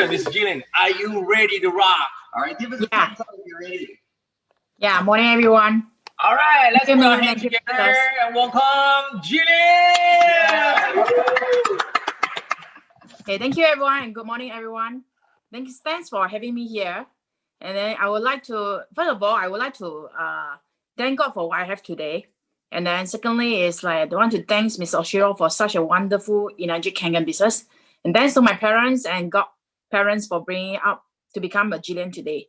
right, Miss Jillian, are you ready to rock? All right, give us a thumbs up if you're ready. Yeah, morning everyone. All right, let's put our hands Thank you, together and welcome Jillian. Okay, thank you everyone and good morning everyone. Thanks for having me here. And then I would like to, first of all, I would like to thank God for what I have today. And then secondly is like I want to thank Miss Oshiro for such a wonderful Enagic Kangen business. And thanks to my parents and godparents for bringing me up to become a Jillian today.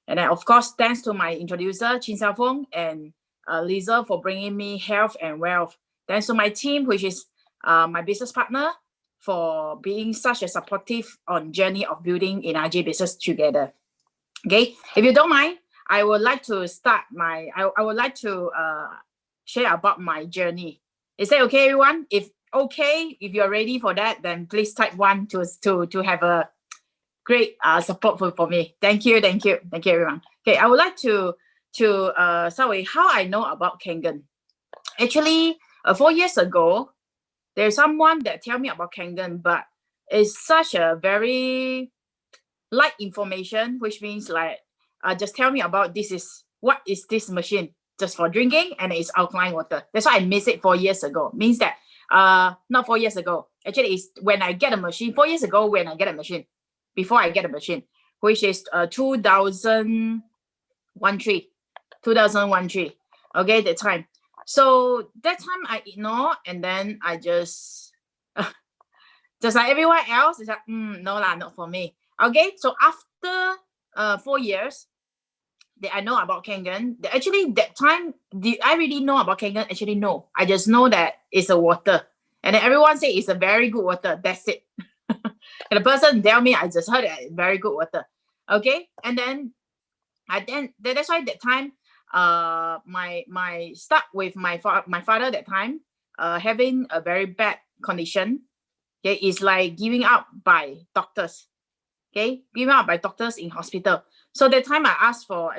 And then of course, thanks to my introducer, Chin Xiaofeng and Lisa for bringing me health and wealth. Thanks to my team, which is my business partner, for being such a supportive on journey of building Enagic business together. Okay, if you don't mind, I would like to start I would like to share about my journey. Is that okay, everyone? If you're ready for that, then please type 1 to have a great support for me. Thank you, everyone. Okay, I would like to start with how I know about Kangen. Actually, 4 years ago, there's someone that tell me about Kangen, but it's such a very light information, which means like just tell me about what is this machine just for drinking, and it's alkaline water. That's why I missed it 4 years ago. Means that not 4 years ago. Actually, it's when I get a machine. 4 years ago when I get a machine, before I get a machine, which is 2013. Okay, that time. So that time I ignore, and then I just like everyone else, it's like no lah, not for me. Okay, so after 4 years that I know about Kangen, actually that time did I really know about Kangen? Actually no, I just know that it's a water, and then everyone say it's a very good water. That's it. And the person tell me, I just heard it, very good water. Okay, and then that's why that time my start with my father that time having a very bad condition. Okay, is like giving up by doctors. Okay, giving up by doctors in hospital. So that time I asked for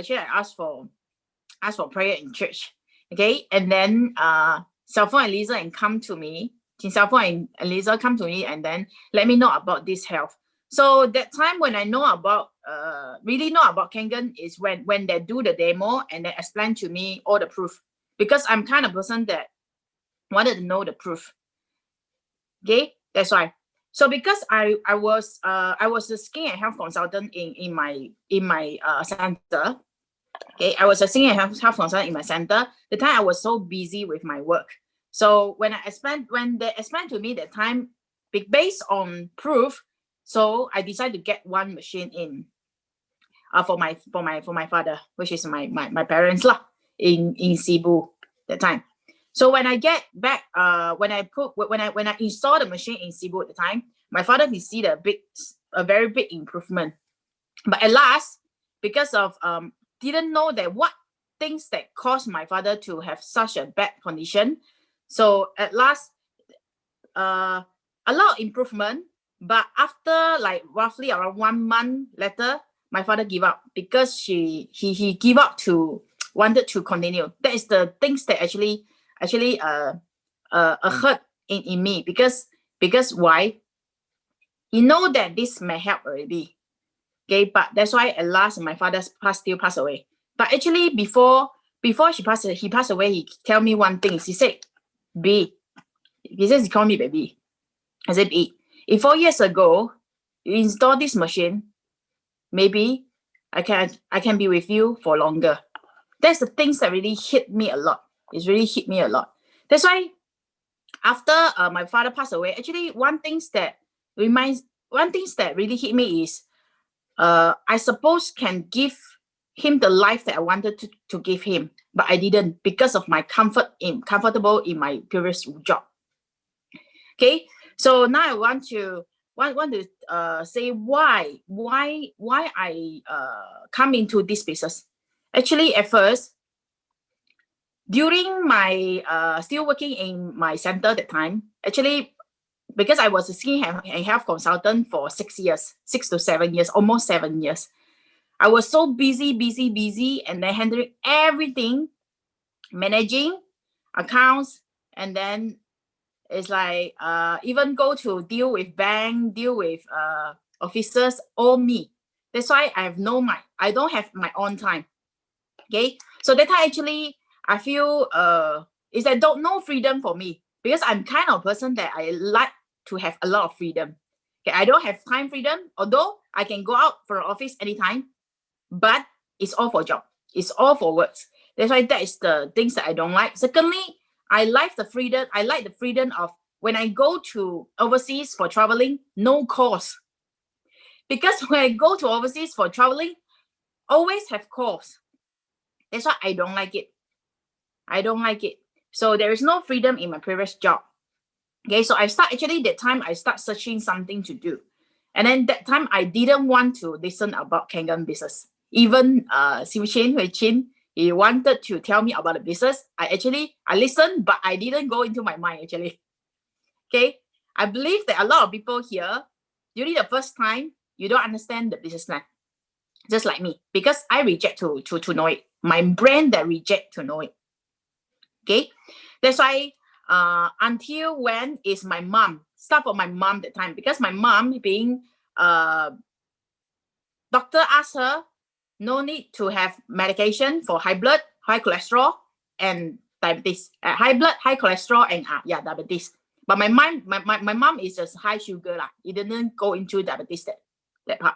prayer in church. Okay, and then Xiaofeng and Lisa and come to me. Xiaofeng and Lisa come to me and then let me know about this health. So that time when I know about really know about Kangen is when they do the demo and they explain to me all the proof, because I'm kind of person that wanted to know the proof. Okay, that's why. So because I was a skin and health consultant in my center. Okay, I was a skin and health consultant in my center. The time I was so busy with my work. So when they explained to me that time, based on proof, so I decided to get one machine in for my father, which is my parents lah, in Cebu that time. So when I get back, when I install the machine in Cebu at the time, my father can see a very big improvement. But at last, because of didn't know that what things that caused my father to have such a bad condition. So at last, a lot of improvement. But after like roughly around 1 month later, my father give up because he give up to wanted to continue. That is the things that actually hurt in me, because why? He know that this may help already. Okay, but that's why at last my father still passed away. But actually before he passed away, he tell me one thing. He said, B. He says he called me baby. I said, B, if 4 years ago you install this machine, maybe I can be with you for longer. That's the things that really hit me a lot. It's really hit me a lot. That's why after my father passed away, actually one thing that really hit me is I suppose can give him the life that I wanted to give him, but I didn't because of my comfortable in my previous job. Okay, so now I want to say why I come into this business. Actually, at first, during my still working in my center at the time, actually, because I was a skin and health consultant for 6 years, 6 to 7 years, almost 7 years. I was so busy, and then handling everything, managing accounts, and then it's like even go to deal with bank, deal with officers owe me. That's why I don't have my own time. Okay, so that time actually I feel is that no freedom for me, because I'm kind of person that I like to have a lot of freedom. Okay, I don't have time freedom, although I can go out for office anytime, but it's all for job. It's all for works. That's why that is the things that I don't like. Secondly, I like the freedom. I like the freedom of when I go to overseas for traveling, no cost. Because when I go to overseas for traveling, always have cost. That's why I don't like it. I don't like it. So there is no freedom in my previous job. Okay, so I start searching something to do. And then that time I didn't want to listen about Kangen business. Even Hui Chin, he wanted to tell me about the business. I listened, but I didn't go into my mind actually. Okay, I believe that a lot of people here, during the first time, you don't understand the business plan. Just like me, because I reject to know it. My brain that reject to know it. Okay, that's why until when is my mom, start for my mom that time, because my mom being doctor asked her no need to have medication for high blood, high cholesterol, and diabetes. High blood, high cholesterol, and diabetes. But my mom is just high sugar lah. It didn't go into diabetes that part.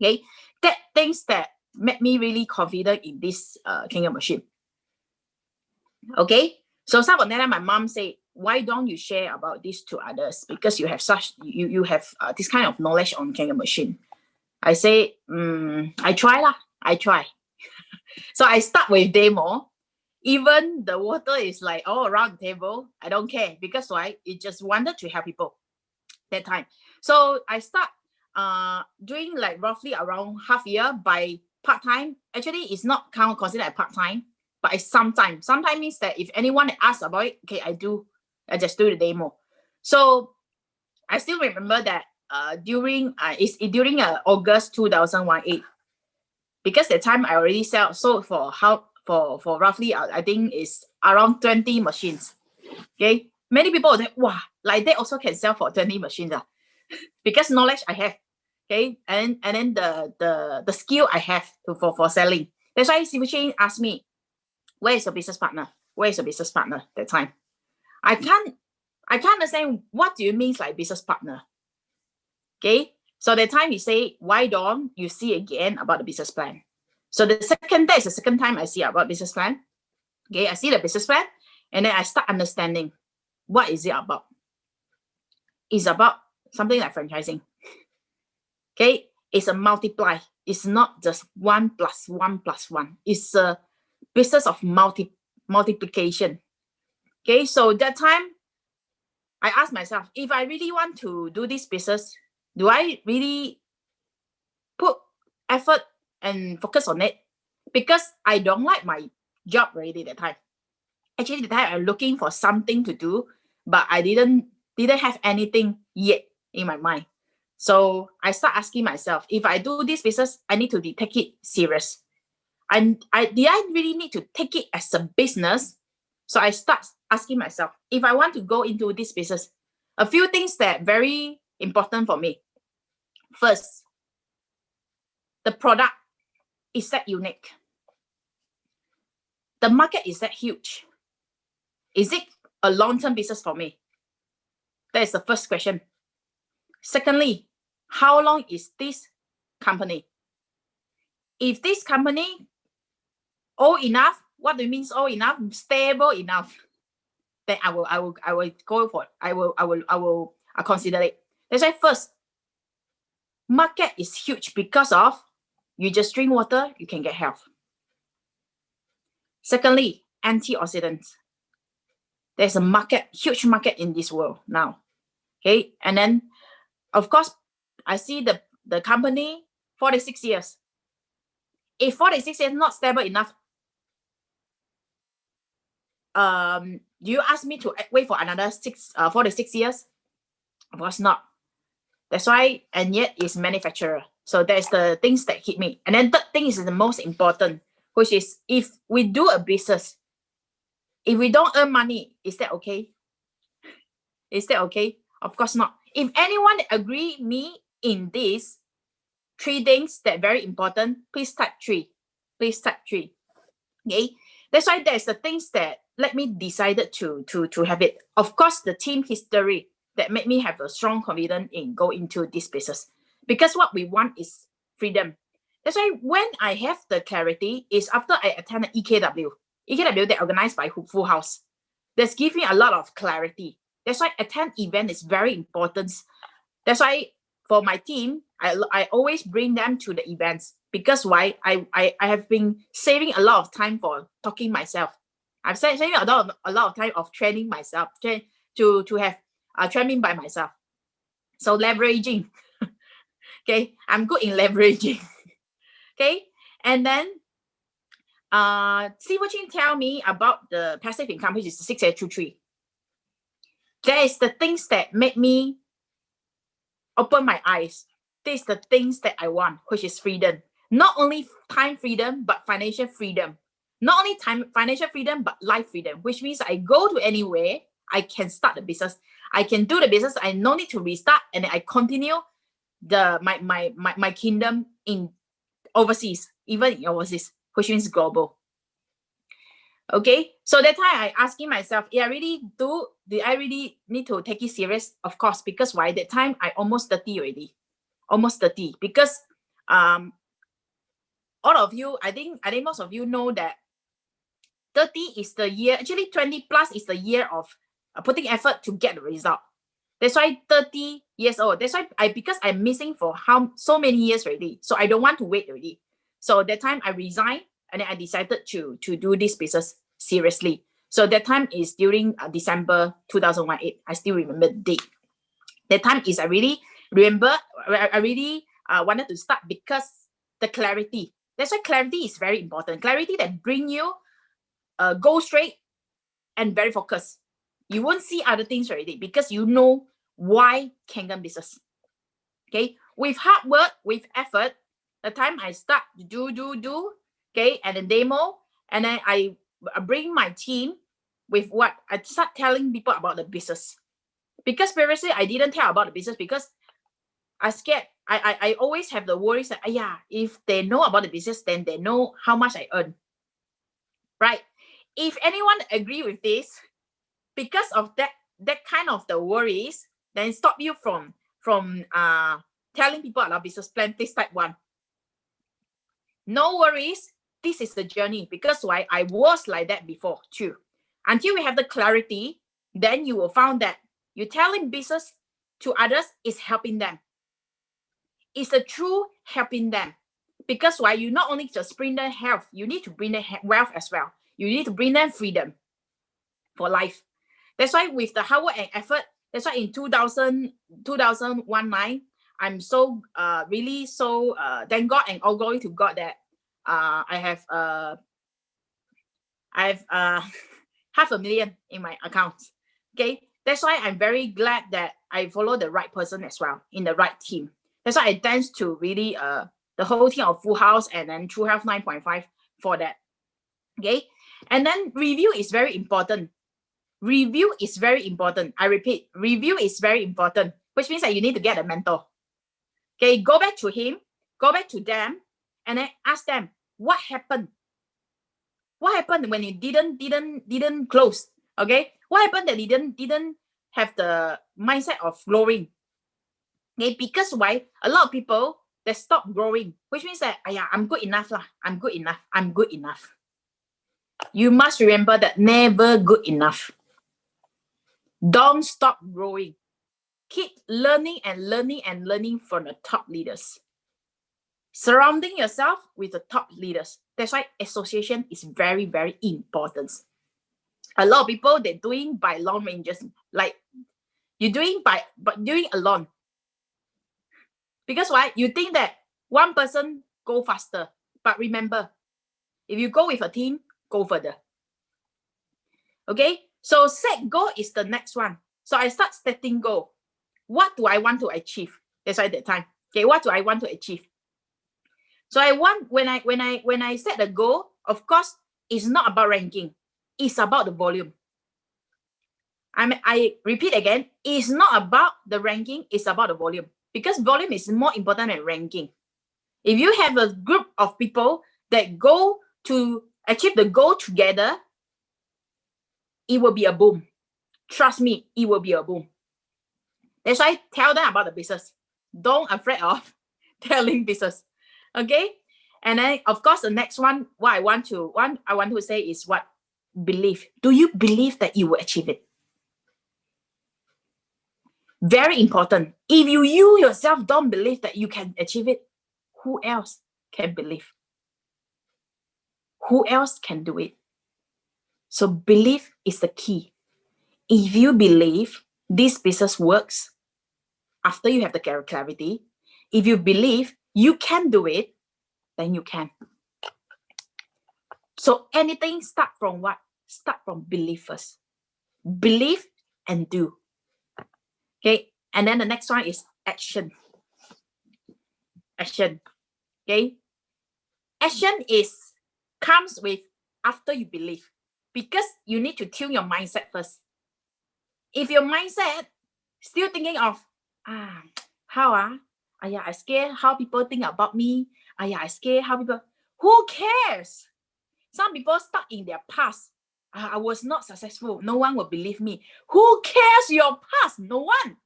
Okay, that things that made me really confident in this Kangen machine. Okay, so some of that my mom said, why don't you share about this to others, because you have you have this kind of knowledge on Kangen machine. I say I try. So I start with demo. Even the water is like all around the table, I don't care, because why? It just wanted to help people that time. So I start doing like roughly around half year by part-time. Actually, it's not considered a part-time, but it's sometimes. Sometimes means that if anyone asks about it, okay, I just do the demo. So I still remember that during August 2018, because the time I already sold for roughly I think is around 20 machines. Okay, many people say, wow, like they also can sell for 20 machines because knowledge I have. Okay, and then the skill I have for selling. That's why Sivuchin asked me, where is your business partner? Where is your business partner? That time I can't understand what do you mean like business partner. Okay, so that time he say, why don't you see again about the business plan? So that is the second time I see about business plan. Okay, I see the business plan, and then I start understanding what is it about. It's about something like franchising. Okay, it's a multiply. It's not just 1 + 1 + 1. It's a business of multiplication. Okay, so that time I asked myself, if I really want to do this business, do I really put effort and focus on it? Because I don't like my job already that time. Actually, the time I'm looking for something to do, but I didn't have anything yet in my mind. So I start asking myself, if I do this business, I need to take it serious. And did I really need to take it as a business? So I start asking myself, if I want to go into this business, a few things that very important for me. First, the product, is that unique? The market, is that huge? Is it a long-term business for me? That is the first question. Secondly, how long is this company? If this company old enough, what do you mean old enough? Stable enough, then I will go for it. I will consider it. That's why first, market is huge because of you just drink water, you can get health. Secondly, antioxidants. There's a market, huge market in this world now. Okay, and then of course, I see the company 46 years. If 46 years not stable enough, do you ask me to wait for another 46 years? Of course not. That's why, and yet it's manufacturer. So that's the things that hit me. And then third thing is the most important, which is if we do a business, if we don't earn money, is that okay? Is that okay? Of course not. If anyone agree me, in these 3 things that very important, please type 3. Please type 3. Okay. That's why there's the things that let me decided to have it. Of course, the team history that made me have a strong confidence in go into this business. Because what we want is freedom. That's why when I have the clarity is after I attended EKW. EKW they organized by Full House. That's give me a lot of clarity. That's why attend event is very important. That's why for my team, I always bring them to the events because why I have been saving a lot of time for talking myself. I've saving a lot of time of training myself to have training by myself. So leveraging. Okay, I'm good in leveraging. Okay, and then Siwa Chin tell me about the passive income, which is 6823. There is the things that make me open my eyes. These the things that I want, which is freedom. Not only time freedom, but financial freedom. Not only time financial freedom, but life freedom, which means I go to anywhere, I can start the business. I can do the business. I no need to restart, and then I continue my kingdom in overseas, even in overseas, which means global. Okay, so that time I asking myself, did I really need to take it serious? Of course, because why? That time I almost 30 already. Almost 30. Because all of you, I think most of you know that 30 is the year, actually 20 plus is the year of putting effort to get the result. That's why 30 years old. That's why because I'm missing for so many years already. So I don't want to wait already. So that time I resigned and then I decided to do this business seriously. So that time is during December 2001. I still remember the date. That time is I really remember, I really wanted to start because the clarity. That's why clarity is very important. Clarity that bring you go straight and very focused. You won't see other things already because you know why Kangen business. Okay, with hard work, with effort, the time I start to do, okay, and then demo, and then I bring my team with what I start telling people about the business. Because previously I didn't tell about the business because I scared. I always have the worries that if they know about the business, then they know how much I earn. Right? If anyone agree with this, because of that kind of the worries, then stop you from telling people about business plan. Please type 1. No worries. This is the journey because why I was like that before too. Until we have the clarity, then you will find that you telling business to others is helping them. It's a true helping them. Because why you not only just bring them health, you need to bring them wealth as well. You need to bring them freedom for life. That's why with the hard work and effort, that's why in 2019, I'm so really so thank God and all glory to God that I have $500,000 in my account. Okay, that's why I'm very glad that I follow the right person as well in the right team. That's why I thanks to really the whole team of Full House and then True Health 9.5 for that. Okay, and then review is very important. Review is very important. I repeat, review is very important, which means that you need to get a mentor. Okay, go back to him, go back to them, and then ask them what happened. What happened when it didn't close? Okay, what happened that didn't have the mindset of growing? Okay, because why? A lot of people they stop growing, which means that I'm good enough lah. I'm good enough. I'm good enough. You must remember that never good enough. Don't stop growing. Keep learning and learning and learning from the top leaders. Surrounding yourself with the top leaders. That's why association is very, very important. A lot of people, they're doing by long ranges. Like you're doing doing alone. Because why? You think that one person go faster. But remember, if you go with a team, go further. Okay? So set goal is the next one. So I start setting goal. What do I want to achieve? That's why that time. Okay, what do I want to achieve? So I want when I set the goal, of course, it's not about ranking. It's about the volume. I repeat again, it's not about the ranking, it's about the volume. because volume is more important than ranking. If you have a group of people that go to achieve the goal together, it will be a boom. Trust me, it will be a boom. That's why I tell them about the business. Don't afraid of telling business. Okay? And then of course the next one, what I want to say is what? Belief. Do you believe that you will achieve it? Very important. If you yourself don't believe that you can achieve it, who else can believe? Who else can do it? So belief is the key. If you believe this business works, after you have the clarity, if you believe you can do it, then you can. So anything start from what? Start from belief first. Believe and do. Okay, and then the next one is action. Action. Okay, action comes with after you believe, because you need to tune your mindset first. If your mindset still thinking of I scared how people think about me. I scared how people. Who cares? Some people stuck in their past. I was not successful. No one will believe me. Who cares your past? No one.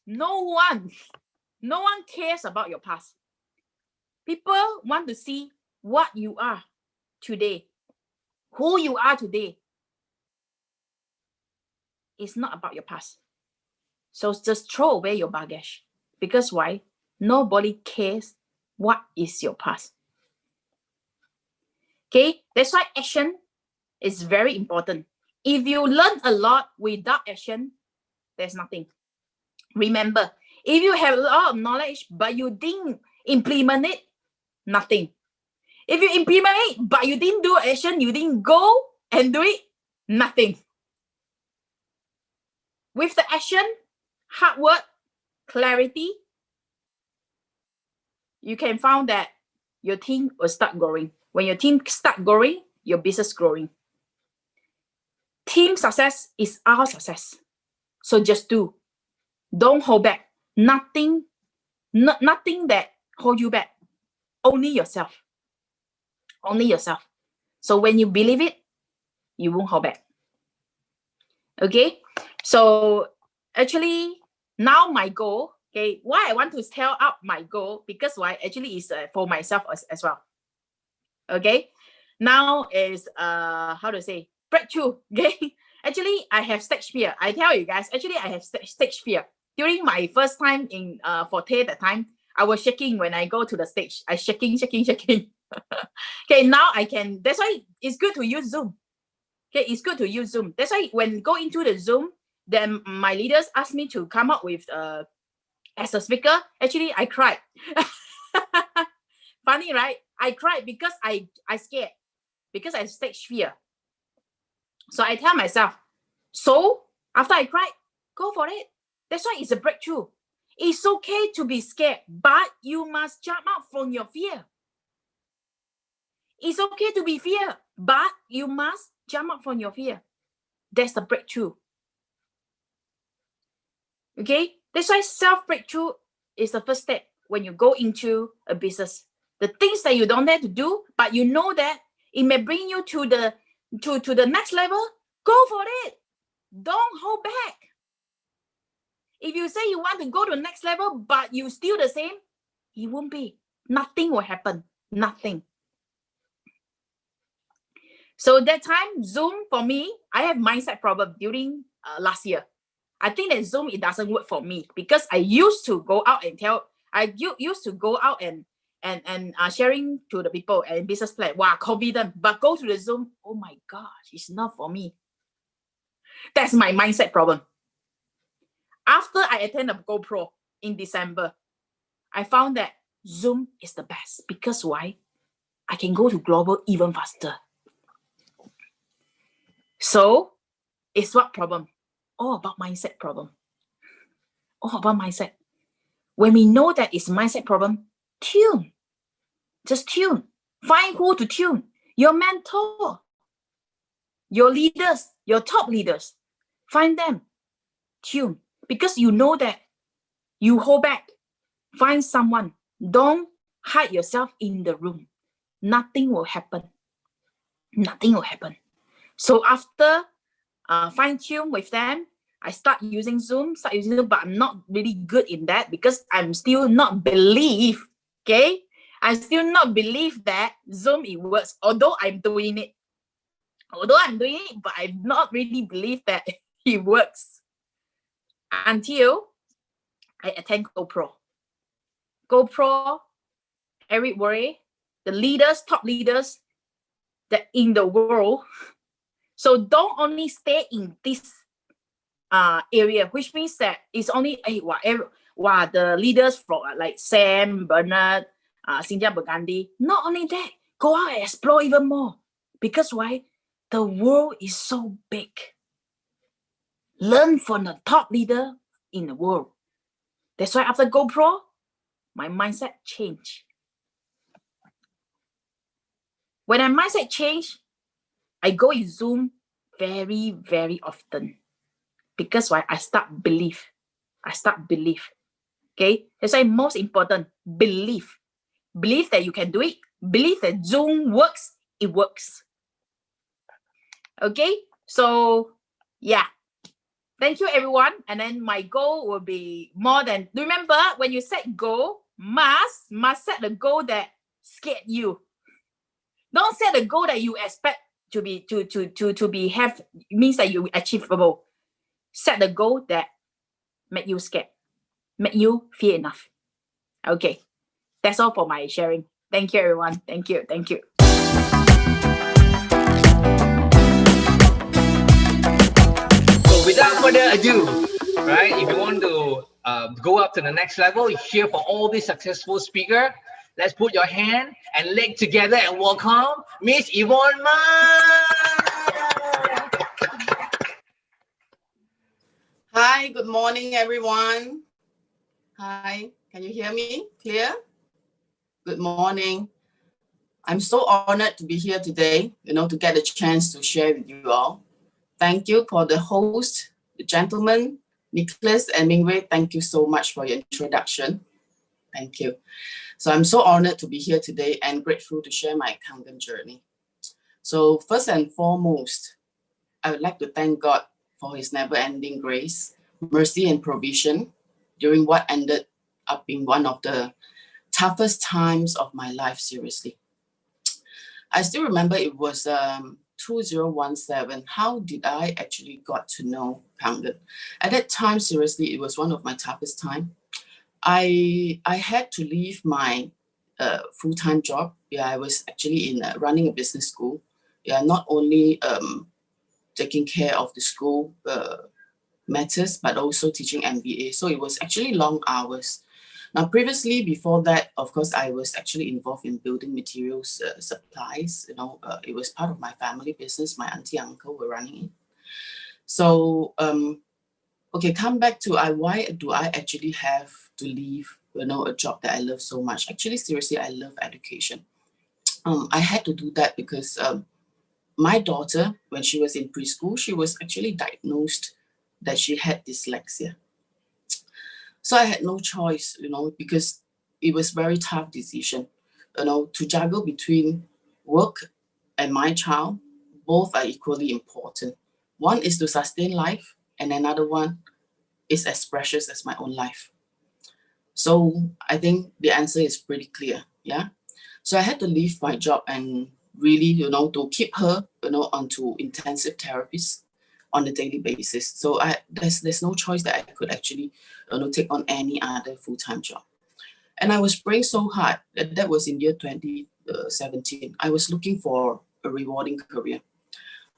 No one. No one cares about your past. People want to see what you are today. Who you are today. It's not about your past. So just throw away your baggage. Because why? Nobody cares what is your past. Okay, that's why action is very important. If you learn a lot without action, there's nothing. Remember, if you have a lot of knowledge but you didn't implement it, nothing. If you implement it but you didn't do action, you didn't go and do it, nothing. With the action, hard work, clarity, you can find that your team will start growing. When your team start growing, your business growing. Team success is our success. So just do. Don't hold back. Nothing that hold you back. Only yourself. Only yourself. So when you believe it, you won't hold back. Okay? So actually, now my goal, okay, why I want to tell out my goal, because why actually is for myself as well. Okay? Now is, how to say, breakthrough. Okay? Actually, I have stage fear. I tell you guys, actually, I have stage fear. During my first time in Forte that time, I was shaking when I go to the stage. I shaking. Okay, now I can, that's why it's good to use Zoom. Okay, it's good to use Zoom. That's why when go into the Zoom, then my leaders asked me to come up with as a speaker. Actually, I cried. Funny, right? I cried because I scared, because I stage fear. So I tell myself, so after I cried, go for it. That's why it's a breakthrough. It's okay to be scared, but you must jump out from your fear. It's okay to be fear, but you must jump up from your fear. That's the breakthrough. Okay? That's why self-breakthrough is the first step when you go into a business. The things that you don't dare to do, but you know that it may bring you to the next level, go for it. Don't hold back. If you say you want to go to the next level, but you still the same, it won't be. Nothing will happen. Nothing. So that time, Zoom, for me, I have mindset problem during last year. I think that Zoom, it doesn't work for me, because I used to go out and used to go out and sharing to the people and business plan. Wow, confident. But go to the Zoom, oh my gosh, it's not for me. That's my mindset problem. After I attended GoPro in December, I found that Zoom is the best. Because why? I can go to global even faster. So it's what problem? All about mindset problem. All about mindset. When we know that it's mindset problem, tune. Just tune. Find who to tune. Your mentor, your leaders, your top leaders. Find them. Tune. Because you know that you hold back. Find someone. Don't hide yourself in the room. Nothing will happen. Nothing will happen. So after fine tune with them, I start using Zoom, but I'm not really good in that because I'm still not believe, okay? I still not believe that Zoom it works, although I'm doing it. But I not really believe that it works until I attend GoPro. GoPro, everybody, the leaders, top leaders that in the world. So don't only stay in this area, which means that it's only the leaders from like Sam, Bernard, Cynthia Burgundy. Not only that, go out and explore even more. Because why? The world is so big. Learn from the top leader in the world. That's why after GoPro, my mindset changed. When my mindset changed, I go in Zoom very, very often. Because why? I start believe. Okay? That's why most important, believe. Believe that you can do it. Believe that Zoom works. It works. Okay? So, yeah. Thank you, everyone. And then my goal will be more than, remember, when you set goal, must set the goal that scared you. Don't set the goal that you expect to be have, means that you achievable. Set the goal that make you scared, make you fear enough. Okay. That's all for my sharing. Thank you, everyone. Thank you. So without further ado, right? If you want to go up to the next level, here for all these successful speakers, let's put your hand and leg together and welcome Miss Yvonne Ma. Hi, good morning, everyone. Hi, can you hear me clear? Good morning. I'm so honored to be here today, to get a chance to share with you all. Thank you for the host, the gentleman, Nicholas and Mingwei. Thank you so much for your introduction. Thank you. So I'm so honored to be here today and grateful to share my Kangen journey. So first and foremost, I would like to thank God for his never-ending grace, mercy, and provision during what ended up being one of the toughest times of my life, seriously. I still remember it was 2017. How did I actually got to know Kangen? At that time, seriously, it was one of my toughest times. I had to leave my full-time job. Yeah, I was actually in running a business school. Yeah, not only taking care of the school matters, but also teaching MBA. So it was actually long hours. Now, previously, before that, of course, I was actually involved in building materials supplies. It was part of my family business. My auntie, uncle were running it. So, okay, come back to why do I actually have to leave, a job that I love so much? Actually, seriously, I love education. I had to do that because my daughter, when she was in preschool, she was actually diagnosed that she had dyslexia. So I had no choice, because it was very tough decision, to juggle between work and my child. Both are equally important. One is to sustain life, and another one is as precious as my own life. So I think the answer is pretty clear. Yeah. So I had to leave my job and really, to keep her, onto intensive therapies on a daily basis. So there's no choice that I could actually, take on any other full-time job. And I was praying so hard that was in year 2017. I was looking for a rewarding career,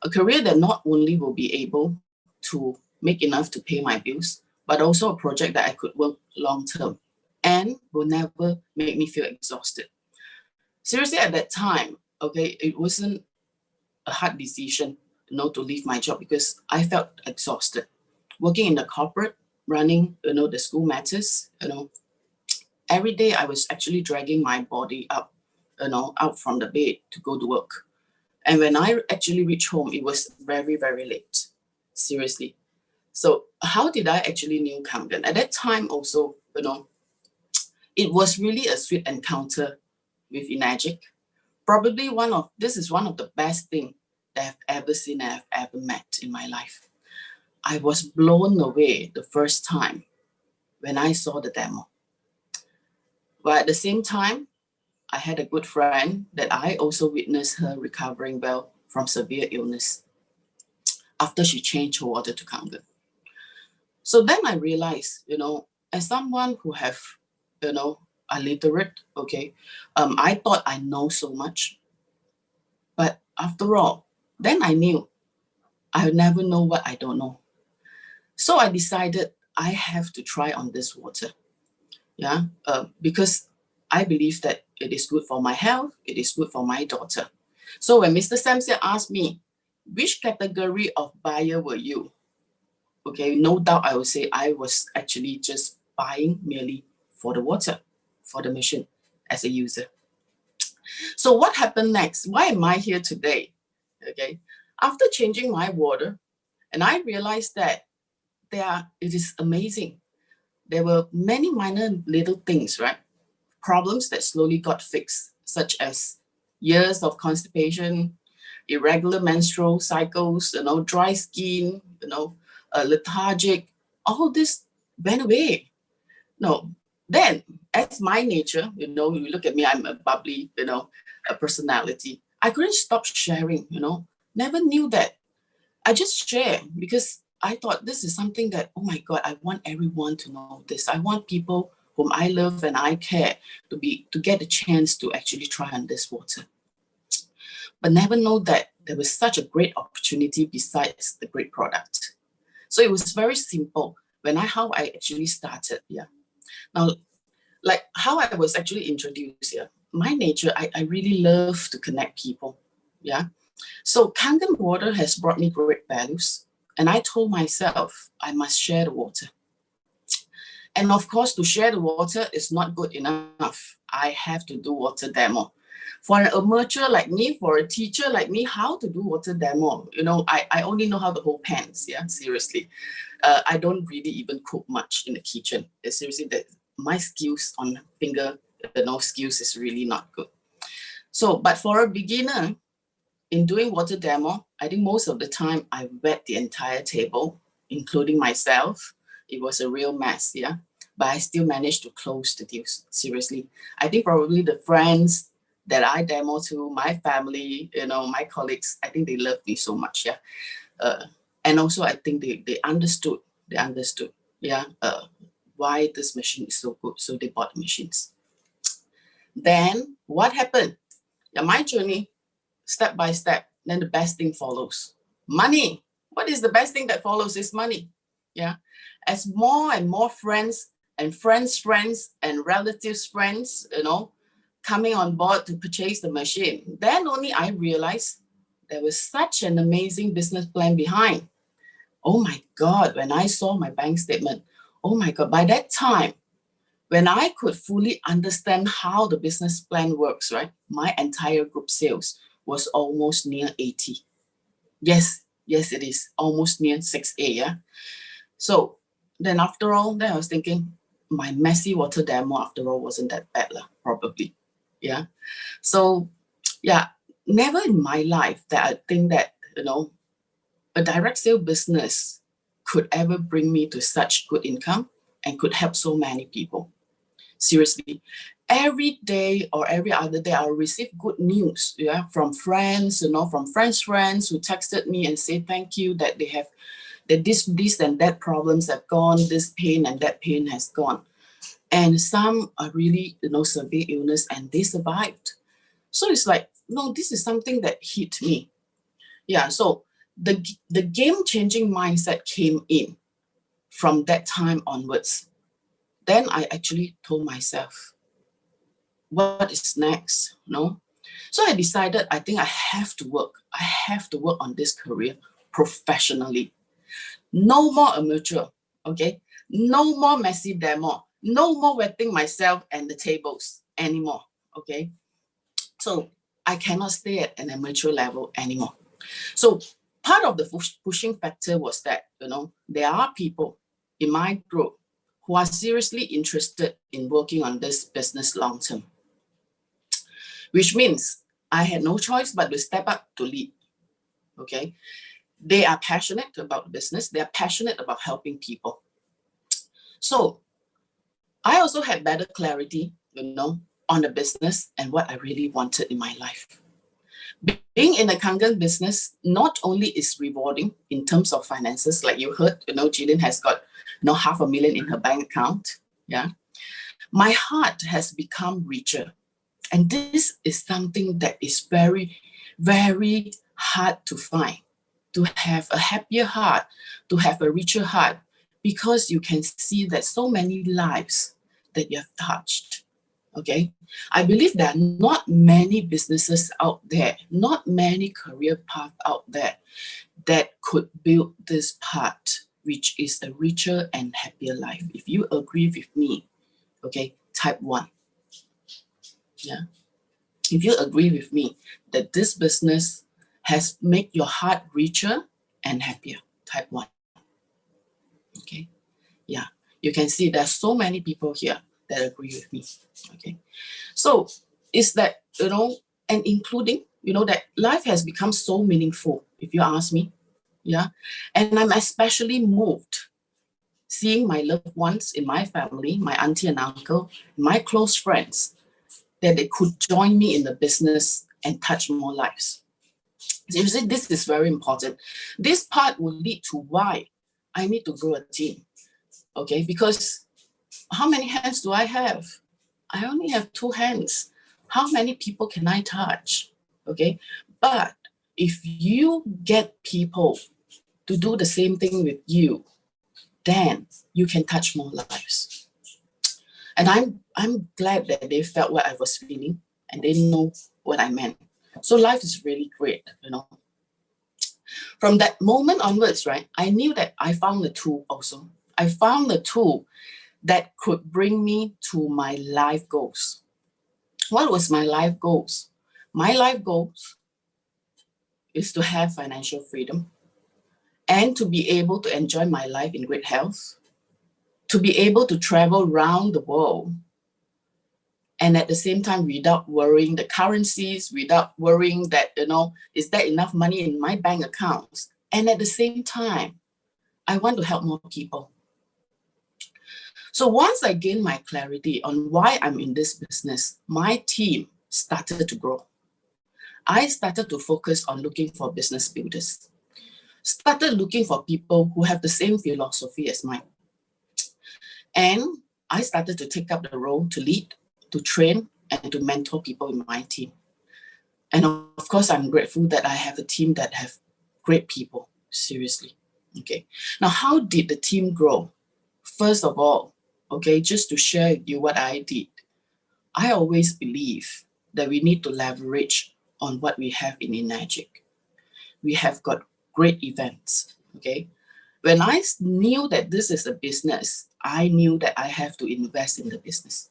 a career that not only will be able to make enough to pay my bills, but also a project that I could work long-term and will never make me feel exhausted. Seriously, at that time, okay, it wasn't a hard decision, to leave my job because I felt exhausted. Working in the corporate, running, the school matters, every day I was actually dragging my body up, out from the bed to go to work. And when I actually reached home, it was very, very late, seriously. So how did I actually knew Kangen? At that time also, it was really a sweet encounter with Enagic. Probably this is one of the best things that I've ever seen and I've ever met in my life. I was blown away the first time when I saw the demo. But at the same time, I had a good friend that I also witnessed her recovering well from severe illness after she changed her water to Kangen. So then I realized, as someone who have, illiterate, okay, I thought I know so much. But after all, then I knew I'll never know what I don't know. So I decided I have to try on this water. Yeah, because I believe that it is good for my health, it is good for my daughter. So when Mr. Sampson asked me, which category of buyer were you? Okay, no doubt I would say I was actually just buying merely for the water, for the machine as a user. So what happened next? Why am I here today? Okay, after changing my water, and I realized that it is amazing. There were many minor little things, right? Problems that slowly got fixed, such as years of constipation, irregular menstrual cycles, dry skin, lethargic. All this went away. No, then as my nature, you look at me, I'm a bubbly, a personality. I couldn't stop sharing, never knew that. I just share because I thought this is something that, oh my God, I want everyone to know this. I want people whom I love and I care to get a chance to actually try on this water. But never know that there was such a great opportunity besides the great product. So it was very simple how I actually started. Yeah. Now, like how I was actually introduced here, my nature, I really love to connect people. Yeah. So Kangen water has brought me great values. And I told myself I must share the water. And of course, to share the water is not good enough. I have to do water demo. For an amateur like me, for a teacher like me, how to do water demo? I only know how to hold pans. Yeah, seriously. I don't really even cook much in the kitchen. Seriously, that my skills on finger, skills is really not good. So, but for a beginner, in doing water demo, I think most of the time I wet the entire table, including myself. It was a real mess, yeah. But I still managed to close the deals, seriously. I think probably the friends that I demo to, my family, my colleagues, I think they loved me so much, yeah. And also I think they understood, yeah, why this machine is so good. So they bought the machines. Then what happened? Yeah, my journey, step by step, then the best thing follows. Money. What is the best thing that follows is money. Yeah. As more and more friends and friends' friends and relatives' friends, coming on board to purchase the machine, then only I realized there was such an amazing business plan behind. Oh my God, when I saw my bank statement, oh my God, by that time, when I could fully understand how the business plan works, right, my entire group sales was almost near 80. Yes, it is almost near 6A, yeah. So then after all, then I was thinking, my messy water demo after all wasn't that bad, probably, yeah. So yeah, never in my life that I think that, a direct sale business could ever bring me to such good income and could help so many people. Seriously, every day or every other day, I'll receive good news, yeah, from friends, from friends who texted me and say thank you that that this and that problems have gone, this pain and that pain has gone. And some are really, severe illness and they survived. So it's like, no, this is something that hit me. Yeah, so the game-changing mindset came in from that time onwards. Then I actually told myself, what is next? So I decided, I think I have to work on this career professionally. No more amateur, okay? No more messy demo. No more wetting myself and the tables anymore, okay? So I cannot stay at an amateur level anymore. So part of the pushing factor was that, there are people in my group who are seriously interested in working on this business long term, which means I had no choice but to step up to lead. Okay. They are passionate about the business. They are passionate about helping people. So I also had better clarity, on the business and what I really wanted in my life. Being in the Kangen business not only is rewarding in terms of finances, like you heard, Jillian has got, $500,000 in her bank account. Yeah. My heart has become richer. And this is something that is very, very hard to find. To have a happier heart, to have a richer heart, because you can see that so many lives that you have touched. Okay, I believe there are not many businesses out there, not many career paths out there that could build this part, which is a richer and happier life. If you agree with me, okay, type 1. Yeah. If you agree with me that this business has made your heart richer and happier, type 1. Okay. Yeah. You can see there's so many people here that agree with me. Okay. So it's that, and including, that life has become so meaningful, if you ask me. Yeah. And I'm especially moved seeing my loved ones in my family, my auntie and uncle, my close friends, that they could join me in the business and touch more lives. So you see, this is very important. This part will lead to why I need to grow a team. Okay, because how many hands do I have? I only have 2 hands. How many people can I touch? Okay, but if you get people to do the same thing with you, then you can touch more lives. And I'm glad that they felt what I was feeling and they know what I meant. So life is really great, From that moment onwards, right, I knew that I found the tool also. I found the tool that could bring me to my life goals. What was my life goals? My life goals is to have financial freedom and to be able to enjoy my life in great health, to be able to travel around the world, and at the same time, without worrying the currencies, without worrying that, is there enough money in my bank accounts? And at the same time, I want to help more people. So once I gained my clarity on why I'm in this business, my team started to grow. I started to focus on looking for business builders, started looking for people who have the same philosophy as mine. And I started to take up the role to lead, to train, and to mentor people in my team. And of course, I'm grateful that I have a team that have great people, seriously. Okay. Now, how did the team grow? First of all, okay, just to share with you what I did, I always believe that we need to leverage on what we have in Enagic. We have got great events, okay? When I knew that this is a business, I knew that I have to invest in the business.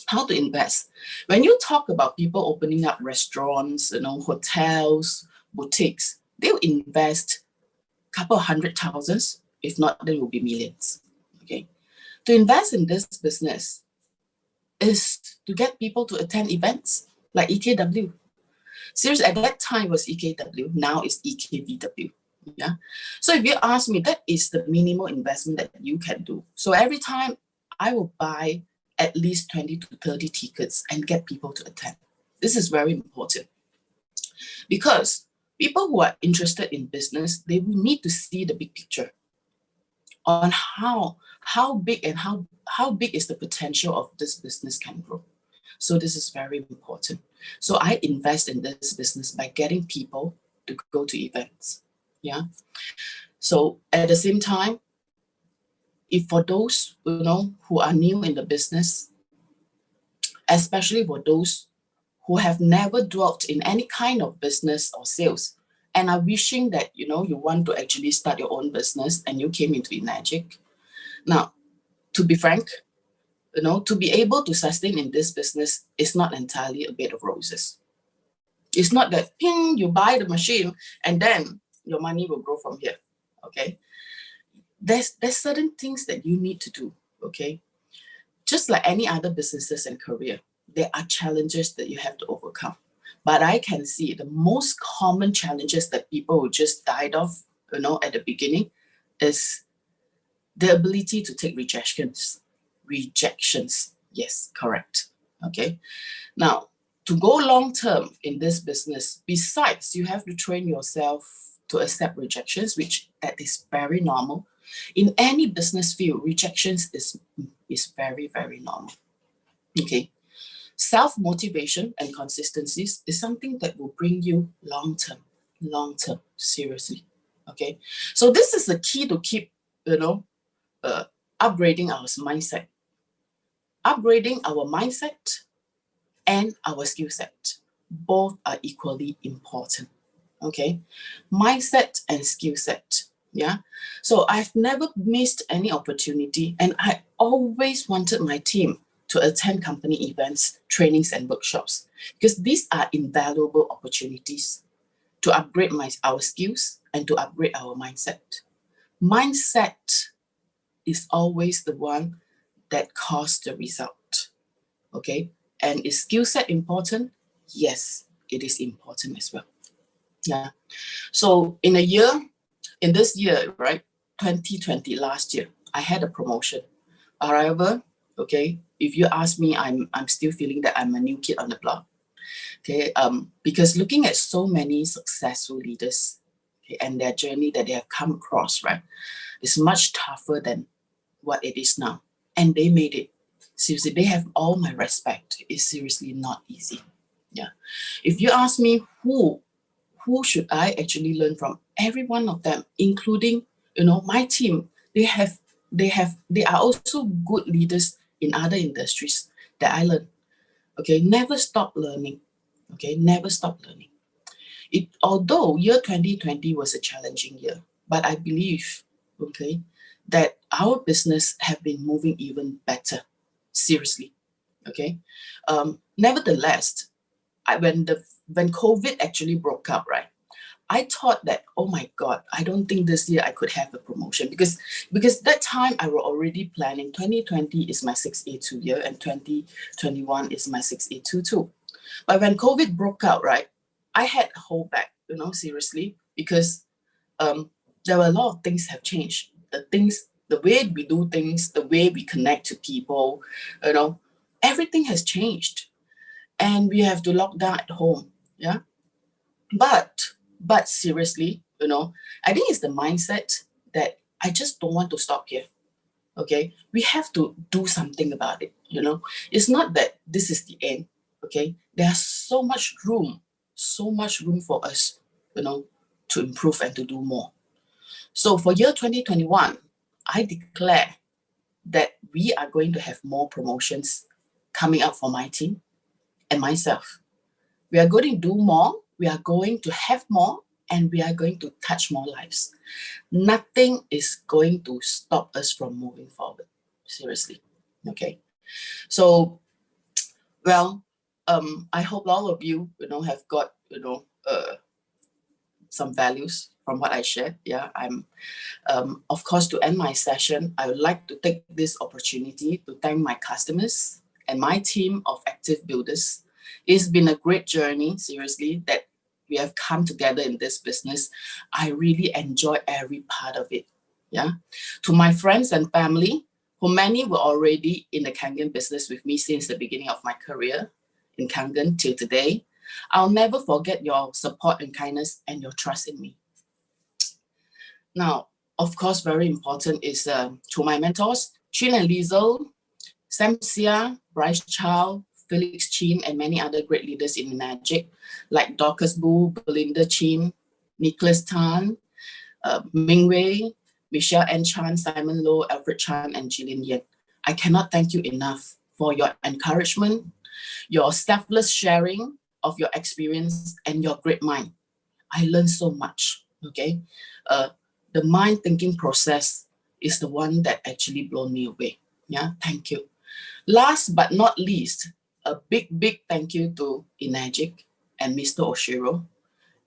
How to invest? When you talk about people opening up restaurants, hotels, boutiques, they'll invest a couple of $100,000s, if not, there will be millions, okay? To invest in this business is to get people to attend events like EKW. Seriously, at that time it was EKW, now it's EKVW. Yeah. So if you ask me, that is the minimal investment that you can do. So every time I will buy at least 20 to 30 tickets and get people to attend. This is very important because people who are interested in business, they will need to see the big picture on how big and how big is the potential of this business can grow. So this is very important. So I invest in this business by getting people to go to events. Yeah. So at the same time, if for those who are new in the business, especially for those who have never dwelt in any kind of business or sales and are wishing that you want to actually start your own business and you came into Enagic. Now, to be frank, to be able to sustain in this business is not entirely a bed of roses. It's not that ping, you buy the machine and then your money will grow from here. Okay. There's certain things that you need to do. okay? Just like any other businesses and career, there are challenges that you have to overcome. But I can see the most common challenges that people who just died of, at the beginning, is the ability to take rejections. Rejections, yes, correct. Okay. Now, to go long term in this business, besides you have to train yourself to accept rejections, which that is very normal. In any business field, rejections is very, very normal. Okay. Self-motivation and consistencies is something that will bring you long-term, seriously. Okay. So this is the key to keep, upgrading our mindset. Upgrading our mindset and our skill set. Both are equally important. Okay. Mindset and skill set. Yeah. So I've never missed any opportunity, and I always wanted my team to attend company events, trainings, and workshops, because these are invaluable opportunities to upgrade our skills and to upgrade our mindset. Mindset is always the one that causes the result. Okay. And is skill set important? Yes, it is important as well. Yeah. So in this year, right, 2020, last year, I had a promotion. However, okay, if you ask me, I'm still feeling that I'm a new kid on the block. Okay, because looking at so many successful leaders, okay, and their journey that they have come across, right, is much tougher than what it is now. And they made it. Seriously, they have all my respect. It's seriously not easy. Yeah. If you ask me who should I actually learn from? Every one of them, including, my team, they are also good leaders in other industries that I learn. Okay, never stop learning. Okay, never stop learning. Although year 2020 was a challenging year, but I believe, okay, that our business have been moving even better. Seriously. Okay. Nevertheless, when COVID actually broke out, right, I thought that, oh my God, I don't think this year I could have a promotion, because that time I was already planning 2020 is my 6A2 year and 2021 is my 6A2 too. But when COVID broke out, right, I had to hold back, seriously, because there were a lot of things have changed. The way we do things, the way we connect to people, everything has changed. And we have to lock down at home. Yeah. But seriously, I think it's the mindset that I just don't want to stop here. Okay. We have to do something about it. It's not that this is the end. Okay. There's so much room for us, to improve and to do more. So for year 2021, I declare that we are going to have more promotions coming up for my team and myself. We are going to do more, we are going to have more, and we are going to touch more lives. Nothing is going to stop us from moving forward. Seriously. Okay. So, well, I hope all of you, have got, some values from what I shared. Yeah, I'm, of course, to end my session, I would like to take this opportunity to thank my customers and my team of active builders. It's been a great journey, seriously, that we have come together in this business. I really enjoy every part of it. Yeah. To my friends and family, who many were already in the Kangen business with me since the beginning of my career in Kangen till today, I'll never forget your support and kindness and your trust in me. Now, of course, very important is to my mentors, Chin and Liesl, Sam Sia, Bryce Chow, Felix Chin, and many other great leaders in Enagic, like Dorcas Boo, Belinda Chin, Nicholas Tan, Ming Wei, Michelle N. Chan, Simon Low, Alfred Chan, and Jillian Yen. I cannot thank you enough for your encouragement, your selfless sharing of your experience, and your great mind. I learned so much, okay? The mind thinking process is the one that actually blown me away. Yeah, thank you. Last but not least, a big thank you to Enagic and Mr. Oshiro,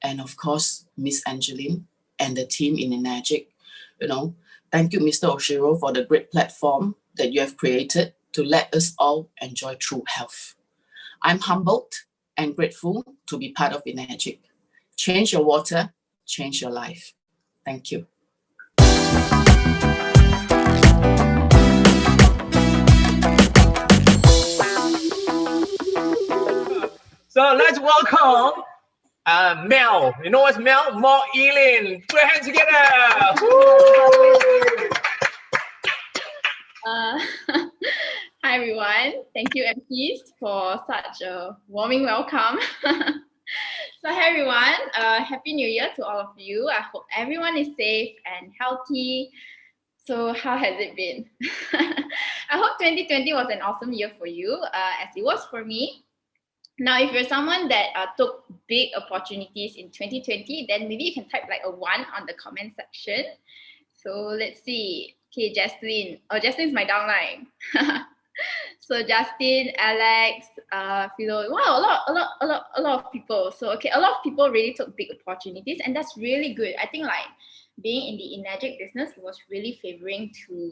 and of course, Miss Angeline and the team in Enagic. Thank you, Mr. Oshiro, for the great platform that you have created to let us all enjoy true health. I'm humbled and grateful to be part of Enagic. Change your water, change your life. Thank you. So let's welcome Mel. You know what's Mel? Mo Elin. Put your hands together. Woo! Hi everyone, thank you MPs for such a warming welcome. So hi everyone, Happy New Year to all of you. I hope everyone is safe and healthy. So how has it been? I hope 2020 was an awesome year for you, as it was for me. Now, if you're someone that took big opportunities in 2020, then maybe you can type like a 1 on the comment section. So let's see. Okay, Jaslyn. Oh, Jaslyn's my downline. So Justin, Alex, Philo. Wow, a lot of people. So okay, a lot of people really took big opportunities, and that's really good. I think like being in the Enagic business was really favoring to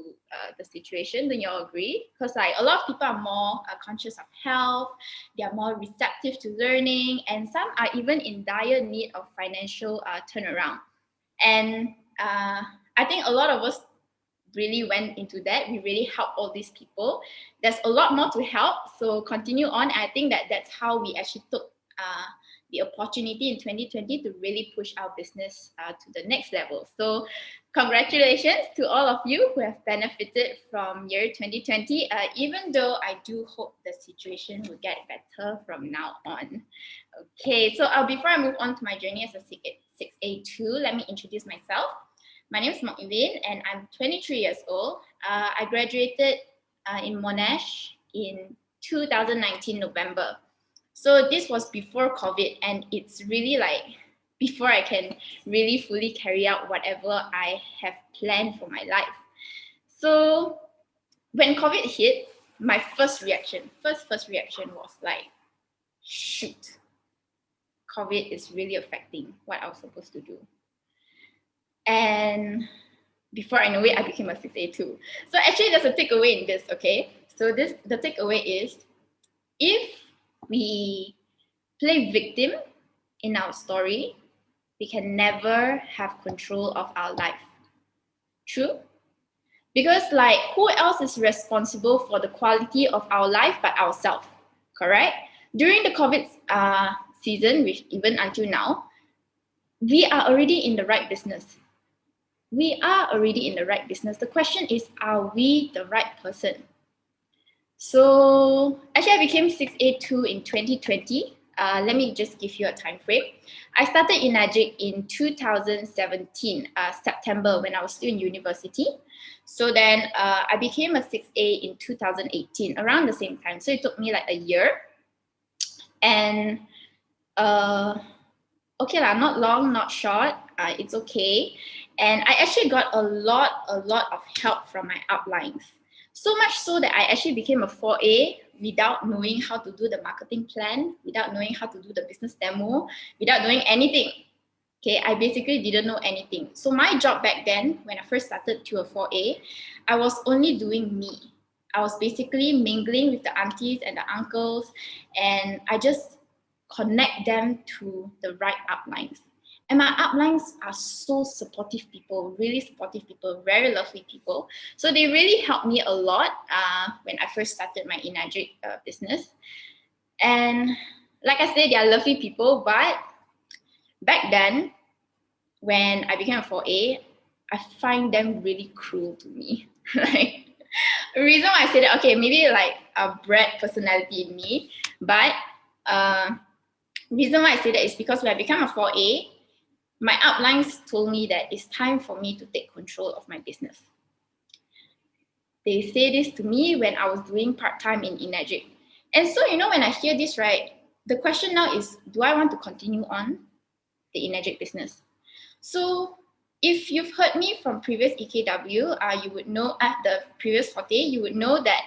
the situation. Don't you all agree? Because like a lot of people are more conscious of health, they are more receptive to learning, and some are even in dire need of financial turnaround. And I think a lot of us really went into that. We really helped all these people. There's a lot more to help, so continue on. I think that that's how we actually took the opportunity in 2020 to really push our business to the next level. So congratulations to all of you who have benefited from year 2020, even though I do hope the situation will get better from now on. Okay, so before I move on to my journey as a 6A2, let me introduce myself. My name is Mo Elin and I'm 23 years old. I graduated in Monash in 2019 November. So this was before COVID, and it's really like before I can really fully carry out whatever I have planned for my life. So when COVID hit, my first reaction was like, shoot, COVID is really affecting what I was supposed to do. And before I know it, I became a 6A2. So actually there's a takeaway in this, okay? So the takeaway is, if we play victim in our story, we can never have control of our life. True? Because like, who else is responsible for the quality of our life but ourselves, correct? During the COVID season, which even until now, we are already in the right business. We are already in the right business. The question is, are we the right person? So actually I became 6A2 in 2020. Let me just give you a time frame. I started Enagic in 2017, September, when I was still in university. So then I became a 6A in 2018, around the same time. So it took me like a year. And okay lah, not long, not short. It's okay. And I actually got a lot of help from my uplines. So much so that I actually became a 4A without knowing how to do the marketing plan, without knowing how to do the business demo, without doing anything. Okay, I basically didn't know anything. So my job back then, when I first started to a 4A, I was only doing me. I was basically mingling with the aunties and the uncles, and I just connect them to the right uplines. And my uplines are so supportive people, really supportive people, very lovely people. So they really helped me a lot when I first started my Enagic business. And like I said, they are lovely people, but back then, when I became a 4A, I find them really cruel to me. Like, the reason why I say that, okay, maybe like a brat personality in me, but reason why I say that is because when I became a 4A, my uplines told me that it's time for me to take control of my business. They say this to me when I was doing part-time in Enagic. And so, you know, when I hear this, right, the question now is, do I want to continue on the Enagic business? So if you've heard me from previous EKW, you would know at the previous Forte, you would know that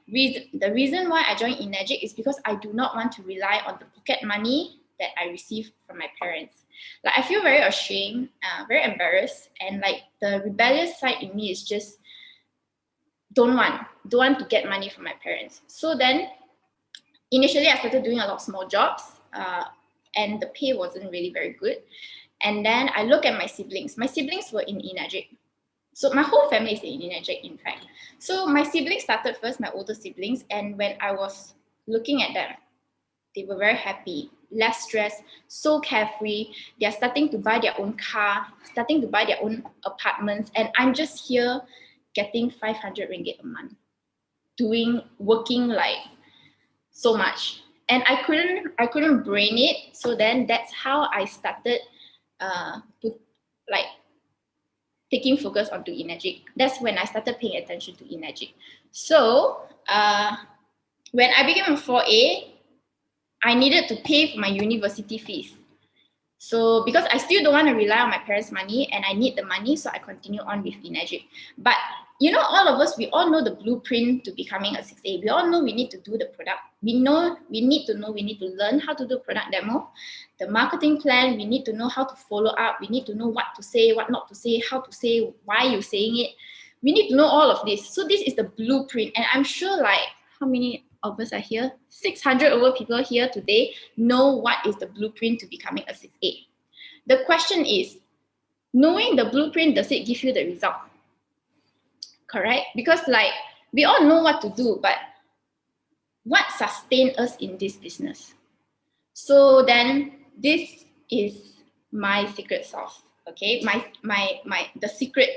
the reason why I joined Enagic is because I do not want to rely on the pocket money that I receive from my parents. Like, I feel very ashamed, very embarrassed, and like the rebellious side in me is just, don't want to get money from my parents. So then initially I started doing a lot of small jobs, and the pay wasn't really very good. And then I look at my siblings. My siblings were in Enagic. So my whole family is in Enagic, in fact. So my siblings started first, my older siblings, and when I was looking at them, they were very happy, less stress, so carefree. They're starting to buy their own car, starting to buy their own apartments, and I'm just here getting 500 ringgit a month, working like so much. And I couldn't brain it. So then that's how I started taking focus onto Enagic. That's when I started paying attention to Enagic. So when I became a 4A, I needed to pay for my university fees. So because I still don't want to rely on my parents' money and I need the money, so I continue on with Enagic. But you know, all of us, we all know the blueprint to becoming a 6A. We all know we need to do the product. We need to learn how to do product demo. The marketing plan, we need to know how to follow up. We need to know what to say, what not to say, how to say, why you're saying it. We need to know all of this. So this is the blueprint. And I'm sure like, how many of us are here? 600 over people here today know what is the blueprint to becoming a 6A. The question is, knowing the blueprint, does it give you the result? Correct? Because like, we all know what to do, but what sustains us in this business? So then this is my secret sauce, okay? The secret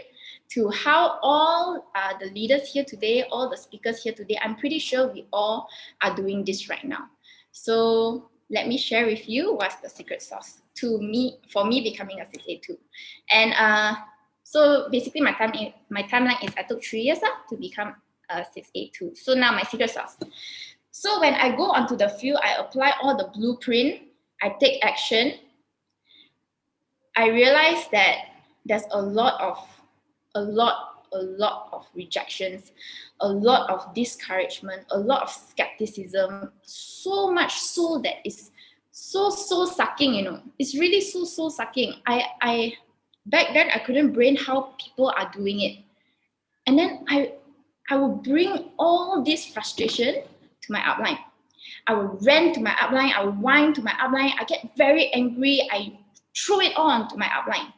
to how all the leaders here today, all the speakers here today, I'm pretty sure we all are doing this right now. So let me share with you what's the secret sauce for me becoming a 6A too. And so basically my timeline is I took 3 years to become a 6A too. So now my secret sauce. So when I go onto the field, I apply all the blueprint, I take action. I realize that there's a lot of rejections, a lot of discouragement, a lot of skepticism, so much so that it's so sucking, you know. It's really so sucking. I back then I couldn't brain how people are doing it. And then I would bring all this frustration to my upline. I would rant to my upline, I would whine to my upline, I get very angry, I throw it on to my upline.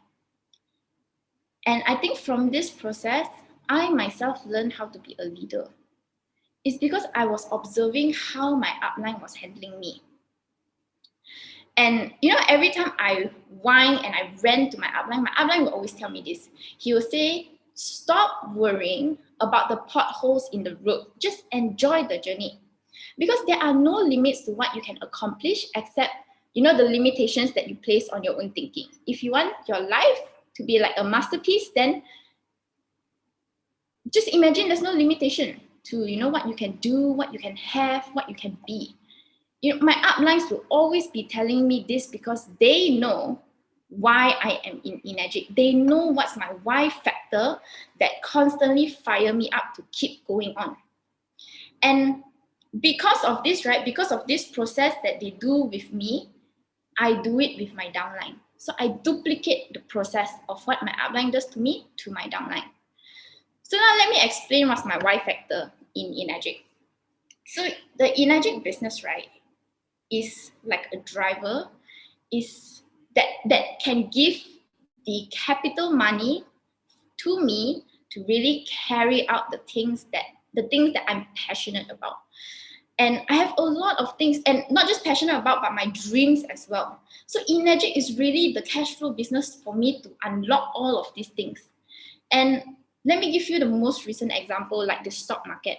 And I think from this process, I myself learned how to be a leader. It's because I was observing how my upline was handling me. And you know, every time I whine and I rant to my upline will always tell me this. He will say, stop worrying about the potholes in the road. Just enjoy the journey. Because there are no limits to what you can accomplish except, you know, the limitations that you place on your own thinking. If you want your life to be like a masterpiece, then just imagine there's no limitation to, you know, what you can do, what you can have, what you can be. You know, my uplines will always be telling me this because they know why I am in Enagic. They know what's my why factor that constantly fire me up to keep going on. And because of this, right, because of this process that they do with me, I do it with my downline. So I duplicate the process of what my upline does to me to my downline. So now let me explain what's my why factor in Enagic. So the Enagic business, right, is like a driver, is that can give the capital money to me to really carry out the things that I'm passionate about. And I have a lot of things, and not just passionate about, but my dreams as well. So Enagic is really the cash flow business for me to unlock all of these things. And let me give you the most recent example, like the stock market.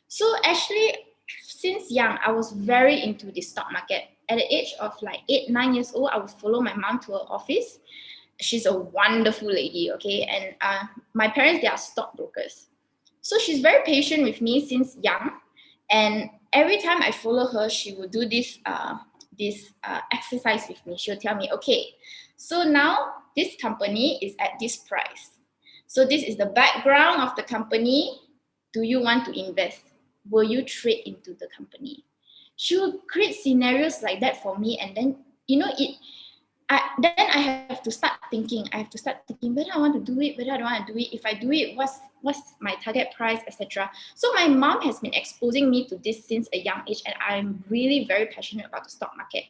So actually, since young, I was very into the stock market. At the age of like 8-9 years old, I would follow my mom to her office. She's a wonderful lady, okay? And my parents, they are stockbrokers. So she's very patient with me since young. And every time I follow her, she will do this exercise with me. She'll tell me, okay, so now this company is at this price. So this is the background of the company. Do you want to invest? Will you trade into the company? She will create scenarios like that for me. And then, you know, then I have to start thinking. I have to start thinking whether I want to do it, whether I don't want to do it. If I do it, what's my target price, etc. So my mom has been exposing me to this since a young age, and I'm really very passionate about the stock market.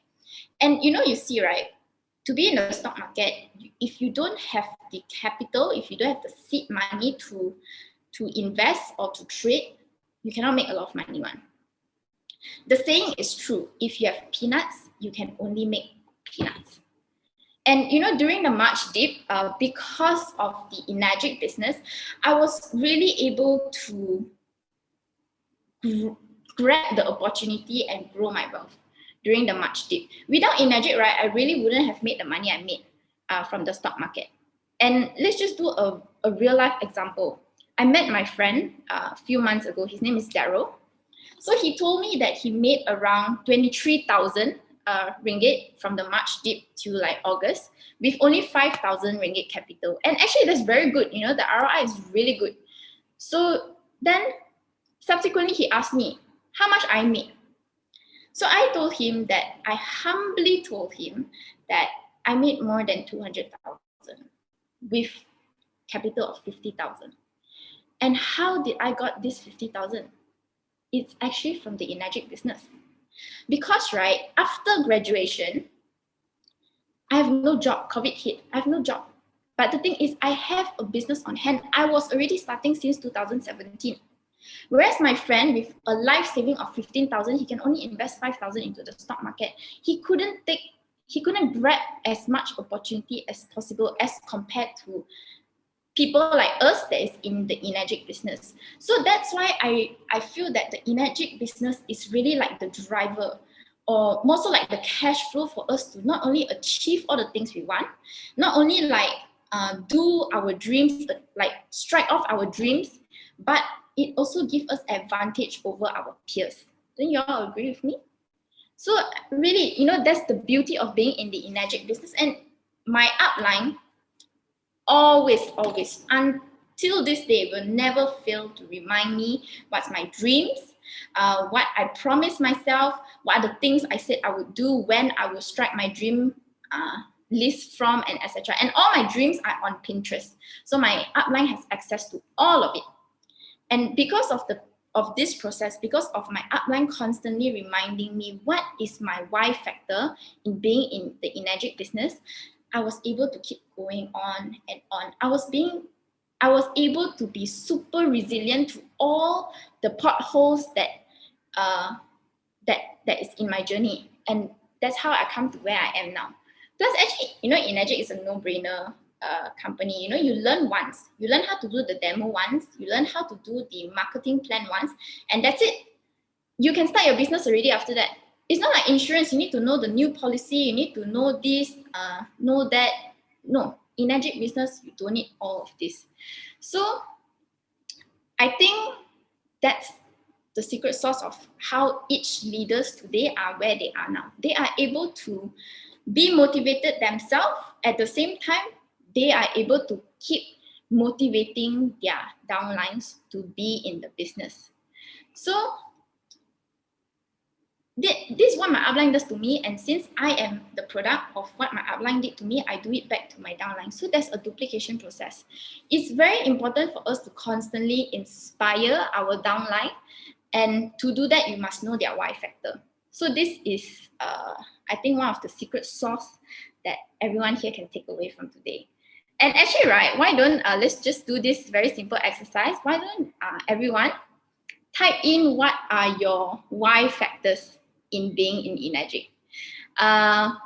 And you see, right? To be in the stock market, if you don't have the capital, if you don't have the seed money to invest or to trade, you cannot make a lot of money. The saying is true. If you have peanuts, you can only make peanuts. And during the March dip, because of the Enagic business, I was really able to grab the opportunity and grow my wealth during the March dip. Without Enagic, right, I really wouldn't have made the money I made from the stock market. And let's just do a real life example. I met my friend a few months ago. His name is Daryl. So he told me that he made around 23,000 ringgit from the March dip to like August with only 5,000 ringgit capital. And actually that's very good. The ROI is really good. So then subsequently he asked me how much I made. So I told him that I humbly told him that I made more than 200,000 with capital of 50,000. And how did I got this 50,000? It's actually from the Enagic business. Because, right, after graduation, I have no job. COVID hit. I have no job. But the thing is, I have a business on hand. I was already starting since 2017. Whereas my friend with a life saving of 15,000, he can only invest 5,000 into the stock market. He couldn't grab as much opportunity as possible as compared to people like us that is in the Enagic business. So that's why I feel that the Enagic business is really like the driver, or more so like the cash flow for us to not only achieve all the things we want, not only like do our dreams, like strike off our dreams, but it also gives us advantage over our peers. Don't you all agree with me? So really, that's the beauty of being in the Enagic business. And my upline always, until this day, will never fail to remind me what's my dreams, what I promised myself, what are the things I said I would do when I will strike my dream list from, and etc. And all my dreams are on Pinterest. So my upline has access to all of it. And because of this process, because of my upline constantly reminding me what is my why factor in being in the Enagic business, I was able to keep going on and on. I was able to be super resilient to all the potholes that is in my journey. And that's how I come to where I am now. Plus, actually, Enagic is a no-brainer company. You learn once. You learn how to do the demo once. You learn how to do the marketing plan once. And that's it. You can start your business already after that. It's not like insurance. You need to know the new policy. You need to know this, know that. No, Enagic business, you don't need all of this. So I think that's the secret sauce of how each leaders today are where they are now. They are able to be motivated themselves. At the same time, they are able to keep motivating their downlines to be in the business. So this is what my upline does to me, and since I am the product of what my upline did to me, I do it back to my downline. So there's a duplication process. It's very important for us to constantly inspire our downline, and to do that, you must know their why factor. So this is, I think, one of the secret sauce that everyone here can take away from today. And actually, right, why don't, let's just do this very simple exercise. Why don't everyone type in what are your why factors in being in Enagic. And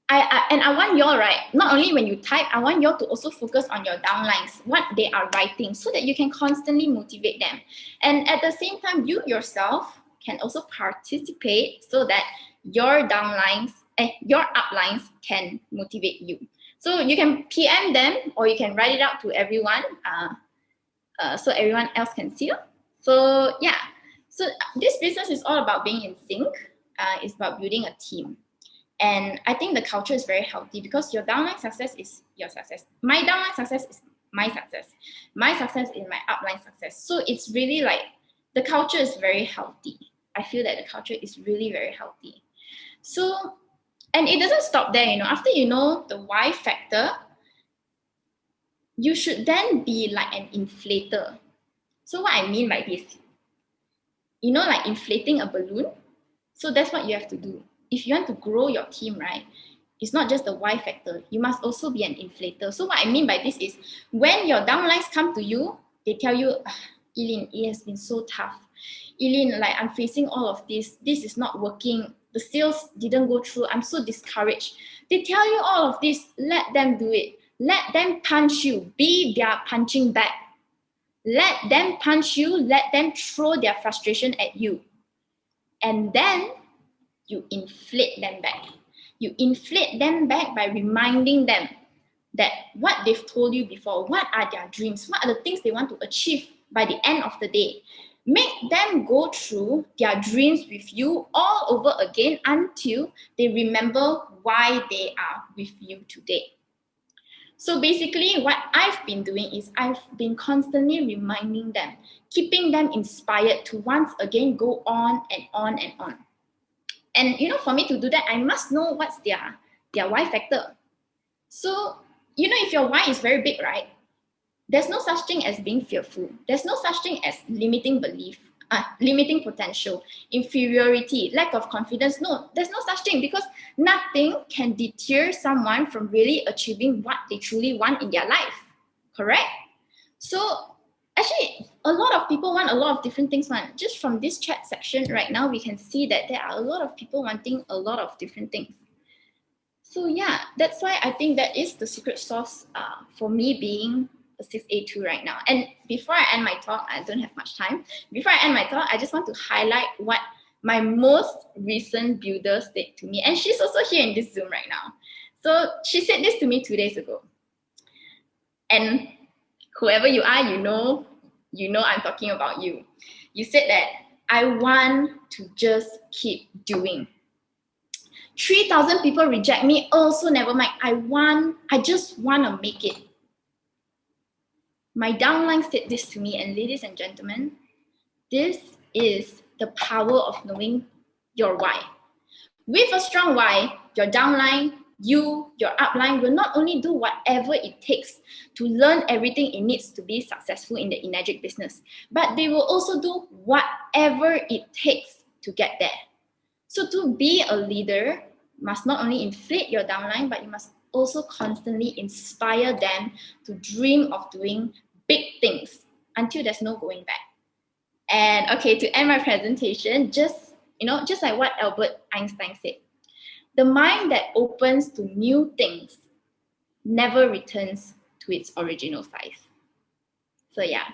I want y'all, right, not only when you type, I want y'all to also focus on your downlines, what they are writing, so that you can constantly motivate them. And at the same time, you yourself can also participate so that your downlines, your uplines can motivate you. So you can PM them, or you can write it out to everyone so everyone else can see it. So yeah, so this business is all about being in sync. It's about building a team. And I think the culture is very healthy because your downline success is your success. My downline success is my success. My success is my upline success. So it's really like the culture is very healthy. I feel that the culture is really very healthy. So And it doesn't stop there, after you know the why factor, you should then be like an inflator. So what I mean by this, like inflating a balloon. So that's what you have to do. If you want to grow your team, right, it's not just the why factor. You must also be an inflator. So what I mean by this is when your downlines come to you, they tell you, Eileen, it has been so tough. Eileen, like I'm facing all of this. This is not working. The sales didn't go through. I'm so discouraged. They tell you all of this. Let them do it. Let them punch you. Be their punching bag. Let them punch you. Let them throw their frustration at you. And then you inflate them back. You inflate them back by reminding them that what they've told you before, what are their dreams, what are the things they want to achieve by the end of the day. Make them go through their dreams with you all over again until they remember why they are with you today. So basically, what I've been doing is I've been constantly reminding them, keeping them inspired to once again go on and on and on. And for me to do that, I must know what's their why factor. So, if your why is very big, right? There's no such thing as being fearful. There's no such thing as limiting belief, limiting potential, inferiority, lack of confidence. No, there's no such thing because nothing can deter someone from really achieving what they truly want in their life. Correct? So actually, a lot of people want a lot of different things. Just from this chat section right now, we can see that there are a lot of people wanting a lot of different things. So yeah, that's why I think that is the secret sauce for me being a 6A2 right now. And before I end my talk, I don't have much time. Before I end my talk, I just want to highlight what my most recent builder said to me. And she's also here in this Zoom right now. So she said this to me 2 days ago. And whoever you are, you know I'm talking about you. You said that I want to just keep doing. 3,000 people reject me, also never mind. I just want to make it. My downline said this to me, and ladies and gentlemen, this is the power of knowing your why. With a strong why, your downline, your upline will not only do whatever it takes to learn everything it needs to be successful in the Enagic business, but they will also do whatever it takes to get there. So to be a leader, you must not only inflate your downline, but you must also constantly inspire them to dream of doing big things until there's no going back. And okay, to end my presentation, just like what Albert Einstein said, the mind that opens to new things never returns to its original size. So yeah.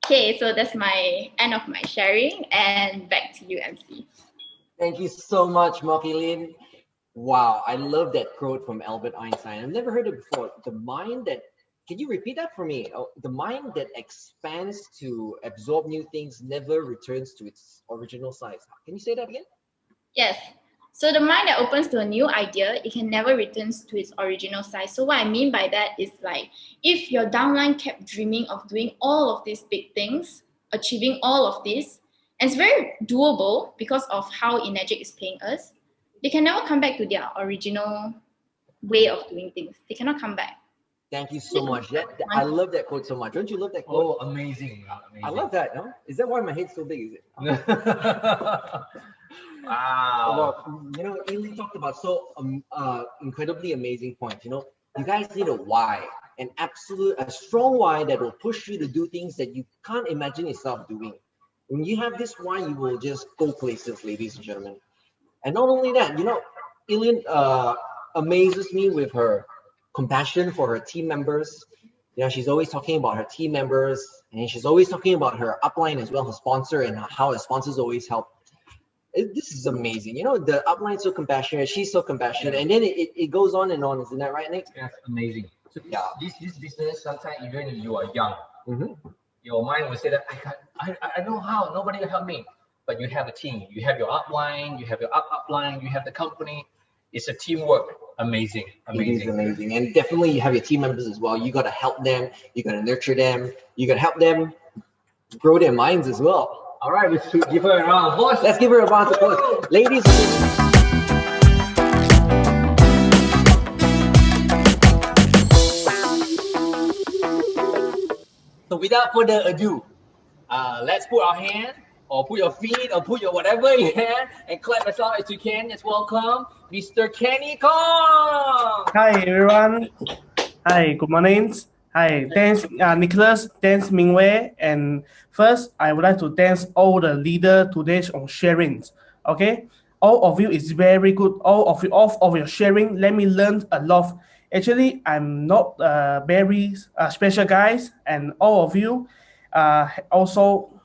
Okay, so that's my end of my sharing, and back to you, MC. Thank you so much, Mokilin. Wow, I love that quote from Albert Einstein. I've never heard it before. The mind that, can you repeat that for me? Oh, the mind that expands to absorb new things never returns to its original size. Can you say that again? Yes. So the mind that opens to a new idea, it can never return to its original size. So what I mean by that is like, if your downline kept dreaming of doing all of these big things, achieving all of this, and it's very doable because of how Enagic is paying us, they can never come back to their original way of doing things. They cannot come back. Thank you so much. I love that quote so much. Don't you love that quote? Oh, amazing. I love that. No? Is that why my head's so big? Is it? Wow. Well, Eileen talked about so incredibly amazing points. You guys need a why, a strong why that will push you to do things that you can't imagine yourself doing. When you have this why, you will just go places, ladies and gentlemen. And not only that, Eileen amazes me with her compassion for her team members. She's always talking about her team members, and she's always talking about her upline as well, her sponsor, and how her sponsors always help. This is amazing. The upline's so compassionate, she's so compassionate, and then it goes on and on. Isn't that right, Nick? That's amazing. So this business, sometimes even if you are young, your mind will say that I know how, nobody will help me. But you have a team, you have your upline, you have your upline, you have the company. It's a teamwork. Amazing. It is amazing. And definitely you have your team members as well. You got to help them, you got to nurture them, you got to help them grow their minds as well. All right, let's give her a round of applause. Let's give her a round of applause. Ladies and gentlemen. So without further ado, let's put our hand or put your feet or put your whatever in your hand and clap as loud as you can. Let's welcome Mr. Kenny Kong. Hi everyone. Hi, good morning. Hi, thanks Nicholas, thanks Mingwei, and first I would like to thanks all the leader today on sharing. Okay, all of you is very good. All of your sharing, let me learn a lot. Actually, I'm not very special guys, and all of you also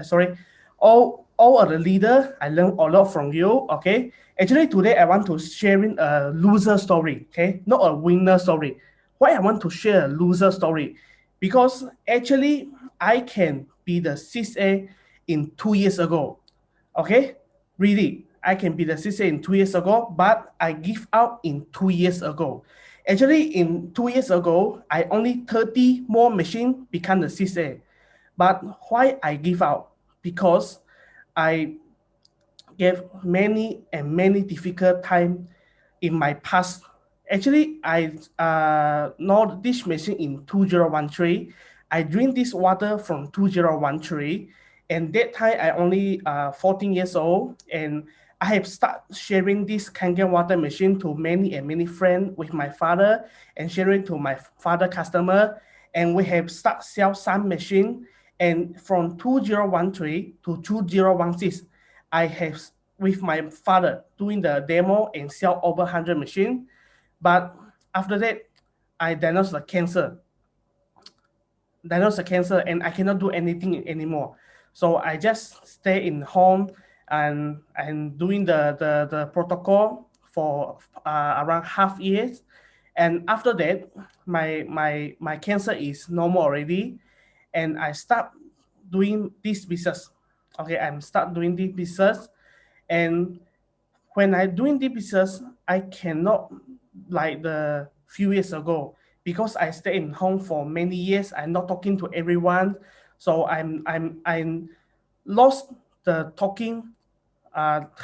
sorry, all of the leader, I learned a lot from you. Okay, actually today I want to sharing a loser story. Okay, not a winner story. Why I want to share a loser story? Because actually I can be the 6A in 2 years ago. Okay, really, I can be the 6A in 2 years ago, but I give out in 2 years ago. Actually, in 2 years ago, I only 30 more machine become the 6A. But why I give out? Because I gave many and many difficult time in my past. Actually, I know this machine in 2013. I drink this water from 2013, and that time I only 14 years old, and I have started sharing this Kangen water machine to many and many friends with my father, and sharing to my father customer, and we have start sell some machine, and from 2013 to 2016, I have with my father doing the demo and sell over 100 machine. But after that, I diagnosed the cancer, and I cannot do anything anymore. So I just stay in home and doing the protocol for around half years. And after that, my cancer is normal already, and I start doing this business. Okay, I'm start doing this business, and when I doing this business, I cannot like the few years ago because I stay in home for many years. I'm not talking to everyone, so I'm lost the talking.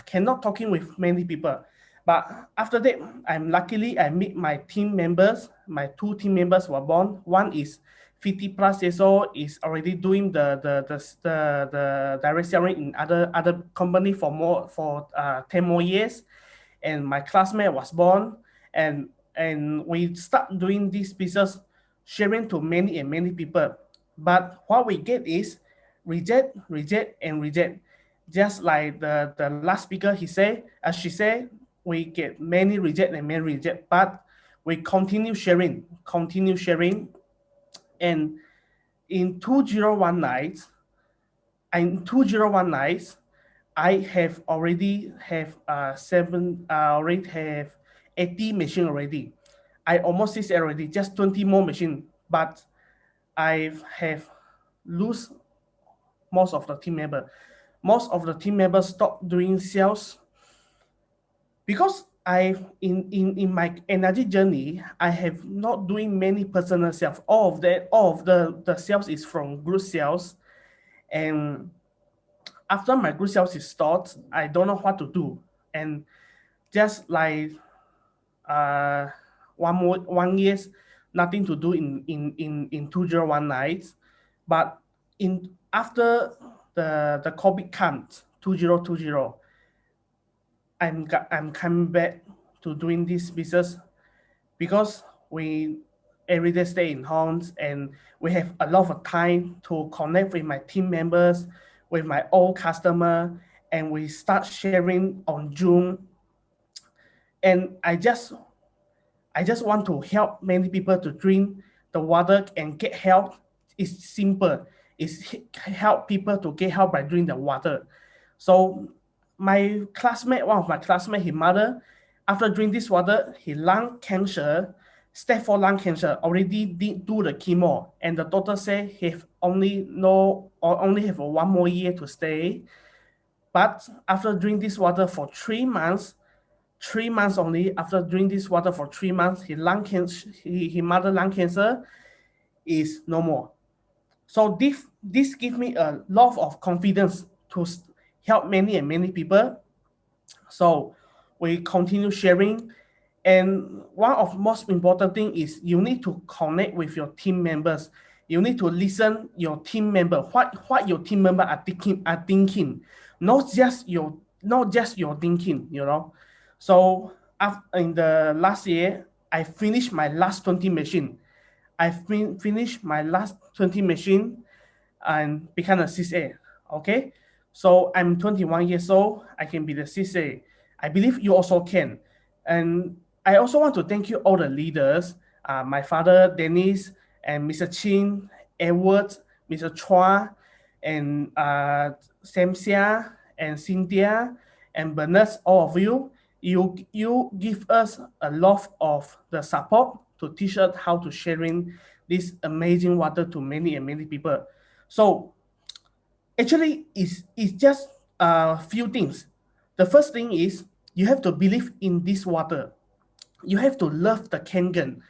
Cannot talking with many people. But after that, I'm luckily I meet my team members. My two team members were born. One is 50 plus years old, is already doing the direct selling in other company for 10 more years. And my classmate was born, and we start doing this business, sharing to many and many people. But what we get is reject, reject, and reject. Just like the last speaker, he said, as she said, we get many reject and many reject, but we continue sharing. And in 2019, I have already have already have 80 machine already. I almost is already just 20 more machine, but I have lose most of the team member. Most of the team members stop doing sales because in my energy journey, I have not doing many personal sales. All of the sales is from group sales, and after my group sales is stopped, I don't know what to do, and just like 1 years, nothing to do in 2019, but in after the COVID comes 2020, I'm coming back to doing this business because we every day stay in homes, and we have a lot of time to connect with my team members, with my old customer, and we start sharing on Zoom. And I just want to help many people to drink the water and get help. It's simple. It's help people to get help by drinking the water. So my classmate, one of my classmates, his mother, after drinking this water, he lung cancer, stage 4 lung cancer, already did do the chemo, and the doctor say he only have 1 more year to stay. But after drinking this water for 3 months, 3 months only, after drinking this water for 3 months, his mother lung cancer is no more. So this gives me a lot of confidence to help many and many people. So we continue sharing. And one of most important thing is you need to connect with your team members. You need to listen your team member, what your team member are thinking, not just your thinking, you know. So in the last year, I finished my last 20 machine. I finished my last 20 machine and become a 6A. Okay, so I'm 21 years old. I can be the 6A. I believe you also can. And I also want to thank you all the leaders, my father Dennis and Mr. Chin, Edward, Mr. Chua, and Sam Xia and Cynthia and Bernard, all of you. You give us a lot of the support to teach us how to sharing this amazing water to many and many people. So actually, it's just a few things. The first thing is you have to believe in this water. You have to love the Kangen.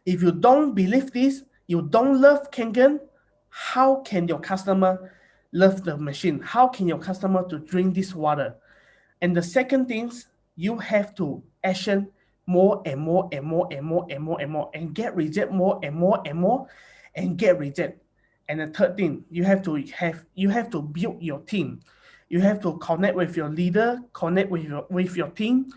If you don't believe this, you don't love Kangen, how can your customer love the machine? How can your customer to drink this water? And the second thing, you have to action more and more and more and more and more and more and get reject more and more and more and get reject. And the third thing, you have to build your team. You have to connect with your leader, connect with your team,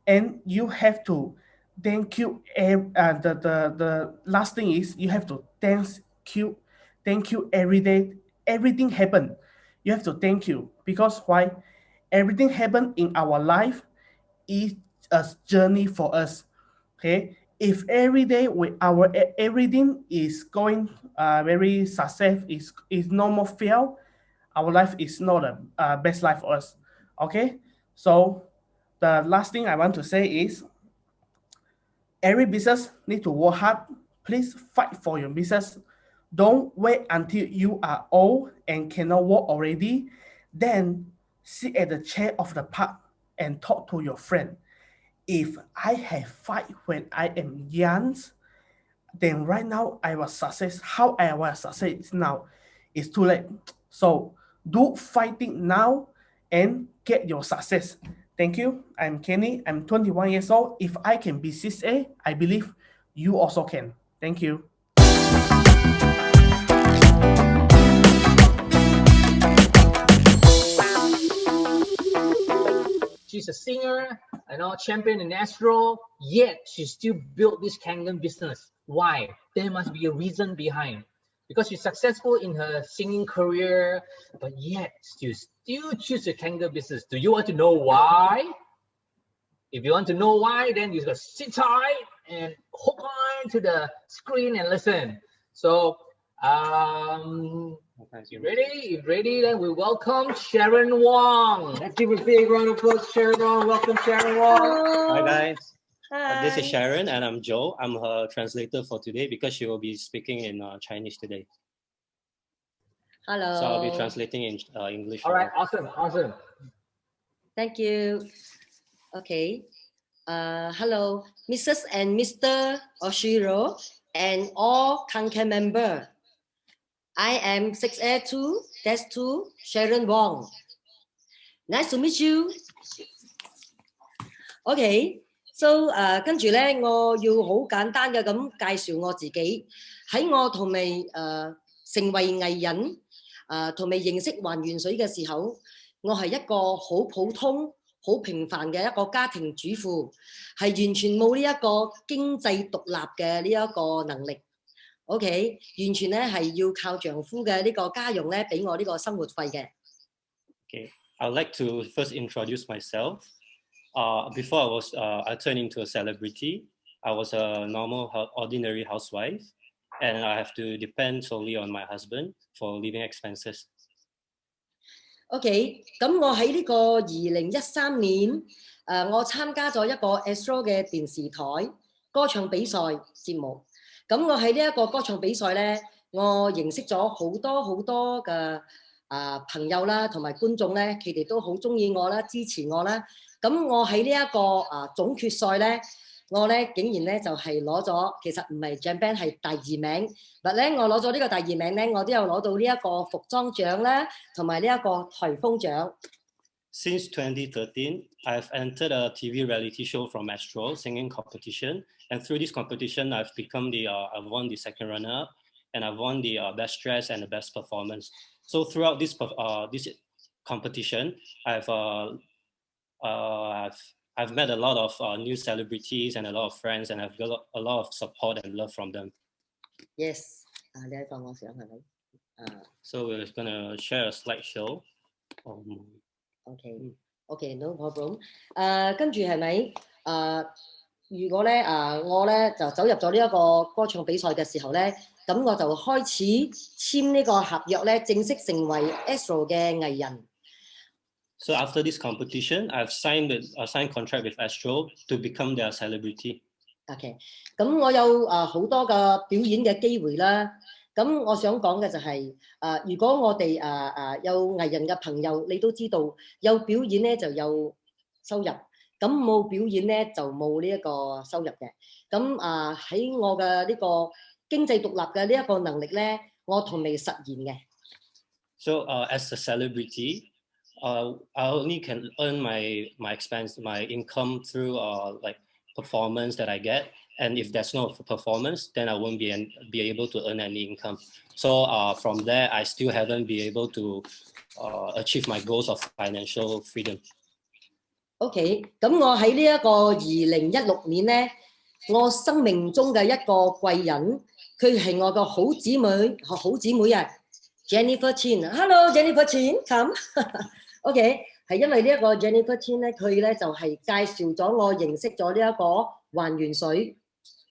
and you have to thank you. The last thing is you have to thank you every day. Everything happen, you have to thank you, because why? Everything happen in our life is a journey for us. Okay, if every day everything is going very success, is no more fail, our life is not a best life for us. Okay, so the last thing I want to say is every business need to work hard. Please fight for your business. Don't wait until you are old and cannot walk already. Then sit at the chair of the park and talk to your friend. If I have fight when I am young, then right now I will success. How I will success now? It's too late. So do fighting now and get your success. Thank you. I'm Kenny. I'm 21 years old. If I can be 6A, I believe you also can. Thank you. She's a singer, champion in Astro, yet she still built this Kangen business. Why? There must be a reason behind. Because she's successful in her singing career, but yet still choose the Kangen business. Do you want to know why? If you want to know why, then you just sit tight and hook on to the screen and listen. So, you ready? Then we welcome Sharon Wong. Let's give a big round of applause, Sharon Wong. Welcome, Sharon Wong. Hi guys. Hi. This is Sharon and I'm Joe. I'm her translator for today because she will be speaking in Chinese today. Hello. So I'll be translating in English. All right, awesome. Thank you. Okay. Hello, Mrs. and Mr. Oshiro and all Kangen member. I am 6A2-2 Sharon Wong. Nice to meet you. Okay. So 跟住咧，我要好簡單嘅咁介紹我自己。喺我同未成為藝人同未認識還原水嘅時候，我係一個好普通、好平凡嘅一個家庭主婦，係完全冇呢一個經濟獨立嘅呢一個能力。OK， 完全咧係要靠丈夫嘅呢個家用咧俾我呢個生活費嘅。Okay, I'd like to first introduce myself. Before I turned into a celebrity, I was a normal, ordinary housewife, and I have to depend solely on my husband for living expenses. OK， 咁我喺呢個2013年，我參加咗一個 Astro 嘅電視台歌唱比賽節目。咁我喺呢一個歌唱比賽咧，我認識咗好多嘅朋友啦，同埋觀眾咧，佢哋都好中意我啦，支持我啦。咁我喺呢一個總決賽咧，我咧竟然咧就係攞咗，其實唔係 Champion 係第2名，但咧我攞咗呢個第2名咧，我都有攞到呢一個服裝獎啦，同埋呢一個颱風獎。Since 2013, I've entered a TV reality show from Astro singing competition, and through this competition, I've won the second runner-up, and I've won the best dress and the best performance. So throughout this competition, I've met a lot of new celebrities and a lot of friends, and I've got a lot of support and love from them. Yes，你喺放我相係咪？ So we're gonna share a slideshow. OK，no problem。跟住係咪？如果咧我咧就走入咗呢一個歌唱比賽嘅時候咧，咁我就開始簽呢個合約咧，正式成為 Astro 嘅藝人。So after this competition, I've signed contract with Astro to become their celebrity. OK， 咁我有好多嘅表演嘅機會啦。咁我想講嘅就係如果我哋有藝人嘅朋友，你都知道有表演咧就有收入，咁冇表演咧就冇呢一個收入嘅。咁喺我嘅呢個經濟獨立嘅呢一個能力咧，我同未實現嘅。So as a celebrity, I only can earn my income through like performance that I get, and if there's no performance, then I won't be able to earn any income. So from there, I still haven't been able to achieve my goals of financial freedom. OK， 咁我喺呢一個2016年咧，我生命中嘅一個貴人，佢係我嘅好姊妹啊 ，Jennifer Chin。Hello Jennifer Chin，come 。OK， 係因為呢一個 Jennifer Chin 咧，佢咧就係介紹咗我認識咗呢一個還原水。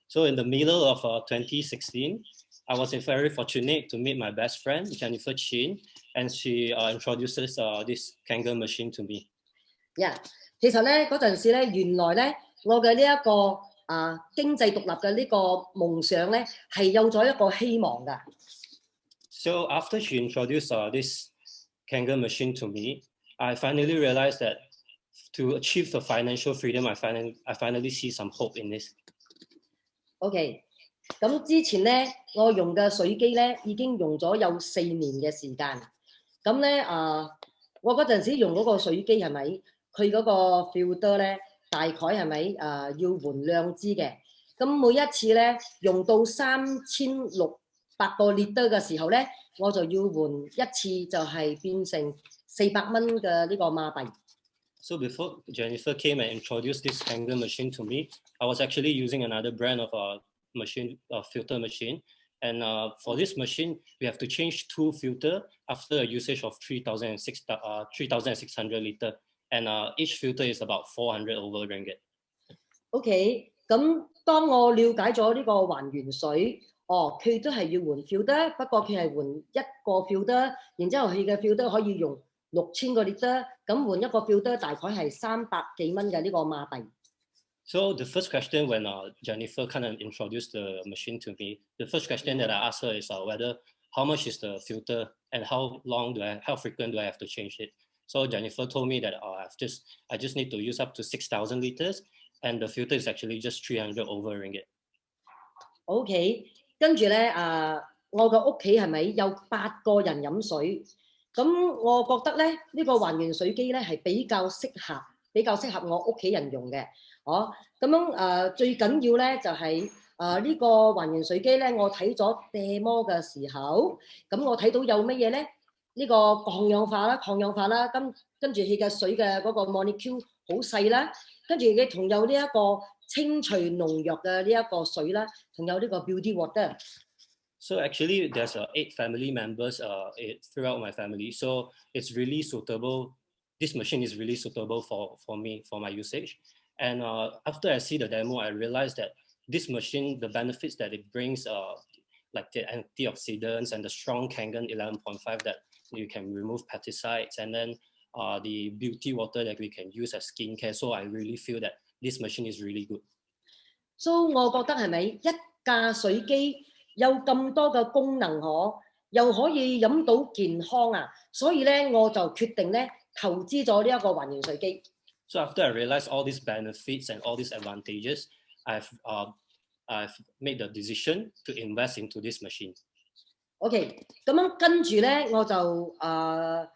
So in the middle of 2016, I was very fortunate to meet my best friend Jennifer Chin, and she introduces this Kangen machine to me. Yeah， 其實咧嗰陣時咧，原來咧我嘅呢一個經濟獨立嘅呢個夢想咧，係有咗一個希望㗎。So after she introduced this Kangen machine to me, I finally realized that to achieve the financial freedom, I finally see some hope in this. OK， 咁之前咧，我用嘅水機咧已經用咗有4年嘅時間。咁咧我嗰陣時用嗰個水機係咪？佢嗰個 filter 咧，大概係咪要換2支嘅？咁每一次咧用到3600個 liter 嘅時候咧，我就要換一次，就係變成400蚊嘅呢個馬幣。So before Jennifer came and introduced this Kangen machine to me, I was actually using another brand of filter machine. And for this machine, we have to change 2 filter after a usage of 3,600 liter. And each filter is about 400 over ringgit. OK， 咁當我了解咗呢個還原水，佢都係要換 filter， 不過佢係換一個 filter， 然之後佢嘅 filter 可以用6000個 liter， 咁換一個 filter 大概係300幾蚊嘅呢個馬幣。So the first question when Jennifer kind of introduced the machine to me, the first question that I asked her is whether how much is the filter and how frequent do I have to change it? So Jennifer told me that I just need to use up to 6,000 liters, and the filter is actually just 300 over ringgit. OK， 跟住咧我嘅屋企係咪有8個人飲水？咁我覺得咧呢個還原水機咧係比較適合我屋企人用嘅。咁樣最緊要咧就係呢個還原水機咧，我睇咗 demo 嘅時候，咁我睇到有乜嘢咧？呢個抗氧化啦，跟住佢嘅水嘅嗰個 molecule 好細啦，跟住佢同有呢一個清除農藥嘅呢一個水啦，同有呢個 beauty water。So actually, there's 8 family members throughout my family. So it's really suitable. This machine is really suitable for me, for my usage. And after I see the demo, I realized that this machine, the benefits that it brings, like the antioxidants and the strong Kangen 11.5 that you can remove pesticides, and then the beauty water that we can use as skincare. So I really feel that this machine is really good. So 我覺得係咪一架水機有咁多嘅功能又可以飲到健康啊？所以咧我就決定咧投資咗呢一個還原水機。So after I realized all these benefits and all these advantages, I've made the decision to invest into this machine. OK， 咁樣跟住咧，我就呢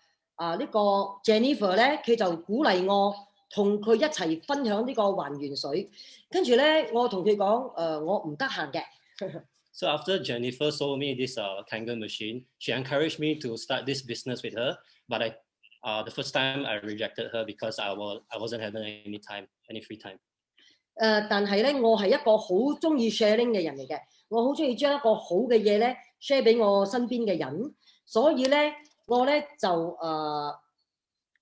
個 Jennifer 咧，佢就鼓勵我同佢一齊分享呢個還原水。跟住咧，我同佢講我唔得閒嘅。So after Jennifer sold me this Kangen machine, she encouraged me to start this business with her. But the first time I rejected her because I wasn't having any free time. 但係咧，我係一個好中意 sharing 嘅人嚟嘅，我好中意將一個好嘅嘢咧 share 俾我身邊嘅人，所以咧我咧就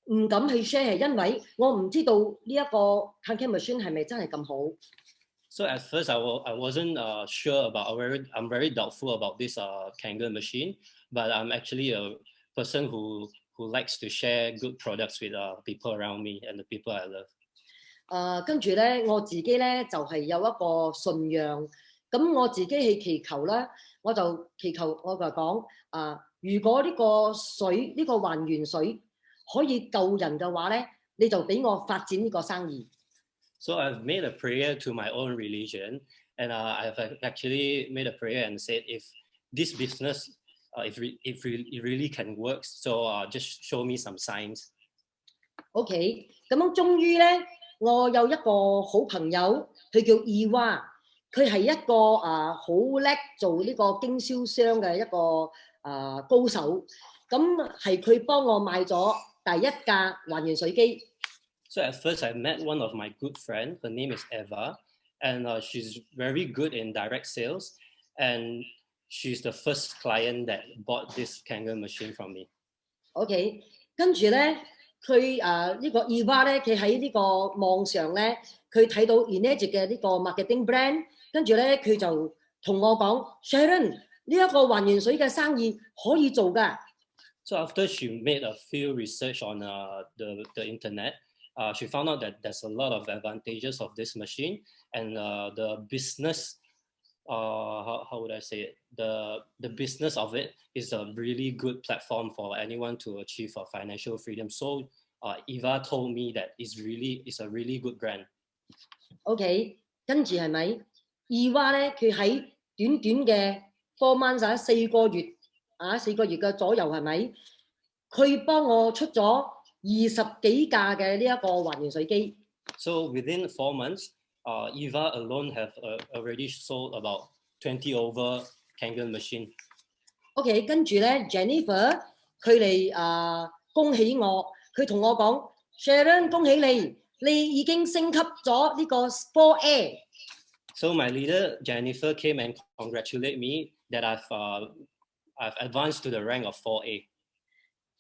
唔敢去 share， 係因為我唔知道呢一個 Kangen machine 係咪真係咁好。So at first I wasn't sure about. I'm very doubtful about this Kangen machine, but I'm actually a person who likes to share good products with people around me and the people I love. 跟住咧，我自己咧就係有一個信仰，咁我自己去祈求啦，我就講如果呢個水呢個還原水可以救人嘅話咧，你就俾我發展呢個生意。So I've made a prayer to my own religion, and I've actually made a prayer and said, if this business, if it really can work, so just show me some signs. OK， 咁樣終於咧，我有一個好朋友，佢叫二娃，佢係一個好叻做呢個經銷商嘅一個高手，咁係佢幫我買咗第一架還原水機。So at first I met one of my good friends. Her name is Eva, and she's very good in direct sales. And she's the first client that bought this Kangen machine from me. OK， 跟住咧，佢呢個 Eva 咧，佢喺呢個網上咧，佢睇到 Enagic 嘅呢個 marketing brand， 跟住咧佢就同我講 ，Sharon 呢一個還原水嘅生意可以做㗎。So after she made a few research on the internet. She found out that there's a lot of advantages of this machine, and the business, how would I say it? The business of it is a really good platform for anyone to achieve financial freedom. So Eva told me that it's a really good brand. OK， 跟住係咪？Eva咧，佢喺短嘅4 months 4個月4個月嘅左右係咪？佢幫我出咗20幾架嘅呢一個還原水機。So within 4 months, Eva alone have already sold about 20 over Kangen machine. OK， 跟住咧 Jennifer 佢嚟恭喜我，佢同我講 Sharon 恭喜你，你已經升級咗呢個 4A。So my leader Jennifer came and congratulate me that I've advanced to the rank of 4A.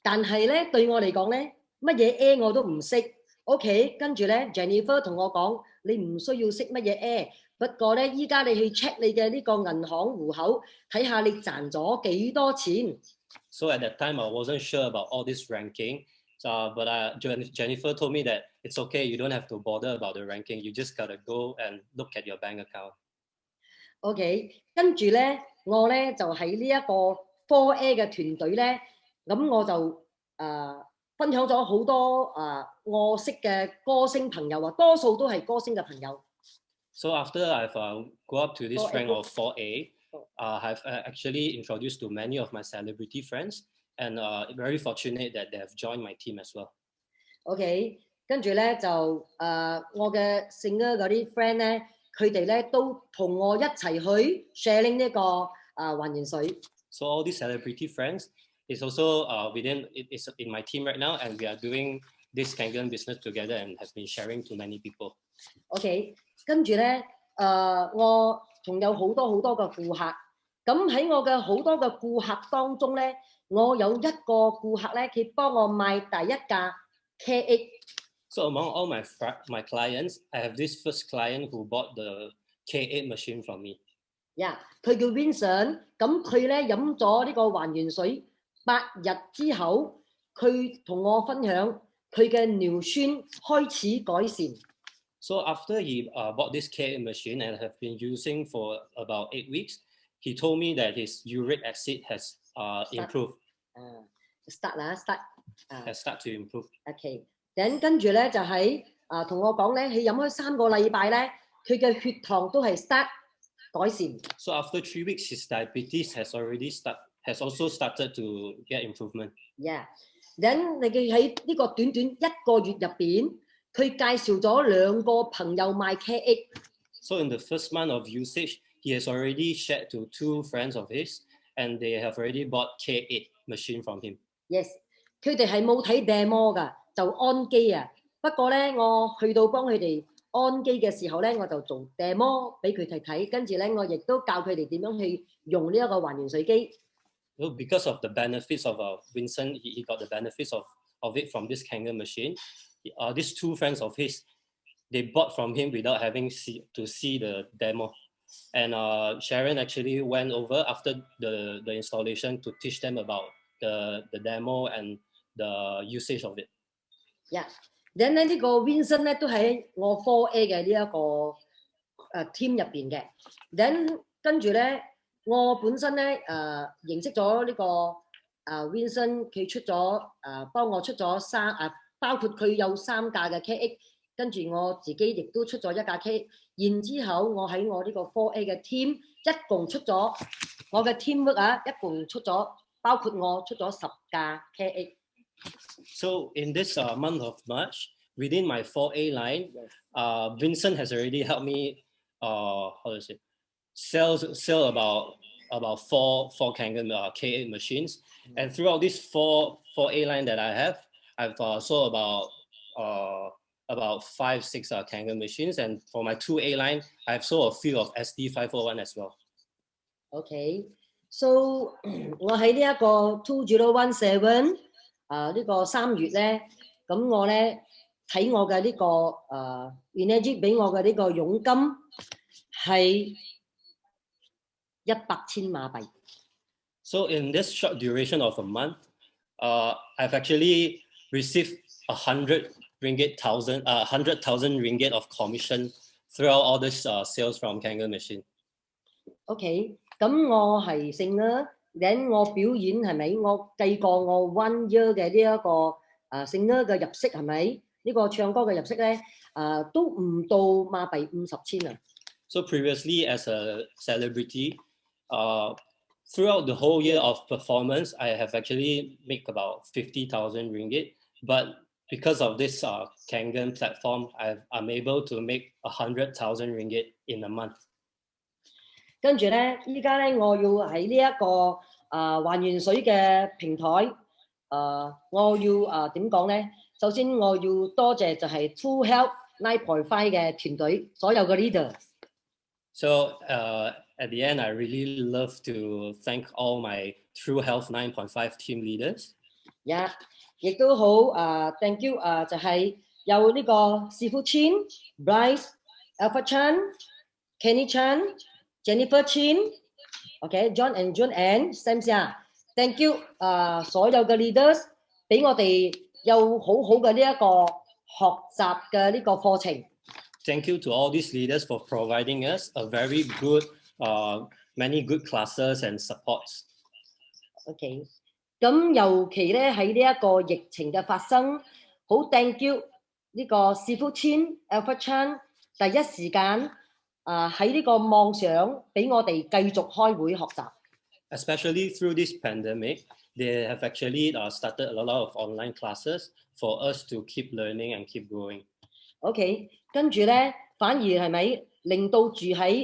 但係咧對我嚟講咧。乜嘢 A 我都唔識 ，OK， 跟住咧 Jennifer 同我講，你唔需要識乜嘢 A， 不過咧依家你去 check 你嘅呢個銀行戶口，睇下你賺咗幾多錢。So at that time I wasn't sure about all this ranking, but Jennifer told me that it's okay, you don't have to bother about the ranking, you just gotta go and look at your bank account. OK， 跟住咧我咧就喺呢一個 4A 嘅團隊咧，咁我就分享咗好多我識嘅歌星朋友多數都係歌星嘅朋友。So after I've go up to this rank of 4A, I've actually introduced to many of my celebrity friends, and very fortunate that they have joined my team as well. OK， 跟住咧就我嘅singer嗰啲 friend 咧，佢哋咧都同我一齊去 sharing 呢個還原水。So all these celebrity friends. It's also it's in my team right now, and we are doing this Kangen business together and have been sharing to many people. OK， 跟住咧，我仲有好多嘅顧客。咁喺我嘅好多嘅顧客當中咧，我有一個顧客咧，佢幫我買第一架 KX。So among all my clients, I have this first client who bought the K8 machine from me. Yeah， 佢叫 Vincent， 咁佢咧飲咗呢個還原水。8日之後，佢同我分享佢嘅尿酸開始改善。So after he bought this K8 machine and have been using for about 8 weeks, he told me that his uric acid has improved. Has start to improve. OK， 跟住咧就喺同我講咧，佢飲開3個禮拜咧，佢嘅血糖都係 start 改善。So after 3 weeks, his diabetes has also started to get improvement. Yeah， then 你嘅喺呢個短1個月入邊，佢介紹咗2個朋友買 KX。So in the first month of usage, he has already shared to 2 friends of his, and they have already bought K8 machine from him. Yes，佢哋係冇睇 demo 㗎，就安機啊。不過咧，我去到幫佢哋安機嘅時候咧，我就做 demo 俾佢哋睇，跟住咧我亦都教佢哋點樣去用呢一個還原水機。So because of the benefits of Vincent, he got the benefits of it from this Kangen machine. These 2 friends of his, they bought from him without having to see the demo. And Sharon actually went over after the installation to teach them about the demo and the usage of it. Yeah， then 咧呢個 Vincent 咧都喺我 4A 嘅呢一個team 入邊嘅。then 跟住咧，我本身咧認識咗呢個Vincent， 佢出咗幫我出咗包括佢有3架嘅 KX， 跟住我自己亦都出咗1架 KX， 然之後我喺我呢個 4A 嘅 team 一共出咗我嘅 teamwork 一共出咗包括我出咗10架 KX。 So in this month of March, within my 4A line, Vincent has already helped me sell about four Kangen K8 machines, and throughout this 4A line that I have, I've sold about 5-6 Kangen machines, and for my 2A line, I've sold a few of SD501 as well. Okay, so 我喺呢一個2017呢個3月咧，咁我咧睇我嘅呢個Enagic 俾我嘅呢個佣金係100,000馬幣。So in this short duration of a month, I've actually received 100,000 ringgit of commission throughout all this sales from Kangen machine. OK， 咁我係勝啦。then 我表演係咪？我計過我 1 year 嘅呢一個singer 嘅入息係咪？呢個唱歌嘅入息咧都唔到馬幣50,000啊。So previously as a celebrity, throughout the whole year of performance, I have actually made about 50,000 ringgit. But because of this Kangen platform, I'm able to make 100,000 ringgit in a month. 跟住咧，依家咧我要喺呢一個還原水嘅平台，我要點講咧？首先我要多謝就係 True Health 9.5嘅團隊，所有嘅 leader。So at the end, I really love to thank all my True Health 9.5 team leaders. Yeah， 亦都好thank you 就係有呢個師傅 Chin、Bryce、Alpha Chan、Kenny Chan、Jennifer Chin、OK、John and June and Samsia。Thank you 所有嘅 leaders 俾我哋有好好嘅呢一個學習嘅呢個課程。Thank you to all these leaders for providing us a very good, many good classes and supports. OK， 咁尤其咧喺呢一個疫情嘅發生，好 thank you 呢個師傅 Chin、Alpha Chan 第一時間喺呢個網上俾我哋繼續開會學習。Especially through this pandemic, they have actually started a lot of online classes for us to keep learning and keep growing. OK， 跟住咧，反而係咪令到住喺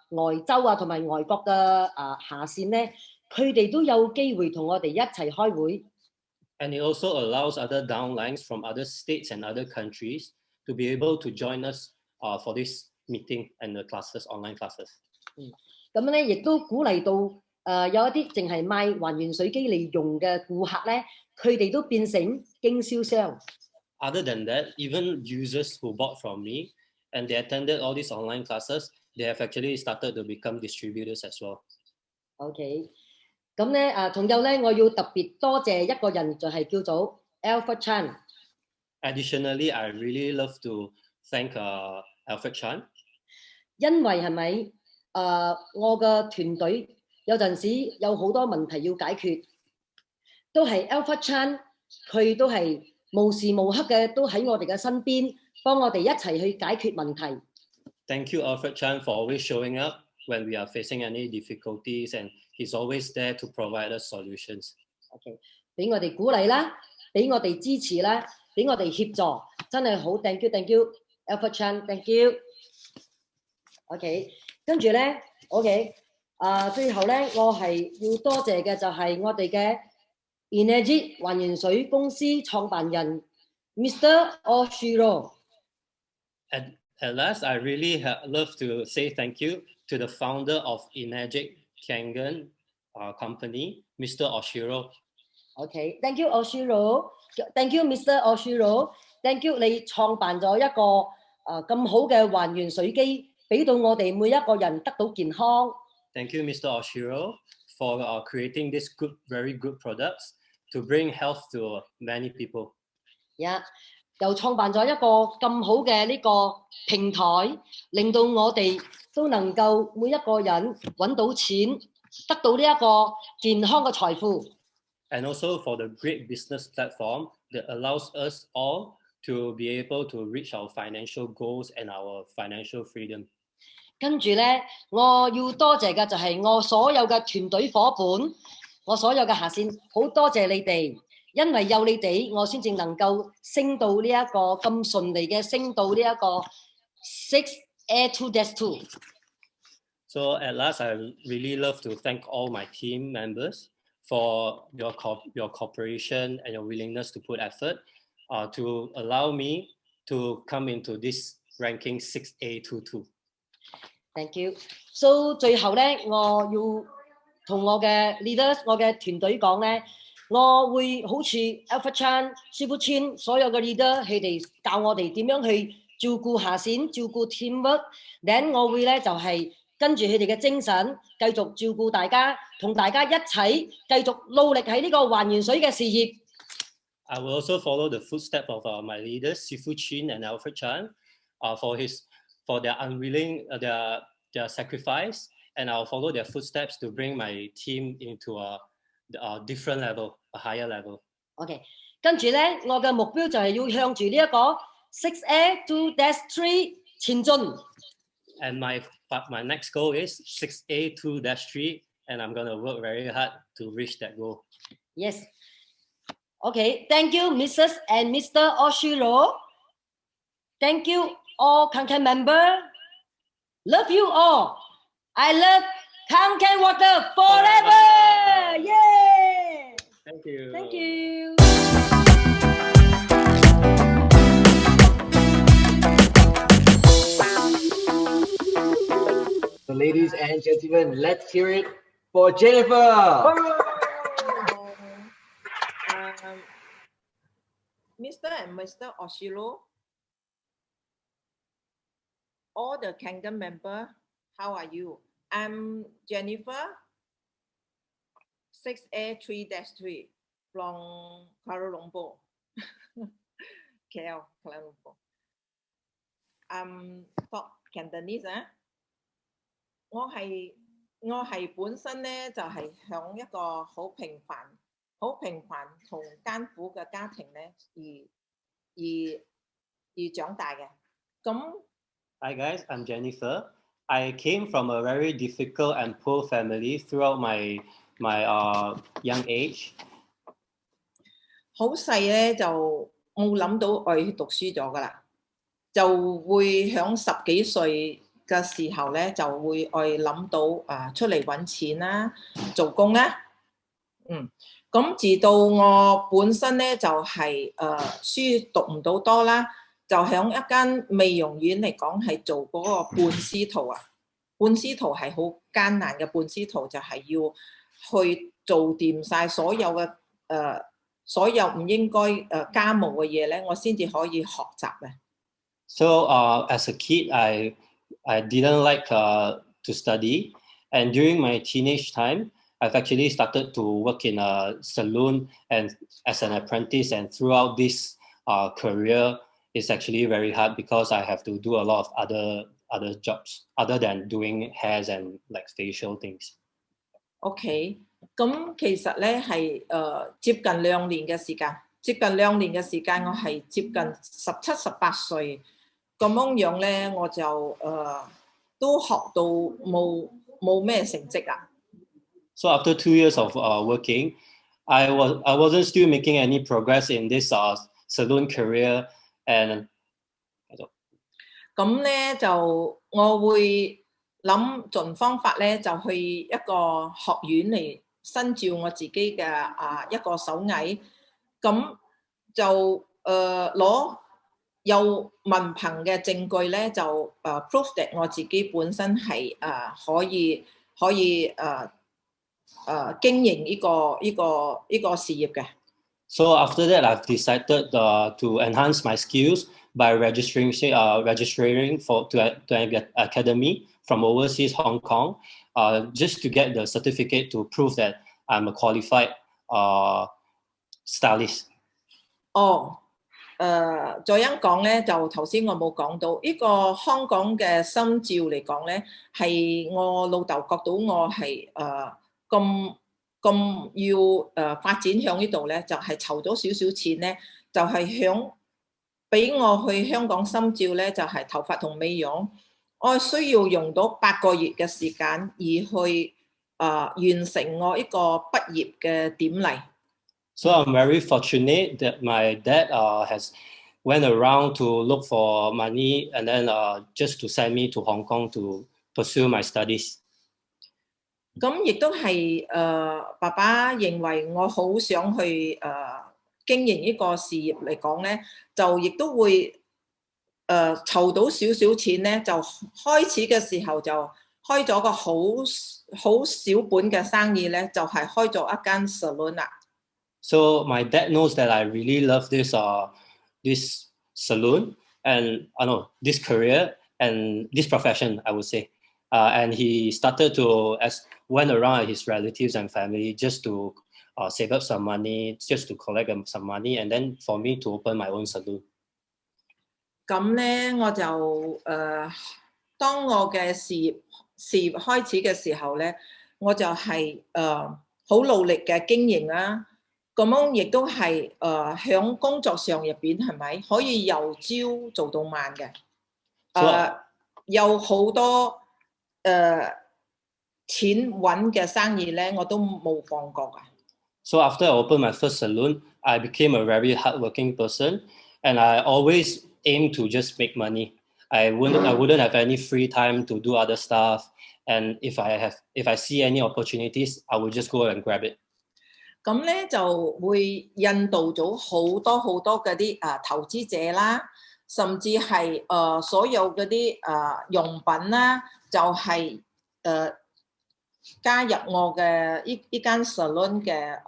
外州同埋外國嘅下線咧，佢哋都有機會同我哋一齊開會。And it also allows other downlines from other states and other countries to be able to join us for this meeting and the classes, online classes. 咁咧，亦都鼓勵到有一啲淨係買還原水機嚟用嘅顧客咧，佢哋都變成經銷商。Other than that, even users who bought from me and they attended all these online classes, they have actually started to become distributors as well. OK， 咁咧仲有咧，我要特別多謝一個人，就係叫做 Alpha Chan。Additionally, I really love to thank Alfred Chan. 因為係咪我嘅團隊有陣時有好多問題要解決，都係 Alpha Chan， 佢都係無時無刻嘅都喺我哋嘅身邊，幫我哋一齊去解決問題。Thank you, Alfred Chan, for always showing up when we are facing any difficulties, and he's always there to provide us solutions. OK， 俾我哋鼓勵啦，俾我哋支持啦，俾我哋協助，真係好 thank you， Alpha Chan， thank you。OK， 跟住咧 OK，最後咧，我係要多謝嘅就係我哋嘅 Enagic 還原水公司創辦人 Mr. Oshiro。At last, I really love to say thank you to the founder of Enagic Kangen company, Mr. Oshiro. OK，thank you Oshiro，thank you Mr. Oshiro，thank you 你創辦咗一個咁好嘅還原水機，俾到我哋每一個人得到健康。Thank you, Mr. Oshiro, for creating these very good products to bring health to many people. Yeah， 又創辦咗一個咁好嘅呢個平台，令到我哋都能夠每一個人揾到錢，得到呢一個健康嘅財富。And also for the great business platform that allows us all to be able to reach our financial goals and our financial freedom. 跟住咧，我要多謝嘅就係我所有嘅團隊伙伴，我所有嘅下線，好多謝你哋，因為有你哋，我先至能夠升到呢一個咁順利嘅升到呢一個 6A2-2。So at last, I really love to thank all my team members for your cooperation and your willingness to put effort to allow me to come into this ranking 6A22. Thank you. So 最後咧，我要同我嘅 leader、我嘅團隊講咧，我會好似 Alpha Chan、師傅 Chin 所有嘅 leader，佢哋教我哋點樣去照顧下線、照顧 teamwork。Then 我會咧就係跟住佢哋嘅精神，繼續照顧大家，同大家一齊繼續努力喺呢個還原水嘅事業。I will also follow the footsteps of my leaders, Sifu Chin and Alfred Chan, for their unwilling their sacrifice, and I'll follow their footsteps to bring my team into a different level, a higher level. OK， 跟住咧，我嘅目標就係要向住呢一個 6A2-3 前進。And my next goal is 6A2-3, and I'm gonna work very hard to reach that goal. Yes. OK, thank you, Mrs. and Mr. Oshiro. Thank you, all Kangen member. Love you all. I love Kangen water forever. Yeah. Thank you. Thank you. So ladies and gentlemen, let's hear it for Jennifer. Mr. and Mr. Oshiro, all the Kangen member, how are you? I'm Jennifer, 6A3-3 from Kuala Lumpur, KL, Kuala Lumpur. Talk Cantonese 我係本身咧就係響一個好平凡同艱苦嘅家庭咧而長大嘅。咁 Hi guys, I'm Jennifer. I came from a very difficult and poor family throughout my young age. 好細咧就冇諗到我去讀書咗噶啦，就會響10幾歲嘅時候咧就會諗到出嚟揾錢啦，做工啦。咁直到我本身咧就係書讀唔到多啦，就響一間美容院嚟講係做嗰個半師徒啊。半師徒係好艱難嘅，半師徒就係要去做掂晒所有嘅所有唔應該家務嘅嘢咧，我先至可以學習嘅。So as a kid, I didn't like to study, and during my teenage time, I've actually started to work in a salon and as an apprentice. And throughout this career, it's actually very hard because I have to do a lot of other jobs other than doing hairs and like facial things. OK， 咁其實咧係接近2年嘅時間，我係接近17、18歲咁樣咧，我就都學到冇咩成績啊。So after 2 years of working, I wasn't still making any progress in this salon career, and 咁咧就我會諗盡方法咧，就去一個學院嚟新照我自己嘅一個手藝，咁就攞有文憑嘅證據咧，就prove that 我自己本身係可以經營呢個事業嘅。So after that, I've decided to enhance my skills by registering to an academy from overseas Hong Kong, just to get the certificate to prove that I'm a qualified stylist. 再一講咧，就頭先我冇講到呢個香港嘅心照嚟講咧，係我老豆覺到我係咁要發展向呢度咧，就係籌咗少少錢咧，就係響俾我去香港心照咧，就係頭髮同美容，我需要用到8個月嘅時間而去完成我呢個畢業嘅典禮。So I'm very fortunate that my dad has went around to look for money and then just to send me to Hong Kong to pursue my studies. 咁亦都係爸爸認為我好想去經營呢個事業嚟講咧，就亦都會籌到少少錢咧，就開始嘅時候就開咗個好小本嘅生意咧，就係開咗一間 salon 啦。So my dad knows that I really love this salon and this career and this profession, I would say. And he started to went around his relatives and family just to save up some money, just to collect some money, and then for me to open my own salon. 咁咧，我就當我嘅事業開始嘅時候咧，我就係好努力嘅經營啦。咁樣亦都係響工作上入邊係咪可以由朝做到晚嘅？有好多錢揾嘅生意咧，我都冇放過啊。So after I opened my first salon, I became a very hardworking person, and I always aim to just make money. I wouldn't have any free time to do other stuff, and if I see any opportunities, I would just go and grab it. 咁咧就會引導咗好多嗰啲投資者啦，甚至係所有嗰啲用品啦，就係加入我嘅呢間 salon 嘅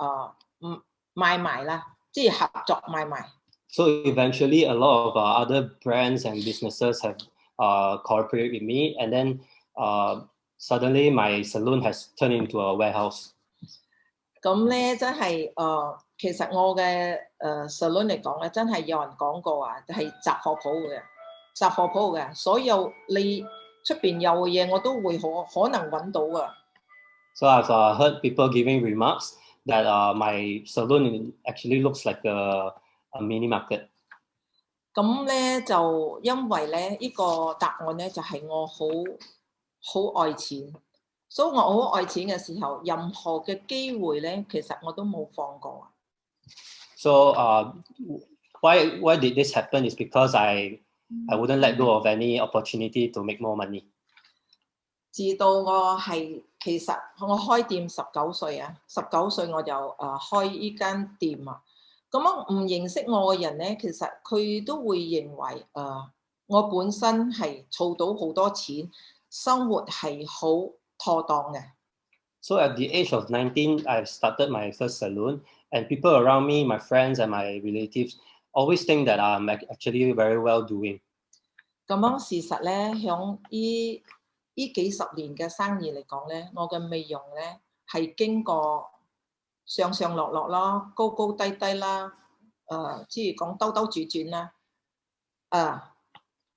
買賣啦，即係合作買賣。So eventually, a lot of other brands and businesses have cooperated with me, and then suddenly my salon has turned into a warehouse. 咁咧真係其實我嘅salon 嚟講咧，真係有人講過啊，係雜貨鋪嘅，所有你出邊有嘅嘢，我都會可能揾到啊。So I've heard people giving remarks that my salon actually looks like a mini market. 咁咧就因為咧呢個答案咧就係我好愛錢。所以我好愛錢嘅時候，任何嘅機會咧，其實我都冇放過啊。So why did this happen? Is because I wouldn't let go of any opportunity to make more money. 至到其實我開店19歲啊，19歲我就開依間店啊。咁樣唔認識我嘅人咧，其實佢都會認為我本身係儲到好多錢，生活係好妥當嘅。So at the age of 19, I started my first salon, and people around me, my friends and my relatives, always think that I'm actually very well doing. 咁樣事實咧，響呢幾十年嘅生意嚟講咧，我嘅美容咧係經過上上落落啦，高高低低啦，即係講兜兜轉轉啦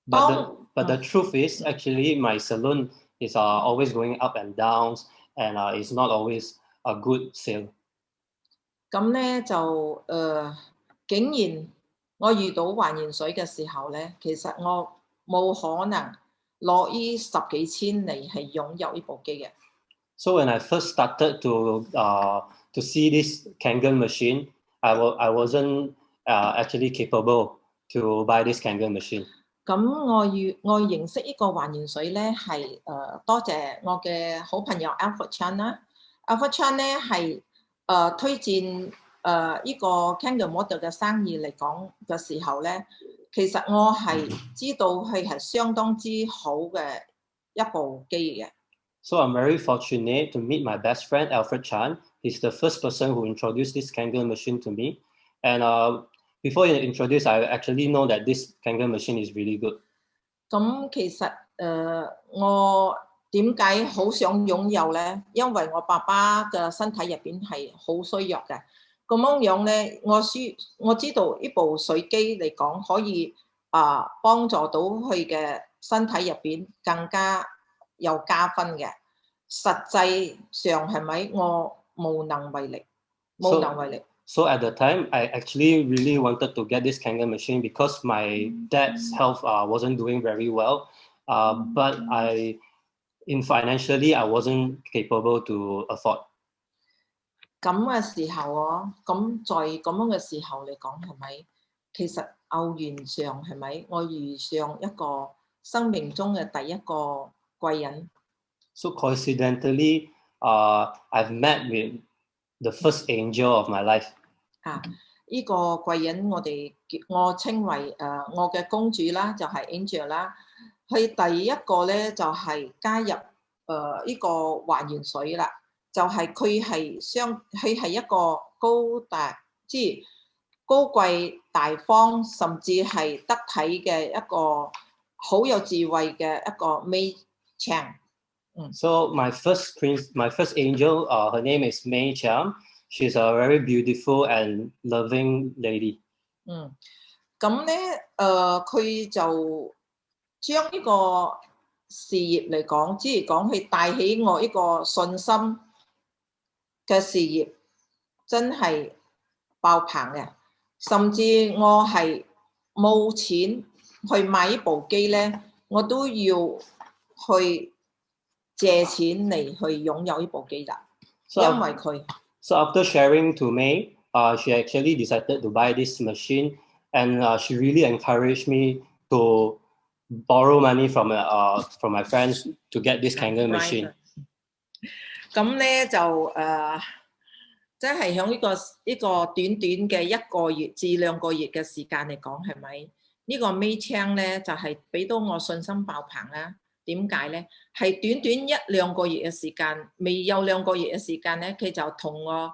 ，But the truth is, actually, my salon is always going up and downs, and it's not always a good sale. 咁咧就竟然我遇到還原水嘅時候咧，其實我冇可能攞呢10幾千嚟係擁有呢部機嘅。So when I first started to see this Kangen machine, I wasn't actually capable to buy this Kangen machine. 我認識呢個還原水咧係多謝我嘅好朋友 Alfred Chan 啦。Alfred Chan 咧係推薦呢個 Kangen model 嘅生意嚟講嘅時候咧，其實我係知道佢係相當之好嘅一部機嘅。So I'm very fortunate to meet my best friend Alfred Chan. He's the first person who introduced this Kangen machine to me. And before he introduced, I actually know that this Kangen machine is really good. 咁其實我點解好想擁有咧？因為我爸爸嘅身體入邊係好衰弱嘅，咁樣咧，我知道呢部水機嚟講可以幫助到佢嘅身體入邊更加有加分嘅。實際上係咪我無能為力？無能為力。So at the time, I actually really wanted to get this Kangen machine because my dad's health wasn't doing very well. But financially, I wasn't capable to afford. 咁嘅時候咁在咁樣嘅時候嚟講，係咪其實偶然上係咪我遇上一個生命中嘅第一個貴人？ So coincidentally, I've met with the first angel of my life. 呢個貴人我稱為我嘅公主啦，就係 Angel 啦。佢第一個咧就係加入呢個還原水啦，就係佢係一個即係高貴大方，甚至係得體嘅一個好有智慧嘅一個 May Chang。So my first angel, her name is May Chang. She's a very beautiful and loving lady. 咁咧佢就將呢個事業嚟講，即係講佢帶起我呢個信心嘅事業，真係爆棚嘅。甚至我係冇錢去買呢部機咧，我都要去借錢嚟去擁有呢部機啦，因為佢。So after sharing to May, she actually decided to buy this machine, and she really encouraged me to borrow money from my friends to get this Kangen machine. 咁咧就即係喺呢個短短嘅1個月至2個月嘅時間嚟講，係咪呢個 May Chang 咧就係俾到我信心爆棚啦？點解咧？係短短1-2個月嘅時間，未有2個月嘅時間咧，佢就同我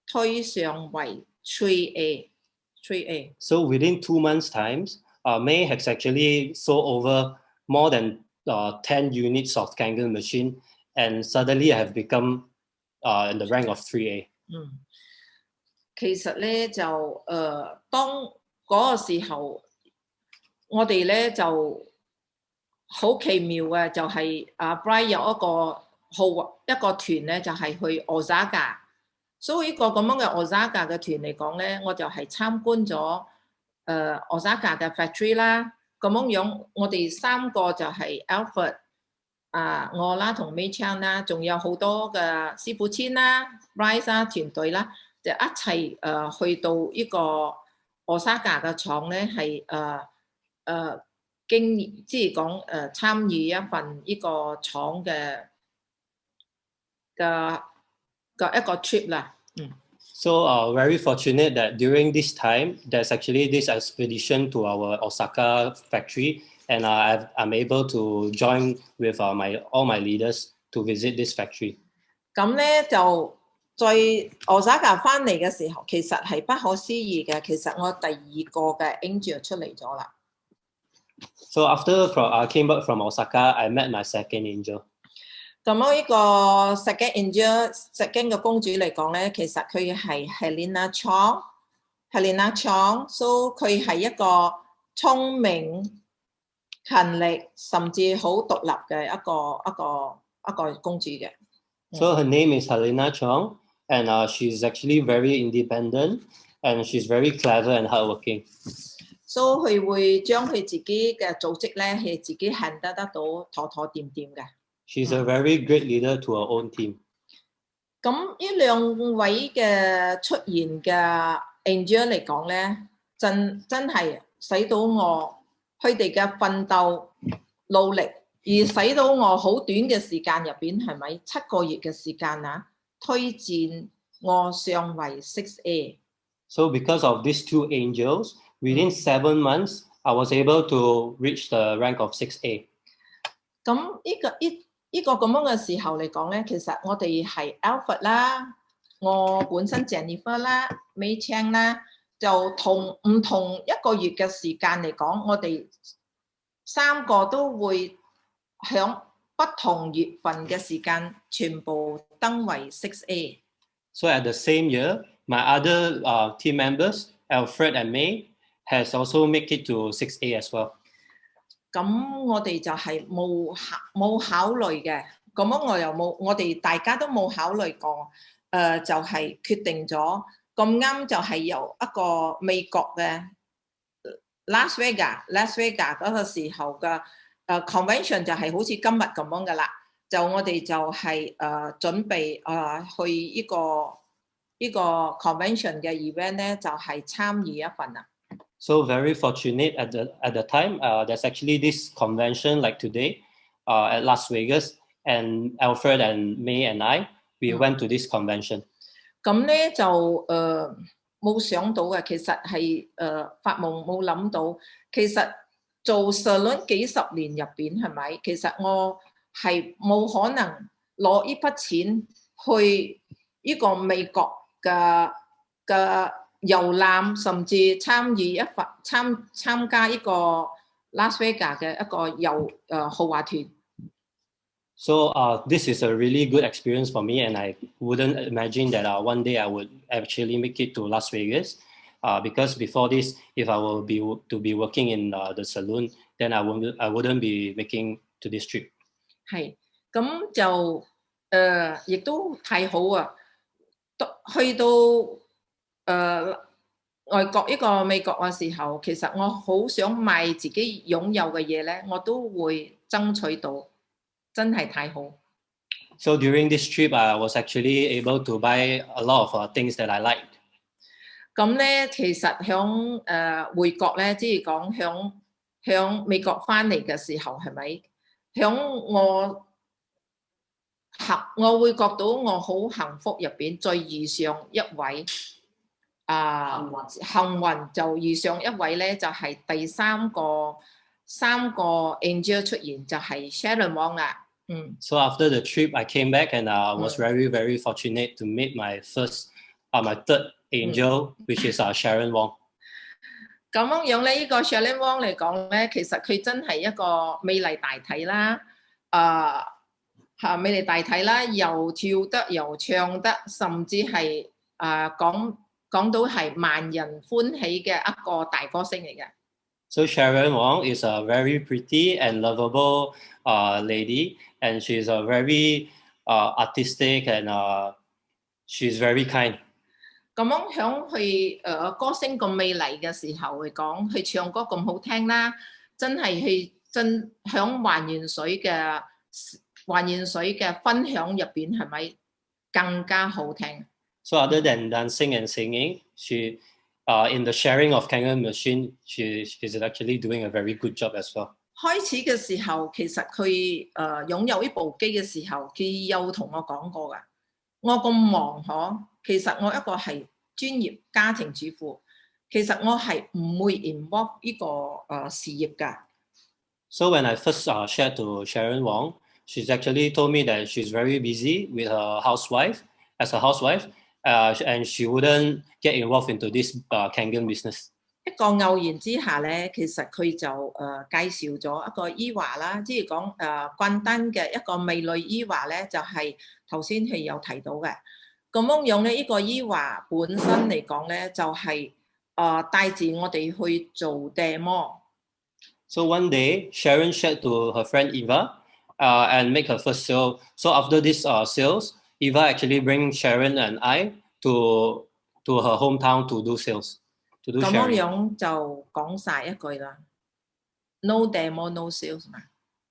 推上為 3A。So within 2 months' times, May has actually sold over more than 10 units of Kangen machine, and suddenly I have become in the rank of 3A. 其實咧就當嗰個時候，我哋咧就好奇妙嘅，就係Brian 有一個團咧，就係去 Osaka。所以呢個咁樣嘅 Osaka 嘅團嚟講咧，我就係參觀咗Osaka 嘅 factory 啦。咁樣我哋3個就係 Alfred 我啦同 May Chang 啦，仲有好多嘅師傅千啦、Bryce 啦團隊啦，就一齊去到呢個 Osaka 嘅廠咧，係即係講參與一份呢個廠嘅一個 trip 啦。So very fortunate that during this time, there's actually this expedition to our Osaka factory, and I'm able to join with all my leaders to visit this factory. 咁咧就在 Osaka 翻嚟嘅時候，其實係不可思議嘅。其實我第2個嘅 angel 出嚟咗啦。So after I came back from Osaka, I met my second angel. 咁呢個 second angel 嘅公主嚟講咧，其實佢係 Helena Chong，so 佢係一個聰明、勤力，甚至好獨立嘅一個公主嘅。So her name is Helena Chong, and she's actually very independent, and she's very clever and hardworking. So 佢會將佢自己嘅組織咧，係自己 handle 得到妥妥掂掂嘅。She's a very great leader to her own team. 咁呢2位嘅出現嘅 angel 嚟講咧，真係使到我佢哋嘅奮鬥努力，而使到我好短嘅時間入邊，係咪7個月嘅時間啊？推薦我上為 6A。So because of these 2 angels, within 7 months, I was able to reach the rank of 6A. 咁呢個咁樣嘅時候嚟講咧，其實我哋係 Alfred 啦，我本身 Jennifer 啦、May Chang 啦，就唔同1個月嘅時間嚟講，我哋3個都會響不同月份嘅時間全部登為 6A。So at the same year, my other team members, Alfred and May, has also made it to 6A as well. 咁我哋就係冇考慮嘅，咁樣我哋大家都冇考慮過，就係決定咗咁啱就係由一個美國嘅 Las Vegas 嗰個時候嘅convention 就係好似今日咁樣噶啦，就我哋就係準備去呢個 convention 嘅 event 咧，就係參與一份啊。So very fortunate at the time. There's actually this convention like today at Las Vegas, and Alfred and May and we went to this convention. 咁咧就冇想到嘅，其實係發夢冇諗到，其實做 salon 幾十年入邊係咪？其實我係冇可能攞呢筆錢去呢個美國嘅遊覽，甚至參加呢個 Las Vegas 嘅一個豪華團。So this is a really good experience for me, and I wouldn't imagine that one day I would actually make it to Las Vegas. Because before this, if I will be working in the saloon, then I wouldn't be making to this trip. 係，咁就亦都太好啊！去到外國呢個美國嘅時候，其實我好想賣自己擁有嘅嘢咧，我都會爭取到，真係太好。So during this trip, I was actually able to buy a lot of things that I liked. 咁咧，其實響回國咧，即係講響美國翻嚟嘅時候，係咪？響我會覺到我好幸福入邊，再遇上一位幸運就遇上一位咧，就係第三個 angel 出現，就係 Sharon Wong 啦。So after the trip, I came back and I was very, very fortunate to meet my third angel, which is Sharon Wong. 咁樣咧，呢個 Sharon Wong 嚟講咧，其實佢真係一個美麗大體啦，美麗大體啦，又跳得又唱得，甚至係講到係萬人歡喜嘅一個大歌星嚟嘅。So Sharon Wong is a very pretty and lovable lady, and she's a very artistic and she's very kind. 咁樣響佢歌聲咁美麗嘅時候嚟講，佢唱歌咁好聽啦，真係響還原水嘅分享入邊係咪更加好聽？ So other than dancing and singing, she in the sharing of Kangen machine, she's actually doing a very good job as well. 開始嘅時候，其實佢擁有呢部機嘅時候，佢有同我講過㗎。我咁忙其實我一個係專業家庭主婦，其實我係唔會 involve 呢個事業㗎。So when I first shared to Sharon Wong, she's actually told me that she's very busy with her housewife, as a housewife, and she wouldn't get involved into this Kangen business. 一個偶然之下咧，其實佢就介紹咗一個伊華啦，即係講關丹嘅一個美女伊華咧，就係頭先係有提到嘅。咁樣咧，呢個伊華本身嚟講咧，就係帶住我哋去做 demo。So one day, Sharon shared to her friend Eva and make her first sale. So after this sales, Eva actually bring Sharon and I to her hometown to do sales. 咁樣就講晒一句啦 ，no demo no sales 嘛。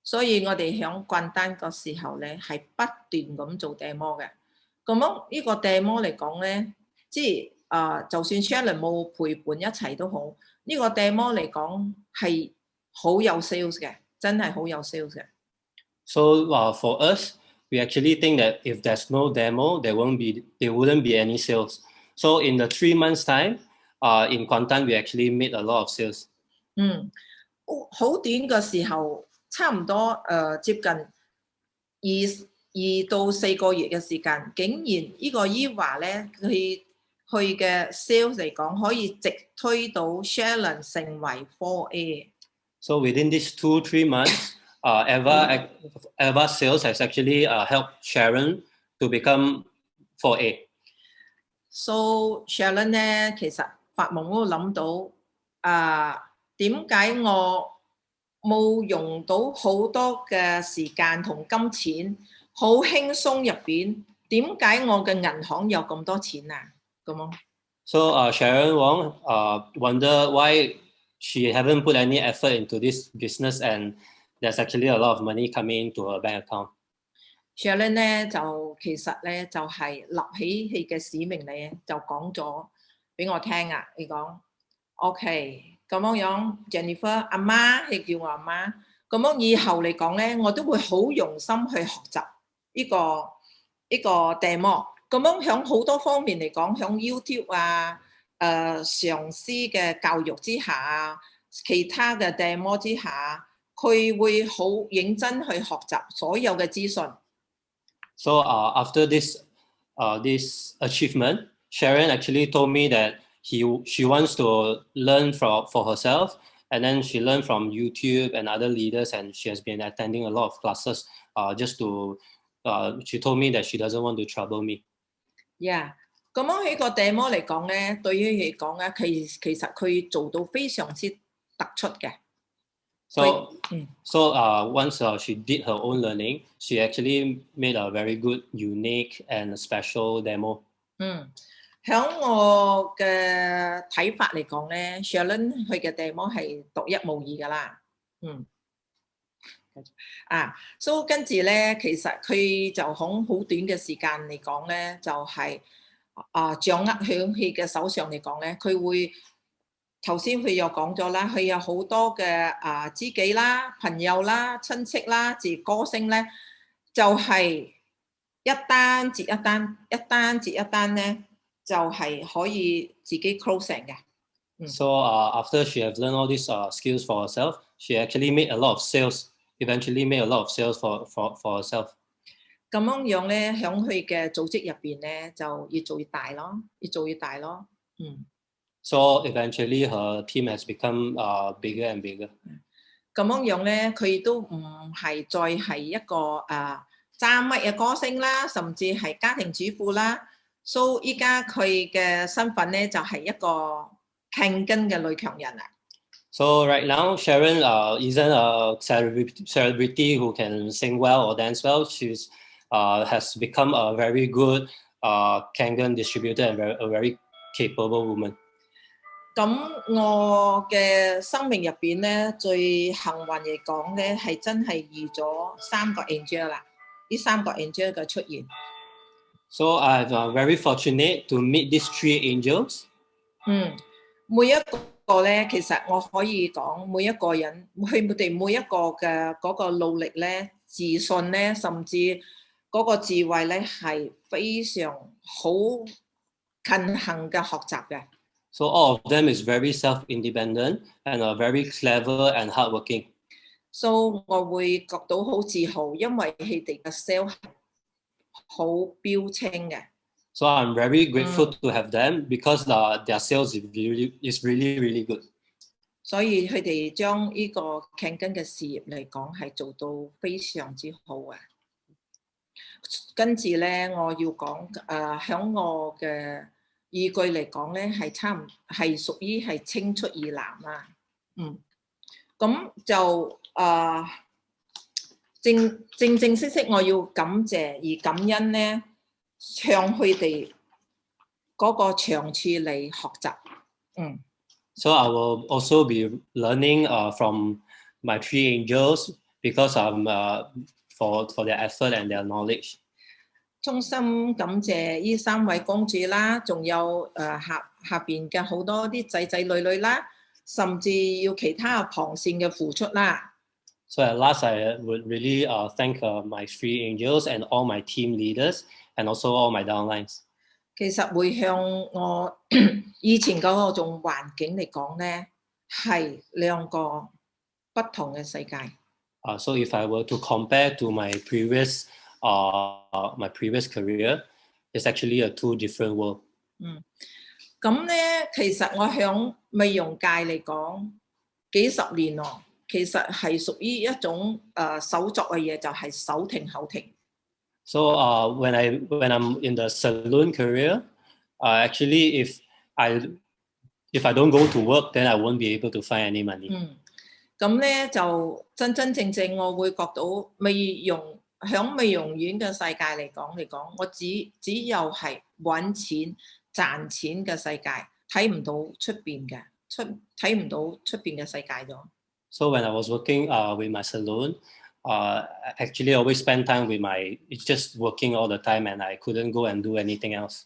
所以我哋響關丹個時候咧，係不斷咁做 demo 嘅。咁樣呢個 demo 嚟講咧，即係就算 Sharon 冇陪伴一齊都好，呢個 demo 嚟講係好有 sales 嘅，真係好有 sales 嘅。So for us, we actually think that if there's no demo, there wouldn't be any sales. So in the 3 months time, in Kuantan, we actually made a lot of sales. 好短嘅時候，差唔多接近2到4個月嘅時間，竟然呢個伊華咧，佢嘅 sales 嚟講，可以直推到 Sharon 成為 4A。So within these 2-3 months, Eva sales has actually helped Sharon to become 4A. So Sharon 咧，其實發夢都諗到點解我冇用到好多嘅時間同金錢，好輕鬆入邊，點解我嘅銀行有咁多錢啊？咁樣。So Sharon Wong wonder why she haven't put any effort into this business, and there's actually a lot of money coming into her bank account. Sharon 咧就其實咧就係立起佢嘅使命咧，就講咗俾我聽啊！你講 OK 咁樣 ，Jennifer 阿媽，你叫我阿媽，咁樣以後嚟講咧，我都會好用心去學習呢個 demo。咁樣響好多方面嚟講，響 YouTube 上司嘅教育之下其他嘅 demo 之下，佢會好認真去學習所有嘅資訊。So after this achievement, Sharon actually told me that she wants to learn for herself, and then she learned from YouTube and other leaders, and she has been attending a lot of classes just to. She told me that she doesn't want to trouble me. Yeah， 咁樣喺個 demo 嚟講咧，對於佢嚟講咧，其實佢做到非常之突出嘅。So once she did her own learning, she actually made a very good, unique and special demo. 響我嘅睇法嚟講咧 ，Sharon 佢嘅 demo 係獨一無二噶啦。So 跟住咧，其實佢就響好短嘅時間嚟講咧，就係掌握響佢嘅手上嚟講咧，佢會。頭先佢又講咗啦，佢有好多嘅知己啦、朋友啦、親戚啦，至歌星咧，就係一單接一單，一單接一單咧，就係可以自己 closing 嘅。So after she has learned all these skills for herself, she actually made a lot of sales. Eventually made a lot of sales for herself. 咁樣咧，響佢嘅組織入邊咧，就越做越大咯，越做越大咯。So eventually her team has become bigger and bigger. 咁樣咧，佢都唔係再係一個揸乜嘅歌星啦，甚至係家庭主婦啦。So 依家佢嘅身份咧就係一個 Kangen 嘅女強人啦。So right now, Sharon isn't a celebrity who can sing well or dance well. She's has become a very good Kangen distributor and a very capable woman. 咁我嘅生命入邊咧，最幸運嚟講咧，係真係遇咗3個 angel 啦。呢3個 angel 嘅出現。So I'm very fortunate to meet these 3 angels. 每一個咧，其實我可以講，每一個人，佢哋每一個嘅嗰個努力咧、自信咧，甚至嗰個智慧咧，係非常好近行嘅學習嘅。So all of them is very self-independent and very clever and hardworking. So 我會覺到好自豪，因為佢哋嘅 sales 好標青嘅。So I'm very grateful to have them because their sales is really, really good. 所以佢哋將呢個 Kangen 嘅事業嚟講係做到非常之好嘅。跟住咧，我要講響我嘅依據嚟講咧，係屬於係青出於藍啦。咁就正式我要感謝而感恩咧，向佢哋嗰個長處嚟學習。So I will also be learning from my 3 angels because for their effort and their knowledge. 衷心感謝呢3位公主啦，仲有下邊嘅好多啲仔仔女女啦，甚至要其他旁線嘅付出啦。So at last, I would really thank my three angels and all my team leaders and also all my downlines. 其實回向我以前嗰種環境嚟講咧，係兩個不同嘅世界。So if I were to compare to my previous career, it's actually a two different world. 咁咧，其實我響美容界嚟講，幾十年咯，其實係屬於一種手作嘅嘢，就係手停口停。So when I'm in the saloon career, actually if I don't go to work, then I won't be able to find any money. 咁咧就真真正正我會覺到響美容院嘅世界嚟講，我只有係揾錢賺錢嘅世界，睇唔到出邊嘅世界咗。So when I was working with my salon, actually I always spend time with it's just working all the time and I couldn't go and do anything else.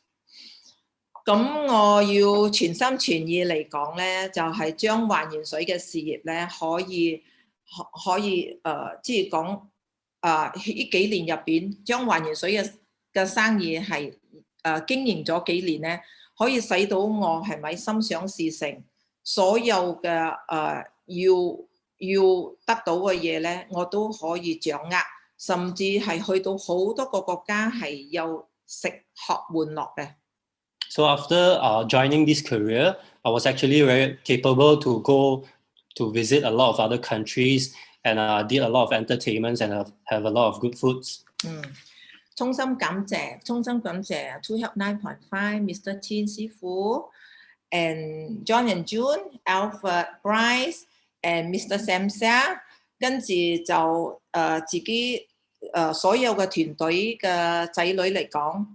咁我要全心全意嚟講咧，就係將還原水嘅事業咧，可以即係講呢幾年入邊，將還原水嘅生意係經營咗幾年咧，可以使到我係咪心想事成，所有嘅要得到嘅嘢咧，我都可以掌握，甚至係去到好多個國家係有食喝玩樂嘅。So after joining this career, I was actually very capable to go to visit a lot of other countries and did a lot of entertainments and have a lot of good foods. 衷心感謝 To Help 9.5 Mr. Chin 師傅 and John and June, Alfred, Bryce and Mr. Samsa， 跟住就自己所有嘅團隊嘅仔女嚟講。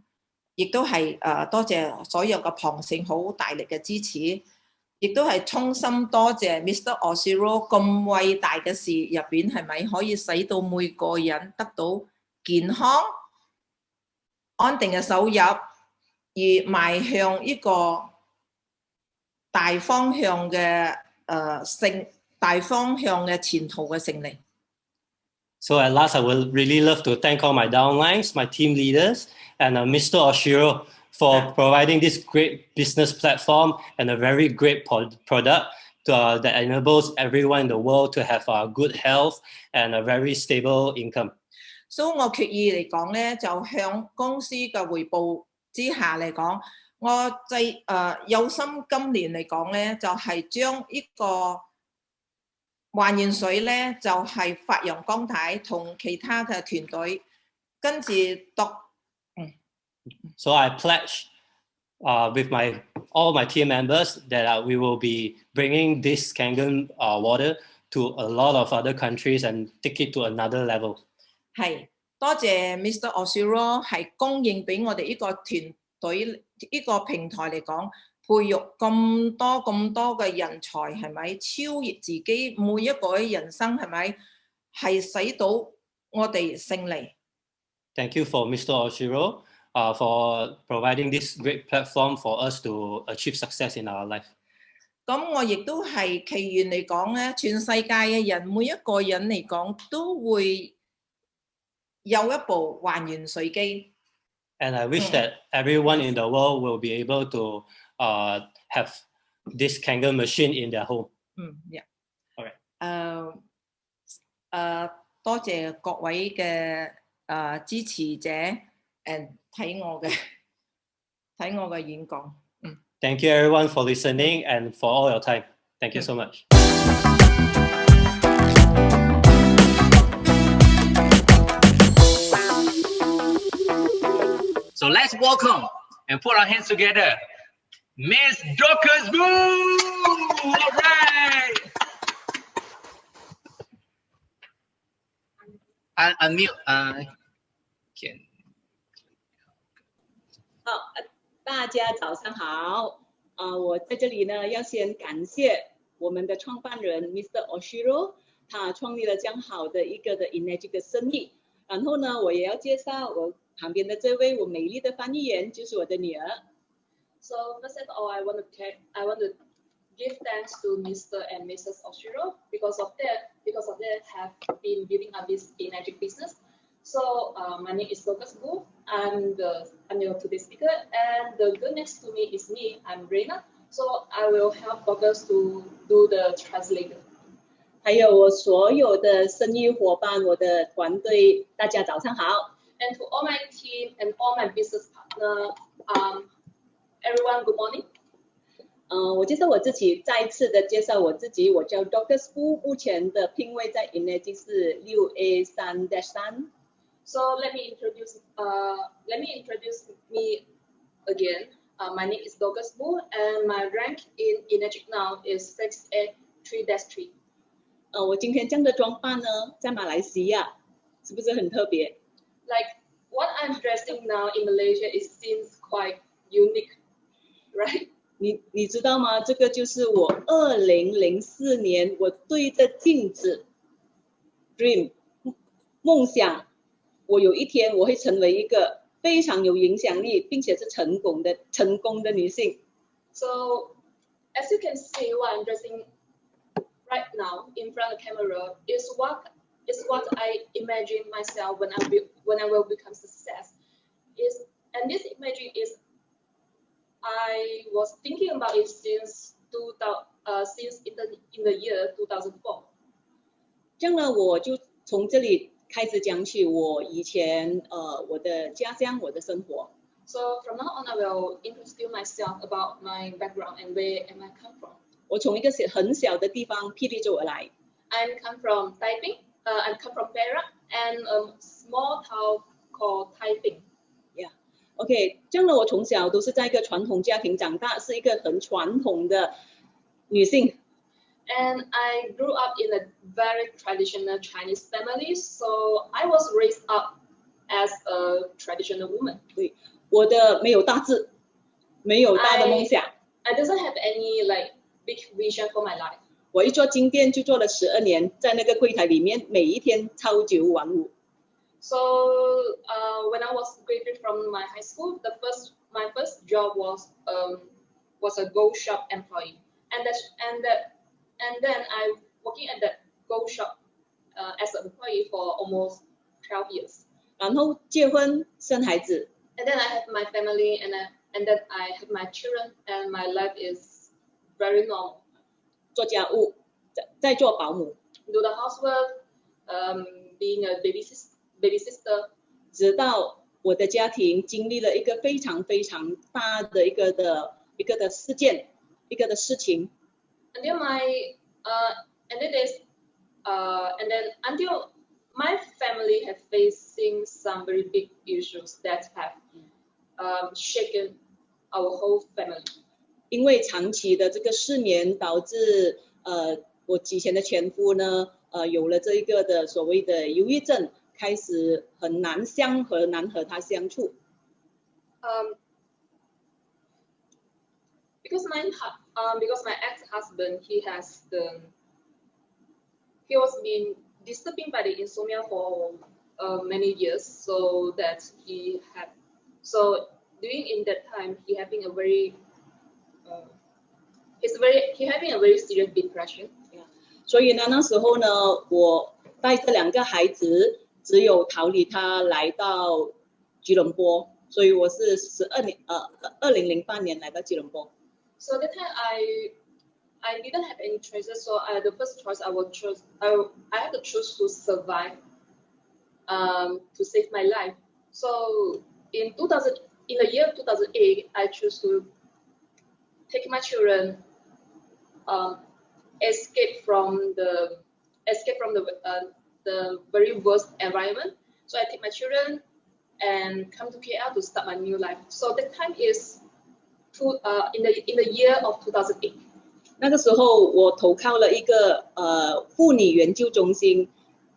亦都係多謝所有嘅旁線好大力嘅支持，亦都係衷心多謝 Mr. Osiro 咁偉大嘅事入邊，係咪可以使到每個人得到健康、安定嘅收入，而邁向一個大方向嘅前途嘅勝利。So at last, I would really love to thank all my downlines, my team leaders, and Mr. Oshiro for providing this great business platform and a very great product that enables everyone in the world to have good health and a very stable income. So 我決意嚟講咧，就向公司嘅回報之下嚟講，我有心今年嚟講咧，就係將呢個還原水咧，就係發揚光大，同其他嘅團隊跟住So I pledge with all my team members that we will be bringing this Kangen water to a lot of other countries and take it to another level. 係多謝 Mr. Osiro 係供應俾我哋呢個團隊呢個平台嚟講。培育咁多嘅人才，係咪超越自己每一個嘅人生，係咪係使到我哋勝利 ？Thank you for Mr. Oshiro for providing this great platform for us to achieve success in our life. 咁我亦都係祈願嚟講咧，全世界嘅人每一個人嚟講都會有一部還原水機。And I wish that everyone in the world will be able to have this Kangen machine in their home. Yeah. All right. 多謝各位嘅支持者，睇我嘅演講。Thank you everyone for listening and for all your time. Thank you so much. So let's welcome and put our hands together, Miss Dorcas Boo! All right! Unmute. Can. 好，大家早上好。我在这里呢，要先感谢我们的创办人 Mr. Oshiro， 他创立了这样好的一个的 Enagic 的生意。然后呢，我也要介绍我旁边的这位我美丽的翻译员，就是我的女儿。So first of all, I want to give thanks to Mr. and Mrs. Oshiro because of that have been building up this Enagic business. So my name is Lucas Gu. I'm your today's speaker, and the girl next to me is me. I'm Reina. So I will help Lucas to do the translator. 还有我所有的生意伙伴，我的团队，大家早上好。And to all my team and all my business partner, everyone, good morning. 我介绍我自己，再一次的介绍我自己，我叫 Dr. Spu， 目前的聘位在 Enagic 是 6A3-3。So let me introduce me again. My name is Dr. Spu, and my rank in Enagic now is 6A3-3. 我今天这样的装扮呢，在马来西亚是不是很特别？ Like what I'm dressing now in Malaysia, it seems quite unique, right? 你知道吗？这个就是我2004年我对着镜子 dream 梦想，我有一天我会成为一个非常有影响力，并且是成功的女性。So as you can see, what I'm dressing right now in front of the camera is what I imagine myself when I will become success. And this imagine is I was thinking about it since in the year 2004. 这样呢，我就从这里开始讲起我以前我的家乡，我的生活。So from now on, I will introduce myself about my background and where am I come from. 我从一个很小的地方霹雳州而来。I come from Taiping. I come from Perak and a small town called Taiping. Yeah. OK， 这样呢，我从小都是在一个传统家庭长大，是一个很传统的女性。And I grew up in a very traditional Chinese family, so I was raised up as a traditional woman. 对，我的没有大志，没有大的梦想。I doesn't have any like big vision for my life. 我一做金店就做了12年，在那个柜台里面，每一天朝9晚5。So when I was graduated from my high school, my first job was a gold shop employee, and then I working at that gold shop as an employee for almost 12 years. 然后结婚生孩子。And then I have my family, and then I have my children, and my life is very normal. 做家务，再做保姆。Do the housework, being a baby sister. 直到我的家庭经历了一个非常非常大的一个的事件，一个的事情。Until my family have facing some very big issues that have shaken our whole family. 因为长期的这个失眠导致我以前的前夫呢有了这一个的所谓的忧郁症，开始很难和他相处。Because my ex-husband he was been disturbing by the insomnia for many years, so during in that time he having a very serious depression. 所以呢，那时候呢，我带着2个孩子，只有逃离他来到吉隆坡，所以我是2008年来到吉隆坡。So that time I didn't have any choices, so the first choice I had to choose to survive, to save my life. So in the year 2008, I chose to take my children, escape from the very worst environment. So I take my children and come to KL to start my new life. So that time is in the year of 2008. 那个时候我投靠了一个妇女援救中心，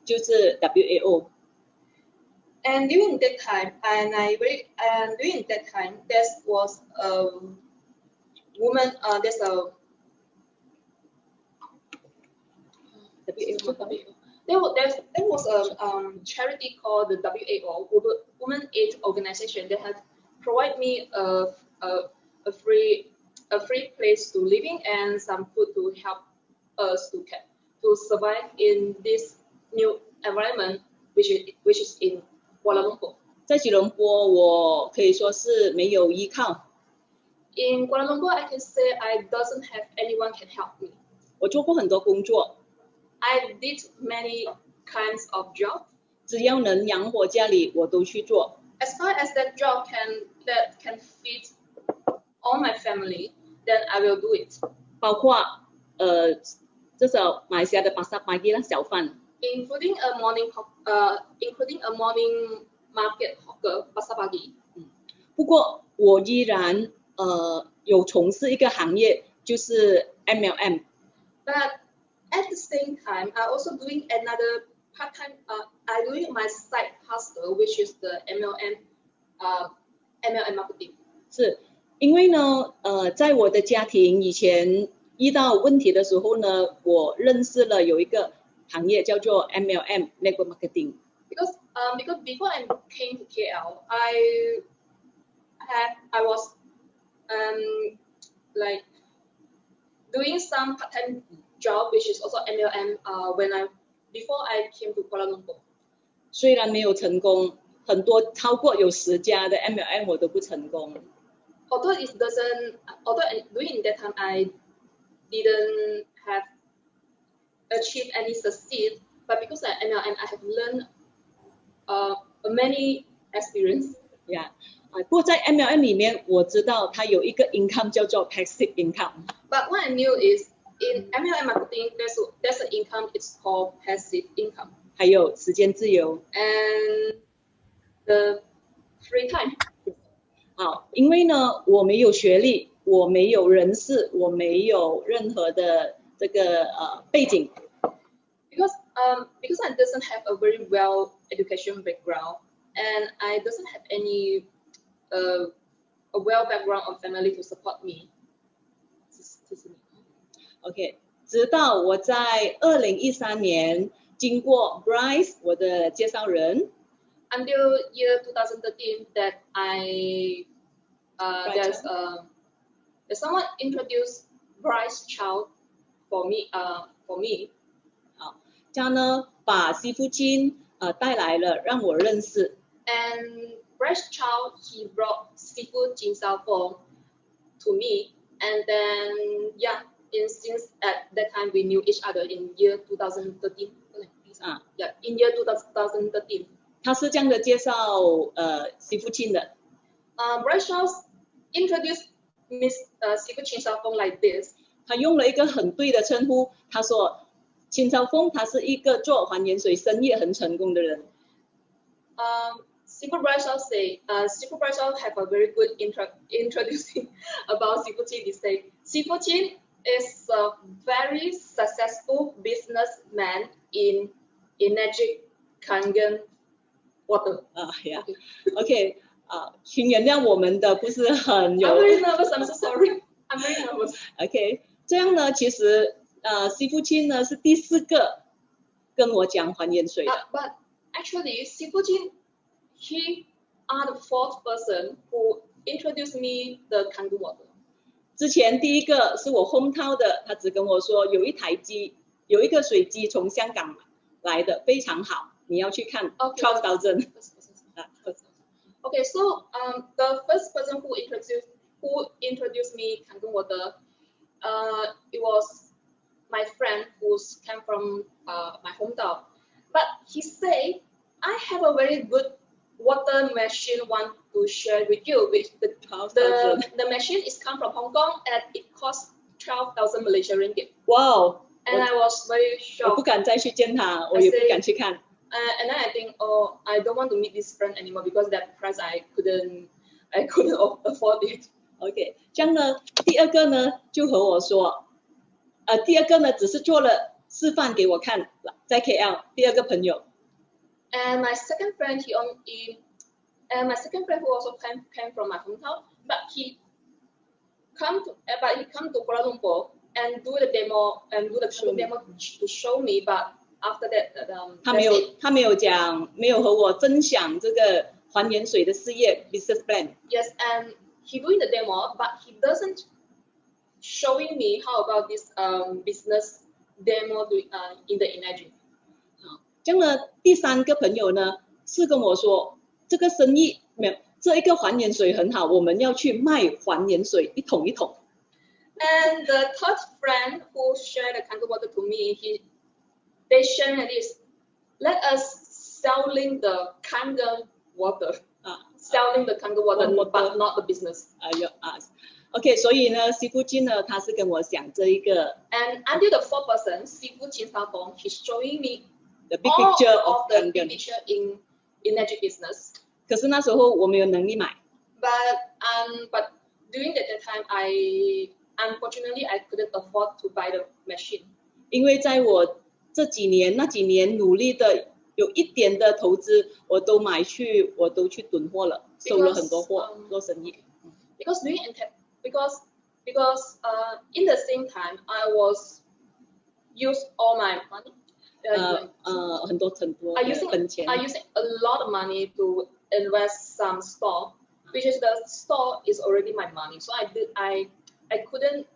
就是 WAO。And during that time, there was a woman. There's a there was a charity called the WAO, Women Aid Organization, that had provided me a free a free place to living and some food to help us to survive in this new environment, which is in Kuala Lumpur. 在吉隆坡，我可以说是没有依靠。In Kuala Lumpur, I can say I doesn't have anyone can help me. 我做过很多工作， I did many kinds of job. 只要能养活家里，我都去做。 As far as that job can feed all my family, then I will do it. 包括这种马来西亚的巴萨巴吉啦小贩， Including a morning market hawker, pasar pagi. 不过我依然有从事一个行业，就是 MLM。 But at the same time, I also doing another part-time. I doing my side hustle, which is the MLM marketing. 是因为呢，在我的家庭以前遇到问题的时候呢，我认识了有一个行业叫做 MLM Network Marketing。 Because before I came to KL, I was like doing some part-time job, which is also MLM. Before I came to Kuala Lumpur. 虽然没有成功，很多超过有10家的 MLM 我都不成功。Although during that time I didn't have achieved any succeed, but because I MLM, I have learned many experience. Yeah. 不过在 MLM 里面，我知道它有一个 income 叫做 passive income。 But what I knew is in MLM marketing, there's an income. It's called passive income. 还有时间自由 and the free time. 好，因为呢，我没有学历，我没有人事，我没有任何的这个背景。Because I doesn't have a very well education background, and I doesn't have any a well background of family to support me. OK， 直到我在2013年经过 Bryce 我的介绍人 until year 2013 that there's someone introduced Bryce Chow for me 好，他呢把媳妇金带来了，让我认识。 And Bryce Chow, he brought seafood Jin Sao Fong to me, and then yeah, since at that time we knew each other in year 2013. Yeah, in year 2013. 他是这样的介绍媳妇金的。Bryce Chow introduced Miss 媳妇 Jin Sao Fong like this. 他用了一个很对的称呼，他说秦朝峰他是一个做还原水生意很成功的人。Seafood Bryce Chow say, Seafood Bryce Chow have a very good introducing about Seafood Chin. He say, Seafood Chin is a very successful businessman in Enagic Kangen water. Yeah. OK， 请原谅我们的不是很有。I'm very nervous. I'm so sorry. I'm very nervous. OK， 这样呢，其实Seafood Chin呢是第4个跟我讲还原水的。But actually, Seafood Chin, he are the 4th person who introduced me the Kangen water. 之前第一个是我 hometown 的，他只跟我说有一台机，有一个水机从香港来的，非常好，你要去看 12,000。Okay, so the first person who introduced me Kangen water, it was my friend who came from my hometown. But he said, I have a very good water machine want to share with you. Which the machine is come from Hong Kong and it costs 12,000 Malaysian ringgit. Wow! And I was very shocked. 我不敢再去见他，我也不敢去看。And then I think, oh, I don't want to meet this friend anymore because that price I couldn't afford it. OK， 这样呢，第2个呢就和我说，第2个呢只是做了示范给我看，在 KL 第2个朋友。And my second friend, who also came from my hometown, but he come to Kuala Lumpur and do the demo and do the demo to show me. But after that, 他没有和我分享这个还原水的事业 business plan. Yes, and he doing the demo, but he doesn't showing me how about this business demo in the Enagic. 这样呢，第三个朋友呢是跟我说，这个生意没有这一个还原水很好，我们要去卖还原水一桶一桶。And the third friend who shared the Kangen water to me, they shared this. Let us selling the Kangen water, selling the Kangen water, but not the business. OK， 所以呢，师傅金呢，他是跟我讲这一个。And until the fourth person, 师傅金他讲 he's showing me the big picture of the Kangen. big picture in Enagic business. 可是那时候我没有能力买。But during that time, unfortunately I couldn't afford to buy the machine. 因为在我那几年努力的有一点的投资，我都去囤货了，收了很多货做生意。Because in the same time I was use all my money. 很多I using a lot of money to invest some store, which is the store is already my money. So I couldn't.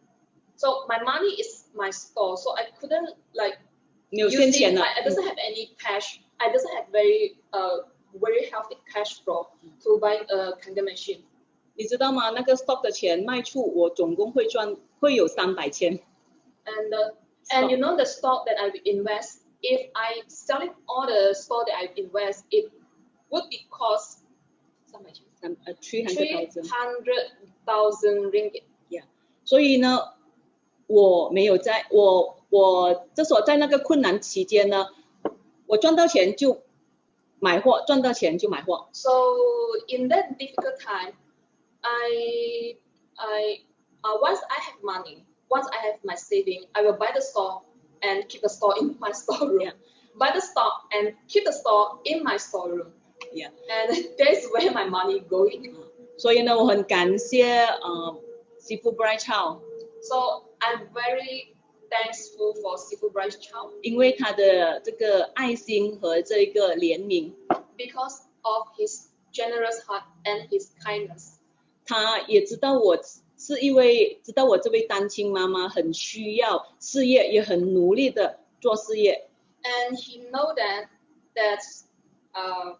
So my money is my store. So I couldn't like. I doesn't have any cash. I doesn't have very healthy cash flow to buy a Kangen machine. 你知道吗？那个 stock 的钱卖出，我总共会有300千。And you know the stock that I invest. If I selling all the stock that I invest, it would be cost 300,000 ringgit. Yeah. 所以呢，我没有我这所在那个困难期间呢，我赚到钱就买货，赚到钱就买货。So in that difficult time, once I have money, once I have my saving, I will buy the stock and keep the store in my storeroom. Yeah. Buy the stock and keep the store in my storeroom. Yeah. And that's where my money going. 所以呢，我很感谢师傅 Bright Chow. So I'm very thankful for 师傅 Bright Chow. 因为他的这个爱心和这个怜悯。Because of his generous heart and his kindness. 他也知道我这位单亲妈妈很需要事业，也很努力的做事业。And he know that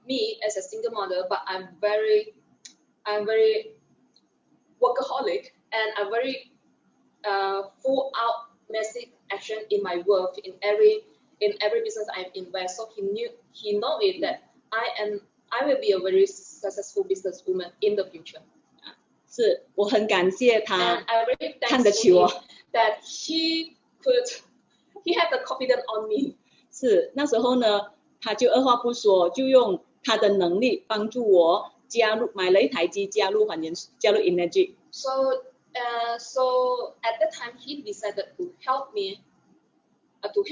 me as a single mother, but I'm very workaholic and I'm very full out massive action in my work in every business I invest. So he know it that I will be a very successful businesswoman in the future. 是我很感谢他 And I really 看得起我 that he had the confidence on me. 是那时候呢，他就二话不说，就用他的能力帮助我买了一台机，加入 Enagic。So at that time he decided to help me that to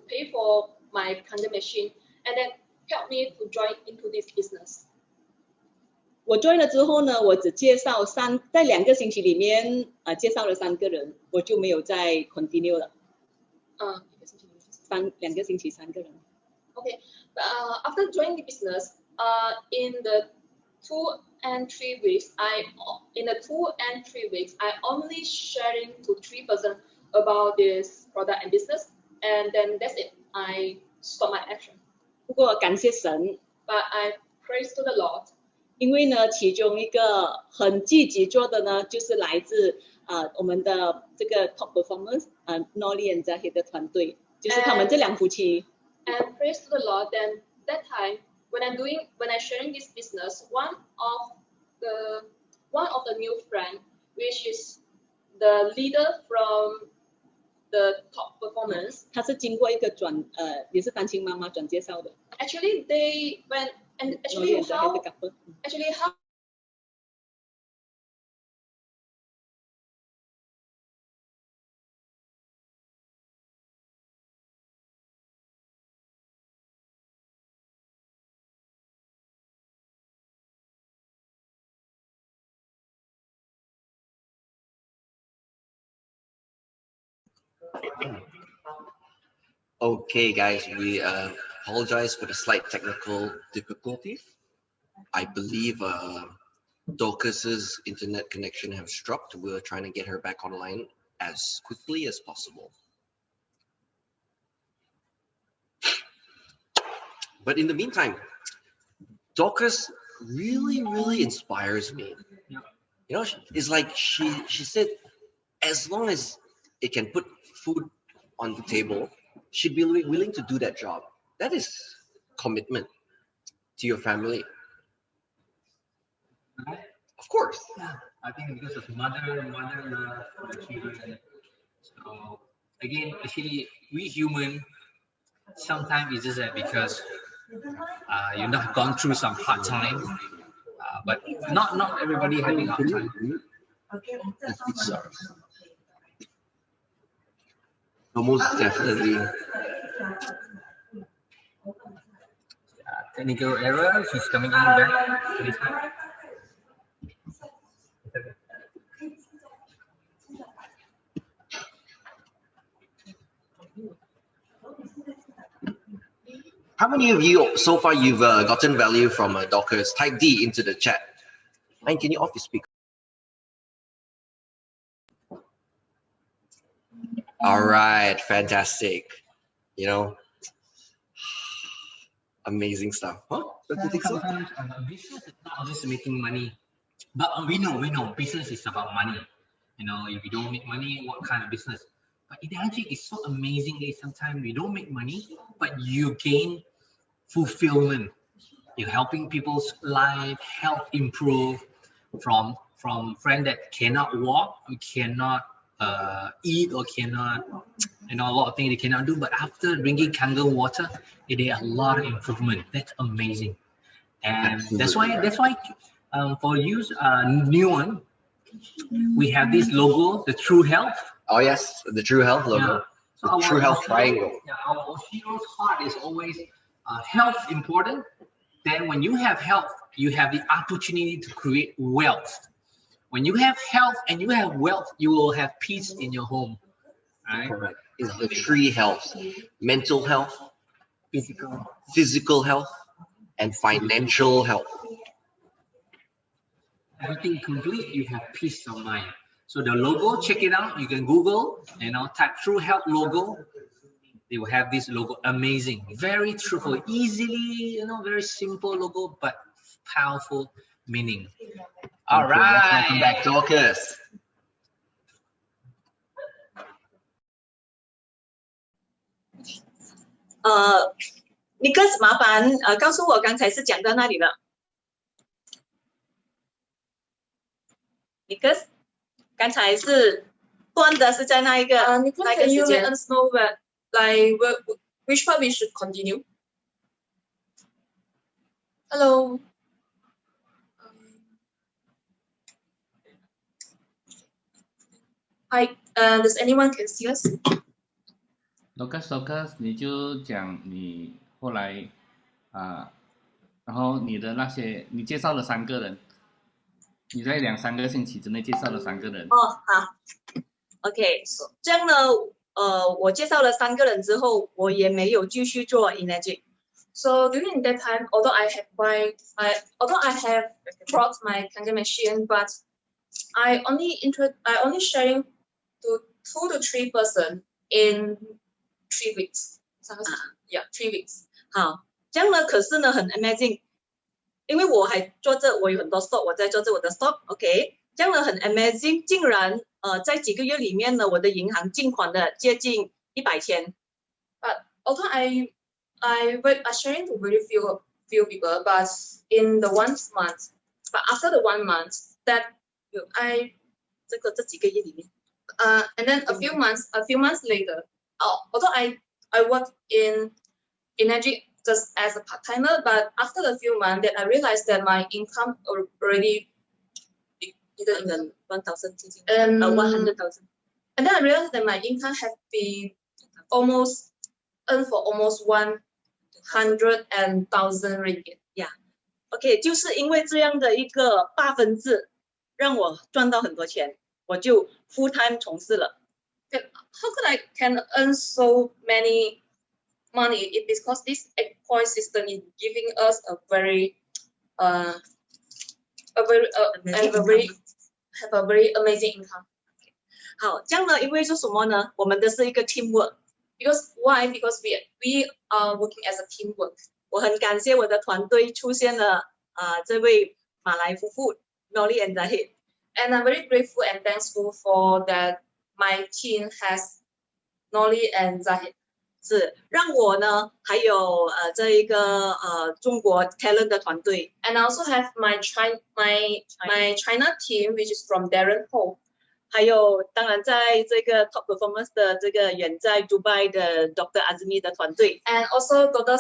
pay for my Kangen machine and then help me to join into this business. 我 join 了之后呢，我只介绍在2个星期里面介绍了3个人，我就没有再 continue 了。2个星期3个人。Okay, after joining the business, in the 2 and 3 weeks, I only sharing to 3 persons about this product and business, and then that's it. I stop my action. 不过感谢神 But I praise to the Lord. 因为呢，其中一个很积极做的呢，就是来自我们的这个 top performance Nolly and Zahid 的团队，就是他们这2夫妻。And praise to the Lord. Then that time when I sharing this business, one of the new friend, which is the leader from the top performance. 他是经过一个也是单亲妈妈转介绍的。Actually, how Okay, guys, we apologize for the slight technical difficulties. I believe Dorcas's internet connection has dropped. We're trying to get her back online as quickly as possible. But in the meantime, Dorcas really inspires me. Yeah. You know, it's like she said, as long as it can put food on the table, she'd be willing to do that job. That is commitment to your family. Right? Of course. Yeah. I think because of mother love for the children. So again, actually, we human sometimes it's just that because you have gone through some hard time, but not everybody having hard time. Sorry. Almost definitely. Technical error. She's coming in back this time. How many of you so far you've gotten value from Dorcas? Type D into the chat. And can you off your speaker? All right, fantastic. You know, amazing stuff. Huh? Don't you think so? Sometimes business is not just making money, but we know business is about money. You know, if you don't make money, what kind of business? But Enagic is so amazingly sometimes you don't make money, but you gain fulfillment. You're helping people's life, health improve from friend that cannot walk, or cannot eat, or cannot, a lot of things they cannot do. But after drinking Kangen water, there are a lot of improvement. That's amazing, and that's why for you new one, we have this logo, the True Health. Oh yes, the True Health logo. Yeah. So The True Health triangle. Yeah, our Oshiro's heart is always health important. Then when you have health, you have the opportunity to create wealth. When you have health and you have wealth, you will have peace in your home. Right? Correct. Is the tree health, mental health, physical health, and financial health. Everything complete, you have peace of mind. So the logo, check it out. You can Google, type True Health logo. They will have this logo, amazing, very truthful, easily, very simple logo, but powerful meaning. All right. Welcome back, Dorcas. Nicholas 麻烦告诉我刚才是讲到哪里了 ？Nicholas 刚才是断的是在那一个那个时间。Us know that, like, which part we should continue? Hello. Hi. Does anyone can see us? Dorcas， 你就讲你后来然后你的那些，你介绍了3个人，你在2-3个星期之内介绍了3个人。哦，好 ，OK， 这样呢，我介绍了3个人之后，我也没有继续做 Enagic。 So during that time, although I have brought my Kangen machine, but I only sharing to 2 to 3 person in 3 weeks. Yeah, 3 weeks. 好，这样呢，可是呢很 amazing， 因为我还做着，我有很多 stock， 我在做着我的 stock，OK， 这样呢很 amazing， 竟然在几个月里面呢，我的银行进款的接近100千。But although I sharing to very few people, but in the 1 month, but after the 1 month that这几个月里面and then a few months later, although I work in Enagic just as a part-timer, but after a few months that I realized that my income already either in the 100,000 and then I realized that my income have been earned for almost 100,000 ringgit. Yeah. OK， 就是因为这样的一个8分制，让我赚到很多钱，我就 full time 从事了。How could I can earn so many money? It because this point system is giving us a very a very amazing income. 好，这样呢，因为是什么呢？我们的是一个 teamwork。Because why? Because we are working as a teamwork. 我很感谢我的团队出现了这位马来夫妇 Nolly and Zahid。And I'm very grateful and thankful for that my team has Nolly and Zahid. 是让我呢，还有这一个中国 talent 的团队。And I also have my China team, which is from Darren Ho. 还有，当然在这个 top performance 的这个远在 Dubai 的 Dr. Azmi 的团队。And also Dr.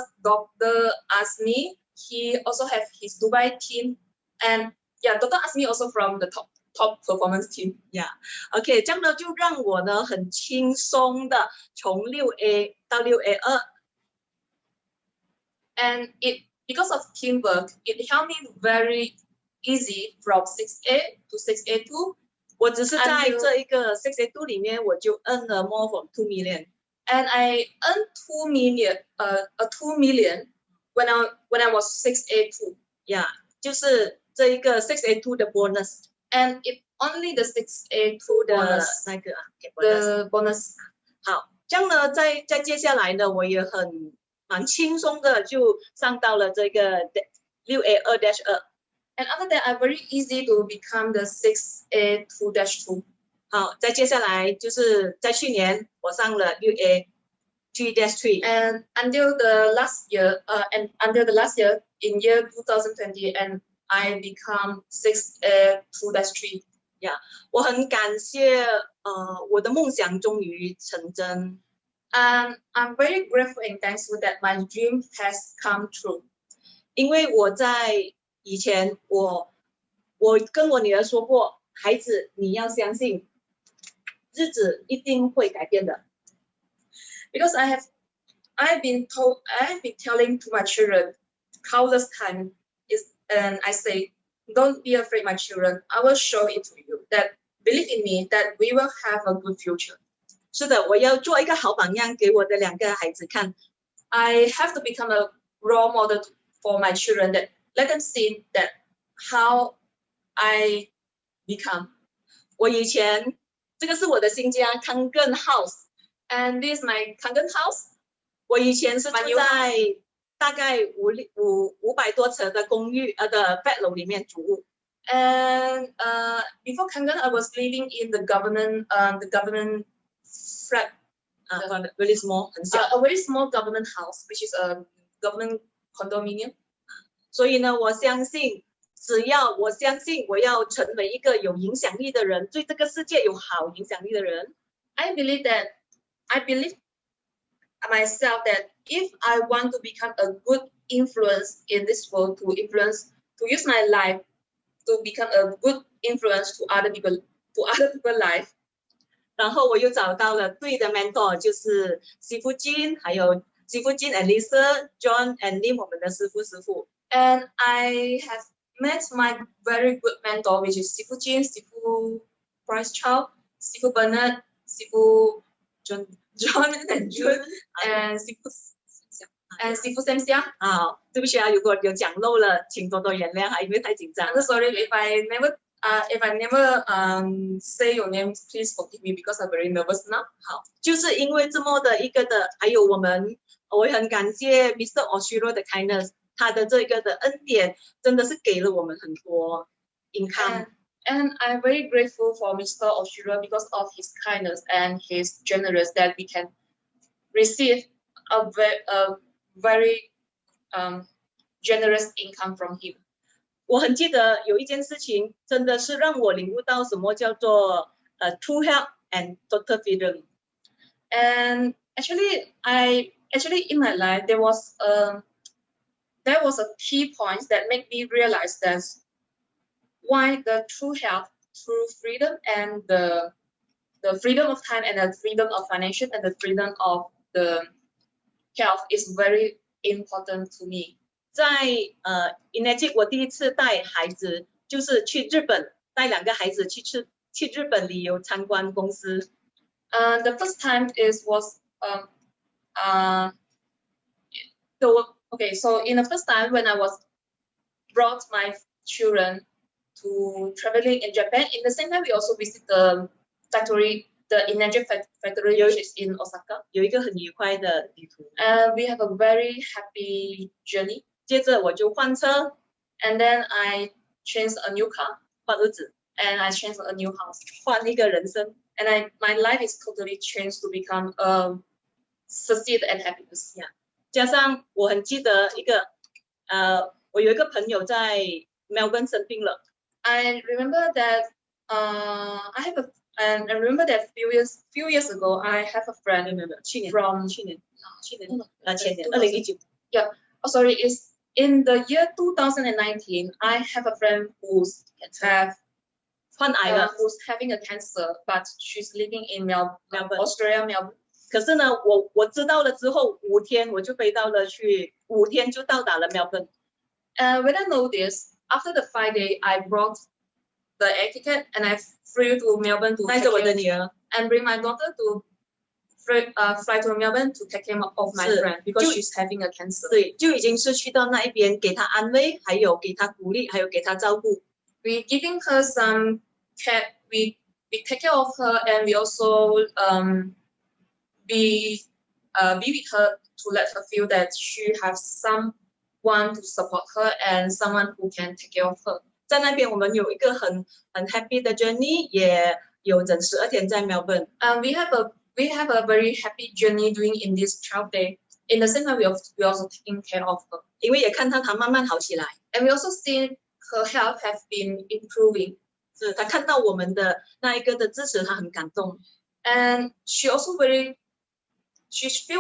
Azmi, he also have his Dubai team. And yeah, Dr. Azmi also from the top performance team. Yeah, OK， 这样呢就让我呢很轻松的从6A 到6A2。And because of teamwork, it helped me very easy from 6A to 6A2. 我只是在这一个 6A2 里面，我就 earn 了 more from 2 million。 And I earned 2 million when I was 6A2. Yeah， 就是这一个 6A2 的 bonus。 And it only the 6A2 的那个the bonus。 好，这样呢，在接下来呢，我也蛮轻松的就上到了这个 6A2-2。And after that, I'm very easy to become the 6A2-2. 好，再接下来就是在去年我上了 6A3-3。And until the last year, in year 2020, and I become 6A2-3. Yeah， 我很感谢我的梦想终于成真。And I'm very grateful and thankful that my dream has come true. 因为我在以前我跟我女儿说过，孩子你要相信，日子一定会改变的。Because I've been telling to my children countless times, and I say, don't be afraid, my children. I will show it to you that believe in me that we will have a good future. 是的，我要做一个好榜样给我的2个孩子看。I have to become a role model for my children that let them see that how I become. 我以前这个是我的新家 Kangen House， and this is my Kangen House. 我以前是住在大概500多层的公寓的 flat 楼里面住屋。And before Kangen, I was living in the government flat, very small, 很小 a very small government house, which is a government condominium. 所以呢，我相信，只要我相信我要成为一个有影响力的人，对这个世界有好影响力的人。I believe myself that if I want to become a good influence in this world, to use my life to become a good influence to other people life. 然后我又找到了对的 mentor， 就是师傅金，还有师傅金 and Lisa、John and Lim 我们的师傅。And I have met my very good mentor, which is Sifu Jin, Sifu Price Chow, Sifu Bernard, Sifu John and June, and Sifu Sam Xia. 好，对不起啊，如果有讲漏了，请多多原谅啊，因为太紧张。I'm sorry if I never say your name, please forgive me because I'm very nervous now. 好，就是因为这么的一个的，还有我也很感谢 Mr. Oshiro 的 kindness。他的这个的恩典真的是给了我们很多 income。 And I'm very grateful for Mr. Oshiro because of his kindness and his generous that we can receive a very generous income from him. 我很记得有一件事情真的是让我领悟到什么叫做true health and total freedom. And actually in my life there was a key point that made me realize that why the true health, true freedom, and the freedom of time and the freedom of financial and the freedom of the health is very important to me. 在Enagic 我第一次带孩子就是去日本，带2个孩子去日本旅游参观公司。The first time so in the first time when I was brought my children to traveling in Japan. In the same time, we also visit the factory, the Enagic factory, which is in Osaka. 有一个很愉快的旅途。And we have a very happy journey. 接着我就换车， And then I changed a new car. 换儿子， And I changed a new house. 换一个人生。 And my life is totally changed to become succeed and happiness. Yeah. 加上我很记得一个，我有一个朋友在 Melbourne 生病了。I remember that I remember that few years ago I have a friend 去年 from 前年2019。Yeah. Oh, sorry. It's in the year 2019. I have a friend who's 患癌了， who's having a cancer, but she's living in Melbourne, Australia, Melbourne. 可是呢，我知道了之后，5天我就飞到了5天就到达了 Melbourne。When I know this, after the 5 day, I brought the air ticket and I flew to Melbourne to 带着我的女儿 and bring my daughter to fly to Melbourne to take care of my 是 friend because 就 she's having a cancer. 对，就已经是去到那一边给她安慰，还有给她鼓励，还有给她照顾。We giving her some care. We take care of her and we also be with her to let her feel that she has someone to support her and someone who can take care of her. 在那边我们有一个很 happy 的 journey， 也有整12天在 Melbourne。We have a very happy journey doing in this 12 day. In the same time, we also taking care of her. 因为也看到她慢慢好起来， And we also see her health have been improving. 是她看到我们的那一个的支持，她很感动。 And she feel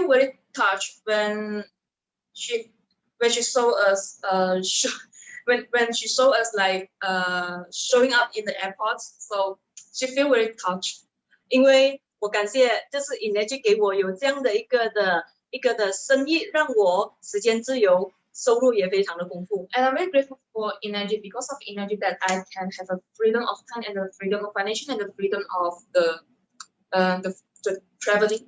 very touched when she saw us when she saw us like showing up in the airport. So she feel very touched. 因为我感谢这是 Enagic 给我有这样的一个的生意，让我时间自由，收入也非常的丰富。 And I'm very grateful for Enagic because of Enagic that I can have a freedom of time and the freedom of financial and the freedom of the traveling.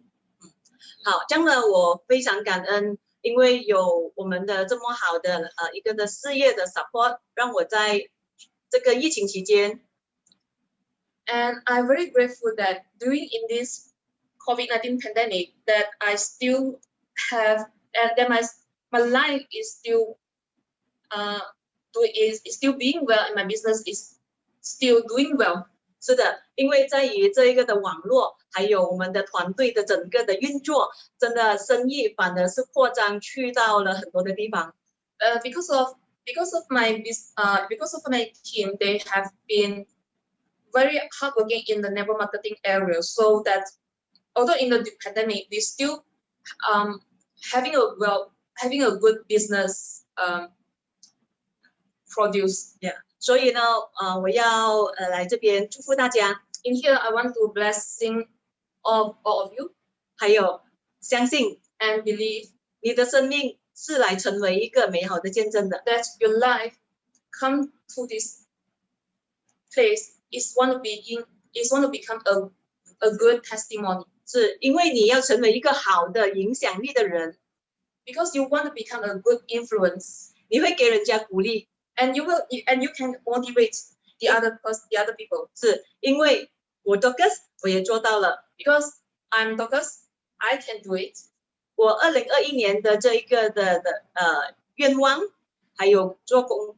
好，这样呢，我非常感恩，因为有我们的这么好的一个的事业的 support， 让我在这个疫情期间。 And I'm very grateful that during in this COVID-19 pandemic that I still have and that my life is still is still being well and my business is still doing well. 是的，因为在于这一个的网络，还有我们的团队的整个的运作，真的生意反而是扩张去到了很多的地方。Because of my team, they have been very hardworking in the network marketing area, so that although in the pandemic, we still having a good business produce. Yeah. 所以呢，我要来这边祝福大家。In here, I want to blessing all of you. 还有相信 and believe 你的生命是来成为一个美好的见证的。That your life come to this place is want to become a good testimony. 是因为你要成为一个好的影响力的人。Because you want to become a good influence. 你会给人家鼓励。And you can motivate the other people. 是因为我 Dorcas 我也做到了。Because I'm Dorcas, I can do it. 我2021年的这一个的愿望，还有做工。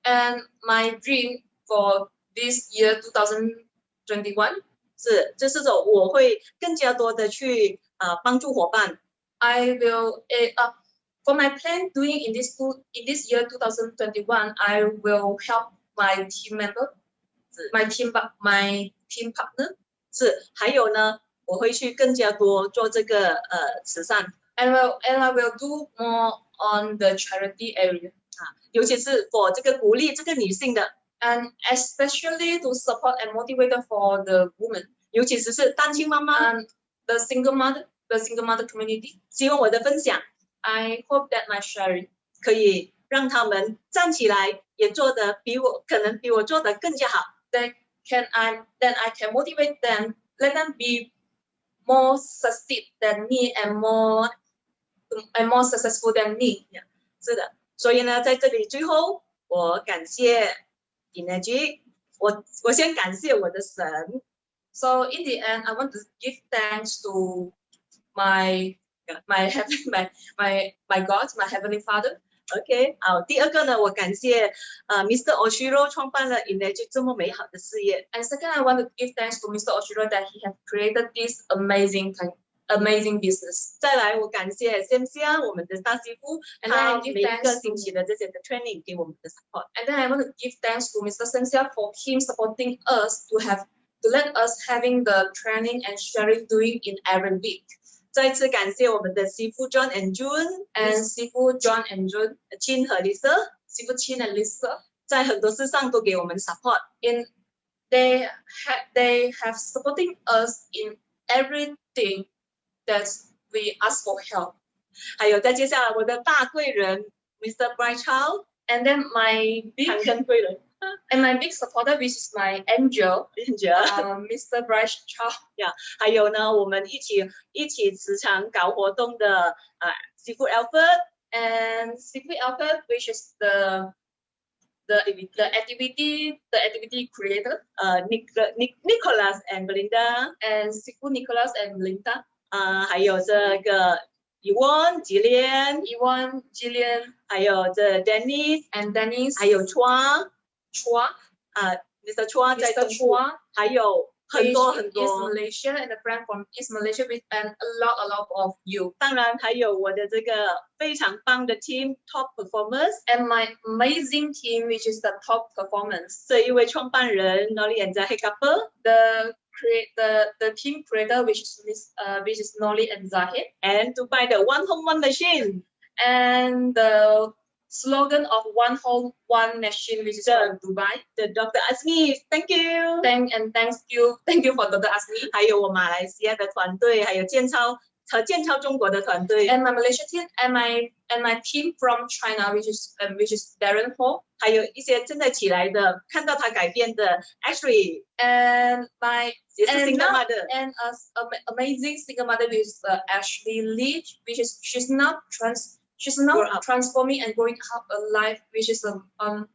And my dream for this year 2021是，就是说我会更加多的去帮助伙伴。I will for my plan doing in this year 2021, I will help my team member, my team partner. 是，还有呢，我会去更加多做这个慈善。And I will do more on the charity area. 尤其是 for 这个鼓励这个女性的。And especially to support and motivate for the women. 尤其是单亲妈妈。And the single mother community. 希望我的分享。I hope that my sharing 可以让他们站起来，也做得可能比我做得更加好。Then I can motivate them, let them be more succeed than me and more successful than me. 是的，所以呢，在这里最后我感谢 Enagic， 我先感谢我的神。So in the end, I want to give thanks to my God, my heavenly Father. OK， 好，第二个呢，我感谢Mr. Oshiro 创办了 Enagic 这么美好的事业。And second, I want to give thanks to Mr. Oshiro that he has created this amazing business. 再来，我感谢 Samsia 我们的大师傅，他每一个星期的这些的 training 给我们的 support. And then I want to give thanks to Mr. Samsia for him supporting us to let us having the training and sharing doing in every week. 再次感谢我们的师傅 John and June and 师傅 John and June 亲和 Lisa 师傅亲 and Lisa 在很多事上都给我们 support. They have supporting us in everything that we ask for help. 还有再接下来我的大贵人 Mr. Bright Chow and then my big Kangen 贵人 and my big supporter which is my angel Mr. Bright Chow. Yeah. 还有呢我们一起时常搞活动的师傅 Alfred and 师傅 Alfred which is the activity creator Nicholas and Belinda and 师傅 Nicholas and Belinda. 还有这个 Yvonne, Jillian, 还有这 Dennis and Dennis, 还有 Chua, Mr. Chua 在中国，还有很多 East Malaysia and a friend from East Malaysia with and a lot of you. 当然还有我的这个非常棒的 team top performers and my amazing team which is the top performance. 这一位创办人 Noli and Zahid couple, the team creator which is Noli and Zahid, and to buy the one home one machine and the slogan of one home one machine which is from Dubai. The Dr. Asmi, thank you. Thank you for Dr. Asmi. 还有我马来西亚的团队，还有建超中国的团队 and my Malaysia team and my team from China which is Darren Ho. 还有一些正在起来的，看到他改变的 Ashley and my single mother and amazing single mother with Ashley Lee which is she's not transforming and growing up a life which is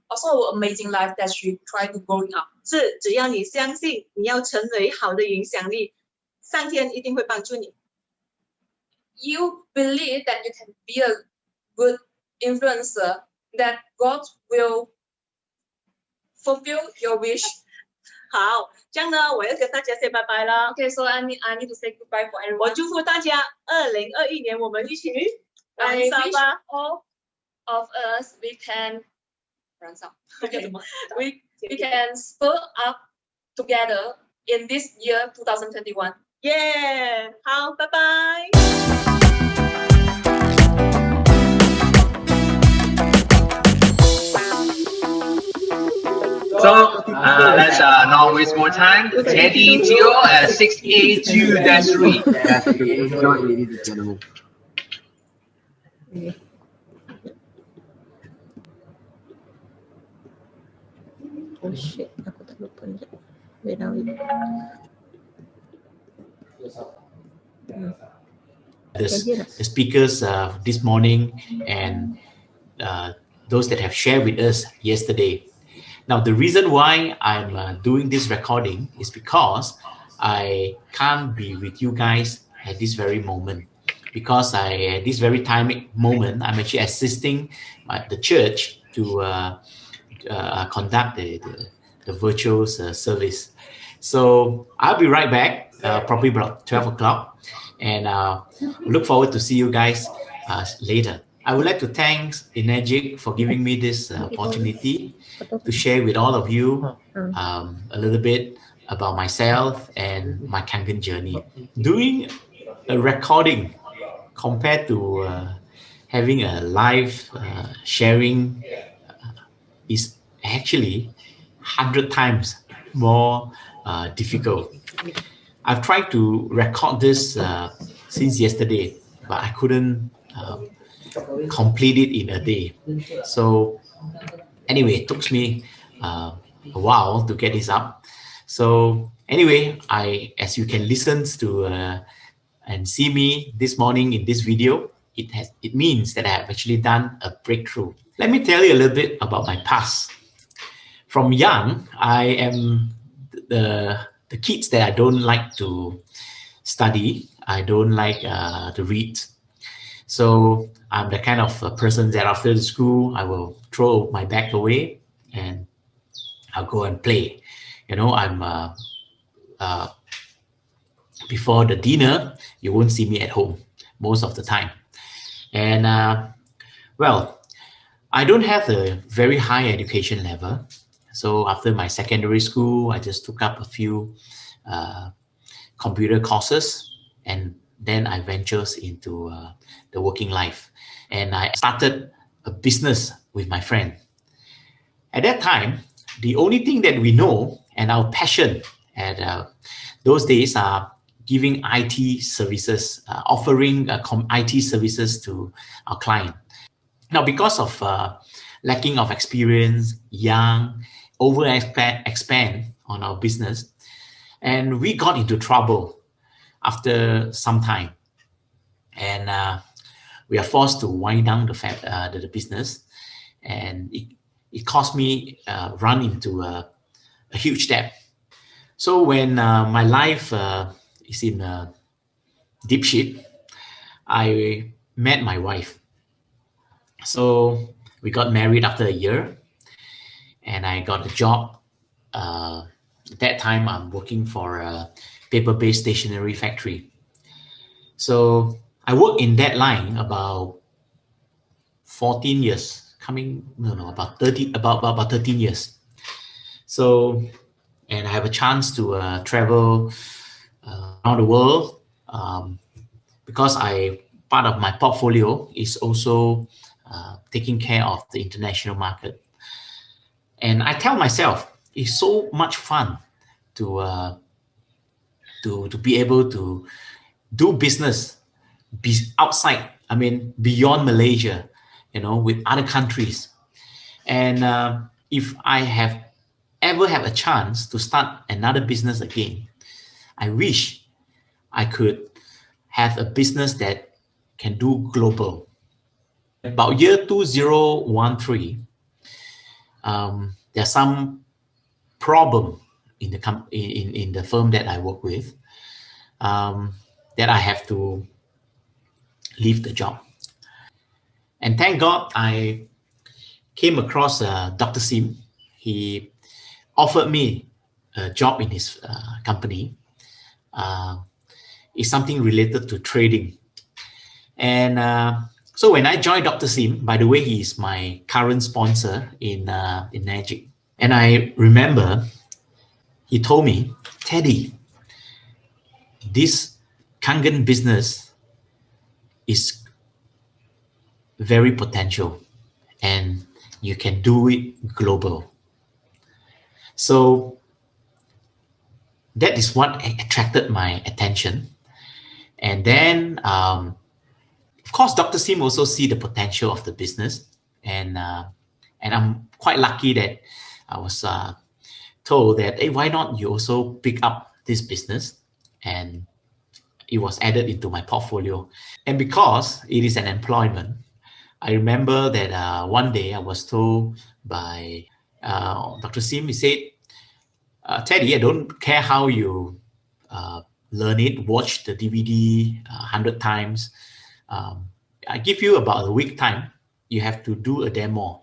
also an amazing life that she tried to growing up. 是只要你相信你要成为好的影响力，上天一定会帮助你。You believe that you can be a good influencer, that God will fulfill your wish. 好，这样呢，我要跟大家 say bye bye 了。Okay, so I need to say goodbye for everyone. 我祝福大家2021年我们一起 I wish all of us we can we can spur up together in this year 2021. Yeah, 好，拜拜。So let's not waste more time. Teddy Gio at 6A2-3. Enjoy, ladies and gentlemen. Oh shit, aku terlupa ni. Wait now. The speakers this morning and those that have shared with us yesterday. Now, the reason why I'm doing this recording is because I can't be with you guys at this very moment. Because at this very moment, I'm actually assisting the church to conduct the virtual service. So I'll be right back, probably about 12 o'clock. And look forward to see you guys later. I would like to thank Enagic for giving me this opportunity to share with all of you a little bit about myself and my Kangen journey. Doing a recording compared to having a live sharing is actually 100 times more difficult. I've tried to record this since yesterday, but I couldn't complete it in a day. So anyway, it took me a while to get this up. So anyway, as you can listen to and see me this morning in this video, it means that I have actually done a breakthrough. Let me tell you a little bit about my past. From young, I am the kids that I don't like to study. I don't like to read. So I'm the kind of person that after the school, I will throw my bag away and I'll go and play. You know, I'm before the dinner, you won't see me at home most of the time. And well, I don't have a very high education level. So after my secondary school, I just took up a few computer courses, and then I ventured into the working life. And I started a business with my friend. At that time, the only thing that we know and our passion at those days are giving IT services, offering IT services to our client. Now, because of lacking of experience, young, expand on our business, and we got into trouble after some time, and we are forced to wind down the business, and it cost me run into a huge debt. So when my life is in a deep shit, I met my wife. So we got married after a year, and I got a job. At that time, I'm working for a paper-based stationery factory. So I worked in that line about 14 years, about 13 years. So, and I have a chance to travel around the world because part of my portfolio is also taking care of the international market. And I tell myself, it's so much fun to be able to do business outside, beyond Malaysia, with other countries. And if I ever have a chance to start another business again, I wish I could have a business that can do global. About year 2013, there's some problem in the firm that I work with, that I have to leave the job. And thank God I came across Dr. Sim. He offered me a job in his company. It's something related to trading. And so when I joined Dr. Sim, by the way, he is my current sponsor in Enagic. And I remember he told me, Teddy, this Kangen business is very potential and you can do it global. So that is what attracted my attention. And then, of course, Dr. Sim also see the potential of the business. And I'm quite lucky that I was told that, hey, why not you also pick up this business? And it was added into my portfolio. And because it is an employment, I remember that one day I was told by Dr. Sim, he said, Teddy, I don't care how you learn it, watch the DVD 100 times. I give you about a week time. You have to do a demo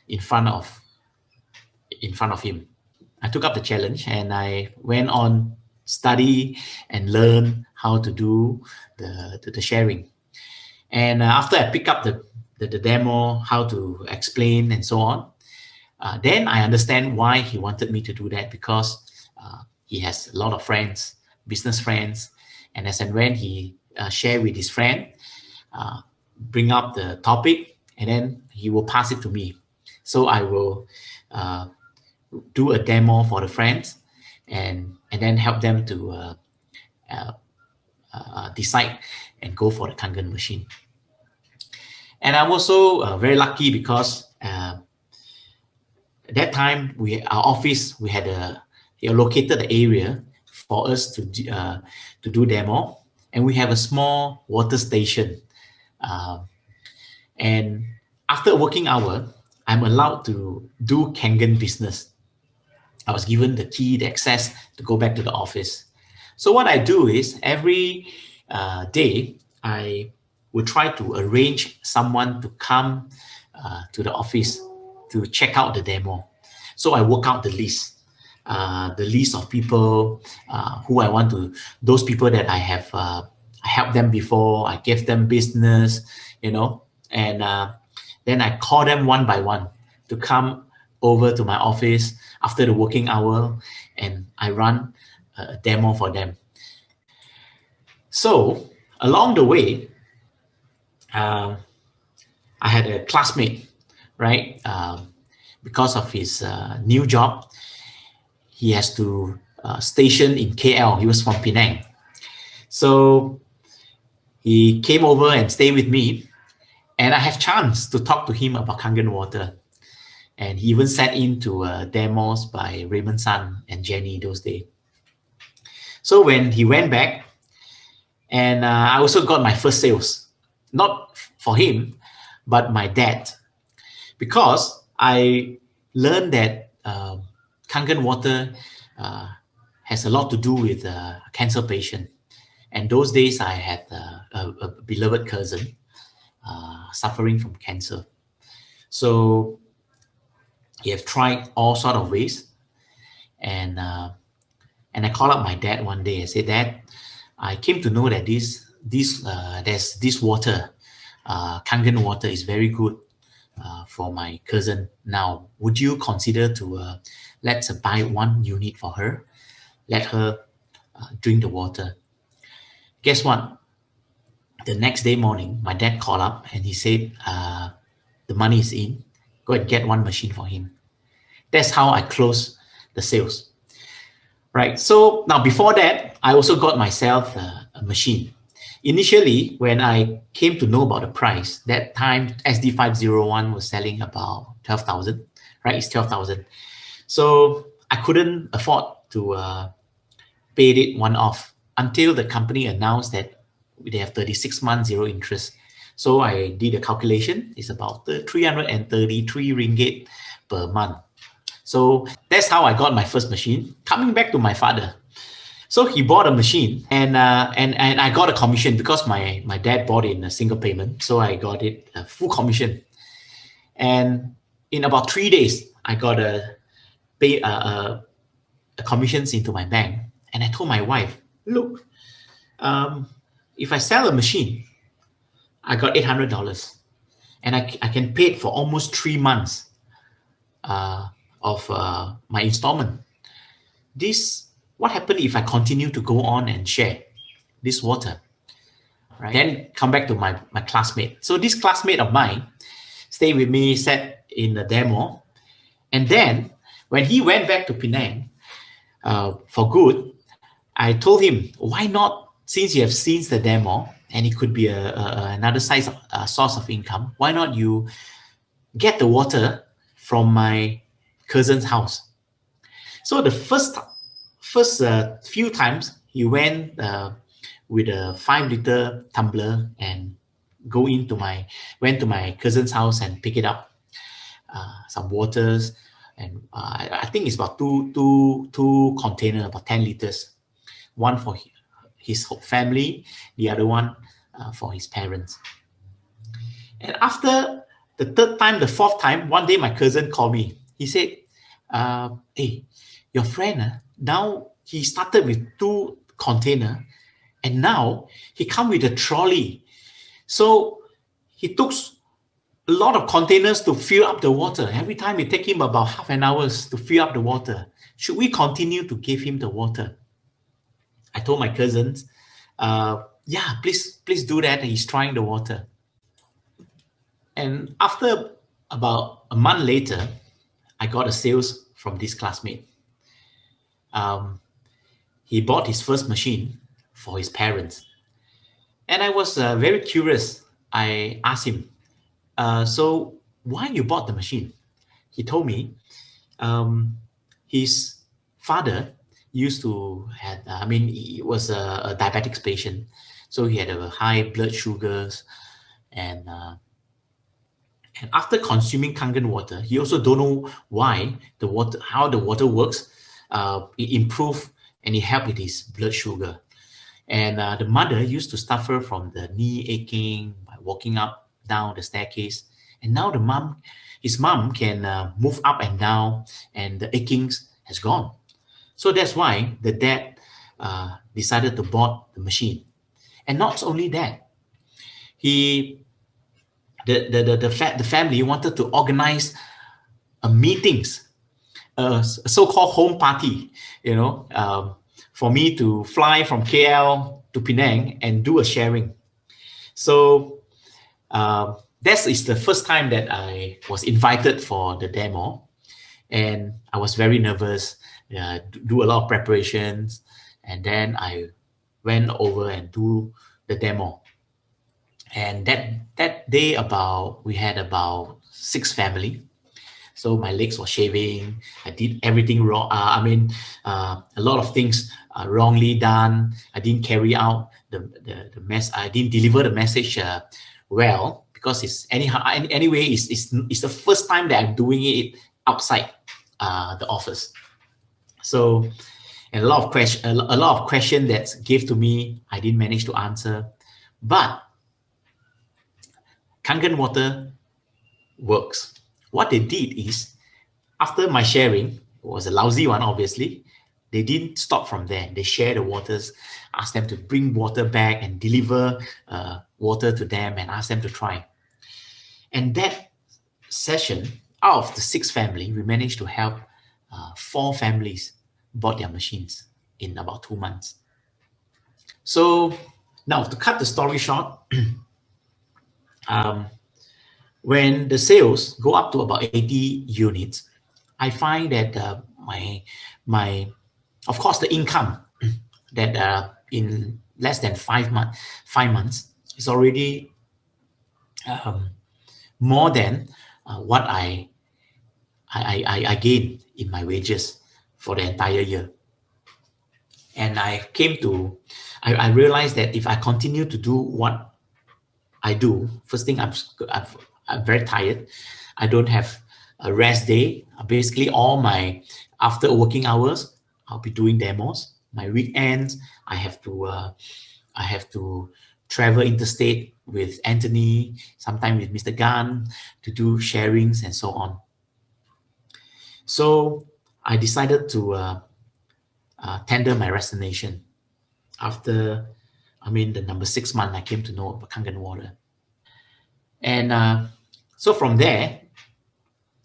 in front of him. I took up the challenge and I went on study and learn how to do the sharing. And after I pick up the demo, how to explain and so on, then I understand why he wanted me to do that, because he has a lot of friends, business friends, and as and when he share with his friend, bring up the topic, and then he will pass it to me. So I will do a demo for the friends, and then help them to decide and go for the Kangen machine. And I'm also very lucky because at that time, our office, he allocated the area for us to do demo. and we have a small water station. And after working hour, I'm allowed to do Kangen business. I was given the key, the access to go back to the office. So what I do is every day, I would try to arrange someone to come to the office to check out the demo. So I work out the list of people who I want to, those people that I have helped them before, I gave them business, and then I call them one by one to come over to my office after the working hour, and I run a demo for them. So along the way, I had a classmate, right? Because of his new job, he has to station in KL. He was from Penang. So he came over and stayed with me, and I have chance to talk to him about Kangen water. And he even sat into demos by Raymond San and Jenny those days. So when he went back, and I also got my first sales, not for him, but my dad, because I learned that Kangen water has a lot to do with cancer patient. And those days I had a beloved cousin suffering from cancer. So he have tried all sort of ways. And I called up my dad one day and said, Dad, I came to know that there's this water, Kangen water, is very good for my cousin. Now, would you consider to let's buy 1 unit for her, let her drink the water? Guess what? The next day morning, my dad called up and he said, the money is in, go and get 1 machine for him. That's how I closed the sales. Right. So now before that, I also got myself a machine. Initially, when I came to know about the price, that time SD501 was selling about 12,000, right? It's 12,000. So I couldn't afford to pay it one off until the company announced that they have 36 months, 0 interest. So I did a calculation. It's about 333 ringgit per month. So that's how I got my first machine. Coming back to my father. So he bought a machine and I got a commission because my dad bought it in a single payment. So I got it a full commission. And in about 3 days, I got a commissions into my bank. And I told my wife, look, if I sell a machine, I got $800 and I can pay it for almost 3 months of my installment. What happened if I continue to go on and share this water? Right? Then come back to my classmate. So this classmate of mine stayed with me, sat in the demo. And then when he went back to Penang for good, I told him, why not, since you have seen the demo and it could be another source of income, why not you get the water from my cousin's house? So the first few times he went with a 5-liter tumbler and went to my cousin's house and pick it up, some waters, and I think it's about two containers, about 10 liters, one for his family, the other one for his parents. And after the 3rd time, the 4th time, one day my cousin called me. He said, hey, your friend, now he started with 2 containers and now he come with a trolley. So he took a lot of containers to fill up the water. Every time it take him about half an hour to fill up the water. Should we continue to give him the water? I told my cousins, yeah, please do that. He's trying the water. And after about a month later, I got a sales from this classmate. He bought his first machine for his parents. And I was very curious. I asked him, so why you bought the machine? He told me his father used to have, he was a diabetic patient. So he had a high blood sugars, and after consuming Kangen water, he also don't know why how the water works. It improved and it helped with his blood sugar. And the mother used to suffer from the knee aching by walking up down the staircase. And now his mom can move up and down, and the achings has gone. So that's why the dad decided to bought the machine. And not only that, the family wanted to organize meetings, a so-called home party, for me to fly from KL to Penang and do a sharing. So that is the first time that I was invited for the demo, and I was very nervous, do a lot of preparations, and then I went over and do the demo. And that day we had about 6 family. So my legs were shaving. I did everything wrong. A lot of things wrongly done. I didn't carry out the I didn't deliver the message well, because it's the first time that I'm doing it outside the office. So, and a lot of questions that gave to me, I didn't manage to answer. But Kangen water works. What they did is, after my sharing, it was a lousy one, obviously, they didn't stop from there. They shared the waters, asked them to bring water back and deliver water to them and asked them to try. And that session, out of the 6 family, we managed to help 4 families bought their machines in about 2 months. So now, to cut the story short, when the sales go up to about 80 units, I find that of course, the income that in less than 5 months is already more than what I gained in my wages for the entire year. And I realized that if I continue to do what I do, first thing, I'm very tired. I don't have a rest day. Basically, after working hours, I'll be doing demos. My weekends, I have to travel interstate with Anthony, sometimes with Mr. Gan, to do sharings and so on. So I decided to tender my resignation after, the number 6 month I came to know about Kangen water. And so from there,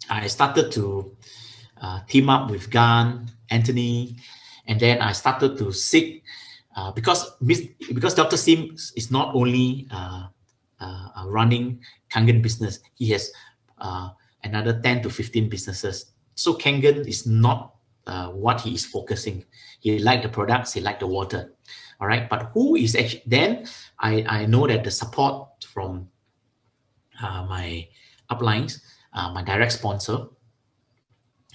I started to team up with Gan, Anthony, and then I started to seek, because Dr. Sim is not only running Kangen business, he has another 10 to 15 businesses. So Kangen is not what he is focusing. He liked the products, he liked the water. All right, but who is actually, then I know that the support from my uplines, my direct sponsor,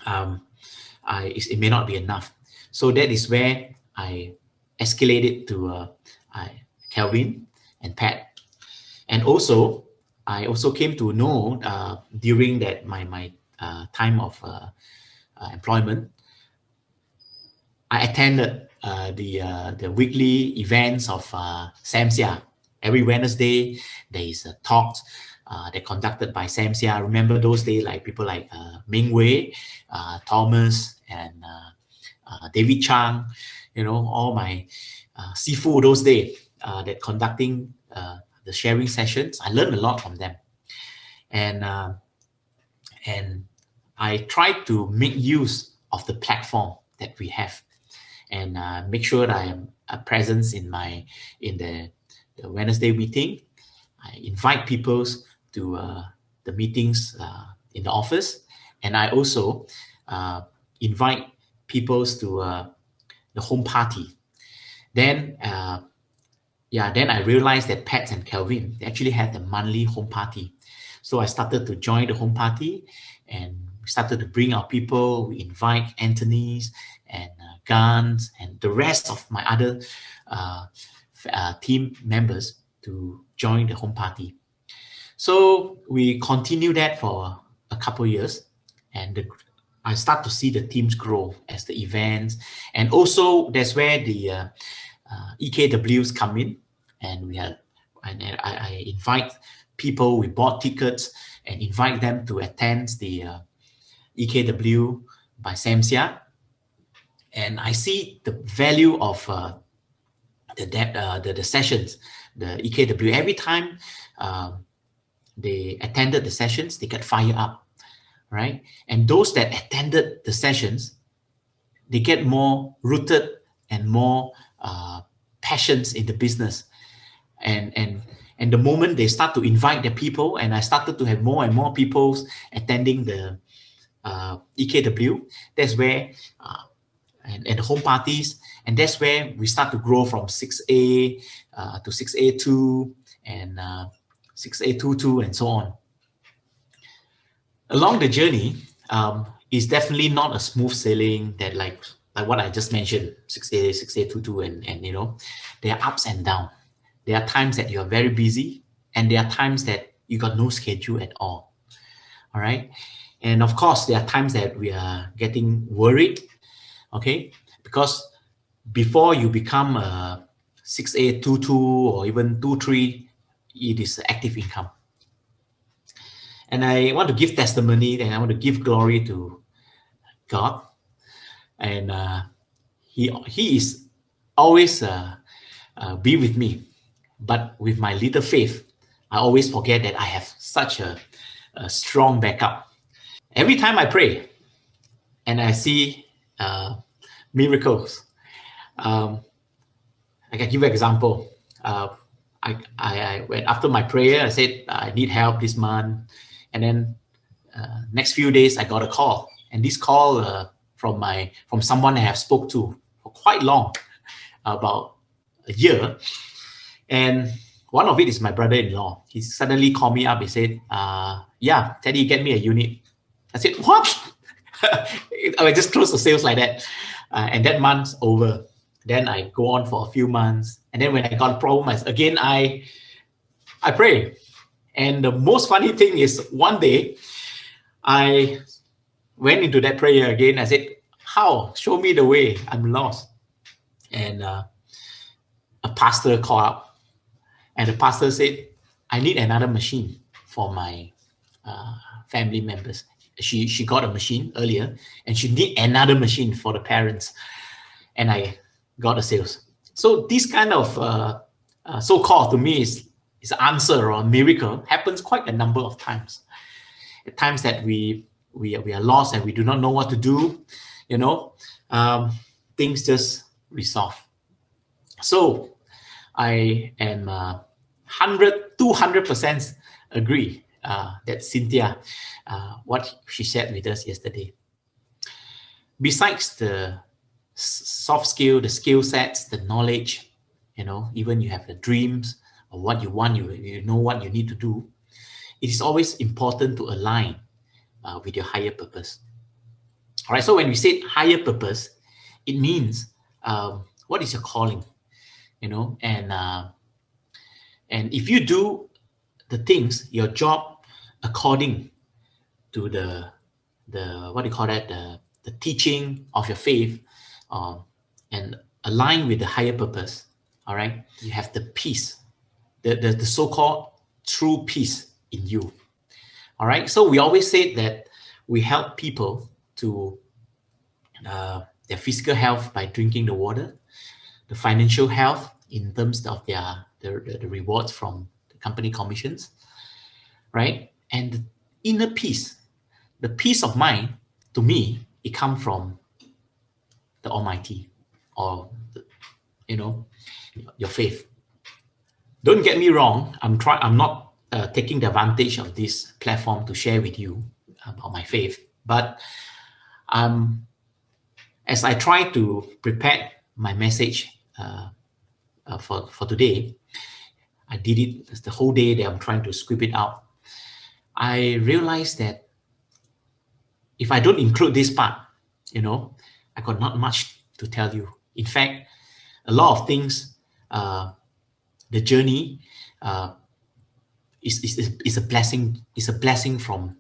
it may not be enough. So that is where I escalated to Kelvin and Pat. And also, I also came to know during that my time of employment, I attended the weekly events of SAMSIA. Every Wednesday, there is a talk they're conducted by SAMSIA. I remember those days, like people like Ming Wei, Thomas, and David Chang, all my Sifu those days that conducting the sharing sessions. I learned a lot from them. And I tried to make use of the platform that we have and make sure that I am a presence in the Wednesday meeting. I invite people to the meetings in the office, and I also invite people to the home party. Then I realized that Pat and Kelvin, they actually had the monthly home party. So I started to join the home party and we started to bring our people. We invite Anthony's and Guns and the rest of my other team members to join the home party. So we continue that for a couple of years, and I start to see the teams grow as the events, and also that's where the EKWs come in, and I invite people. We bought tickets and invite them to attend the EKW by Samsia, and I see the value of the sessions, the EKW. Every time they attended the sessions, they get fired up, right? And those that attended the sessions, they get more rooted and more passions in the business. And the moment they start to invite their people, and I started to have more and more people attending the EKW, that's where and the home parties, and that's where we start to grow from 6A to 6A2 and 6A22 and so on. Along the journey, is definitely not a smooth sailing that like what I just mentioned, 6A, 6A22, and you know, there are ups and downs. There are times that you are very busy, and there are times that you got no schedule at all. All right. And of course, there are times that we are getting worried, okay? Because before you become a 6A22 or even 23, it is active income. And I want to give testimony, and I want to give glory to God. And he is always be with me. But with my little faith, I always forget that I have such a strong backup. Every time I pray and I see miracles, I can give you an example. I went after my prayer, I said, I need help this month. And then next few days, I got a call. And this call from someone I have spoke to for quite long, about a year. And one of it is my brother-in-law. He suddenly called me up. He said, yeah, Teddy, get me a unit. I said, what? I just closed the sales like that. And that month's over. Then I go on for a few months. And then when I got a problem, I pray. And the most funny thing is, one day, I went into that prayer again. I said, how? Show me the way. I'm lost. And a pastor called up. And the pastor said, I need another machine for my family members. She got a machine earlier, and she need another machine for the parents. And I got a sales. So this kind of so-called to me is an answer or a miracle happens quite a number of times. At times that we are lost and we do not know what to do, you know, things just resolve. So I am 200% agree that Cynthia, what she shared with us yesterday. Besides the soft skill, the skill sets, the knowledge, you know, even you have the dreams or what you want, you know what you need to do. It is always important to align with your higher purpose. All right. So when we say higher purpose, it means what is your calling, you know, and if you do the things, your job according to the what do you call that, the teaching of your faith, and align with the higher purpose. All right, you have the peace, the so-called true peace in you. All right, so we always say that we help people to their physical health by drinking the water, the financial health in terms of the rewards from the company commissions, right? And the inner peace, the peace of mind, to me, it comes from the Almighty, or you know, your faith. Don't get me wrong. I'm not taking the advantage of this platform to share with you about my faith, but as I try to prepare my message for today, I did it the whole day that I'm trying to script it out. I realized that if I don't include this part, you know, I got not much to tell you. In fact, a lot of things the journey is a blessing. Is a blessing from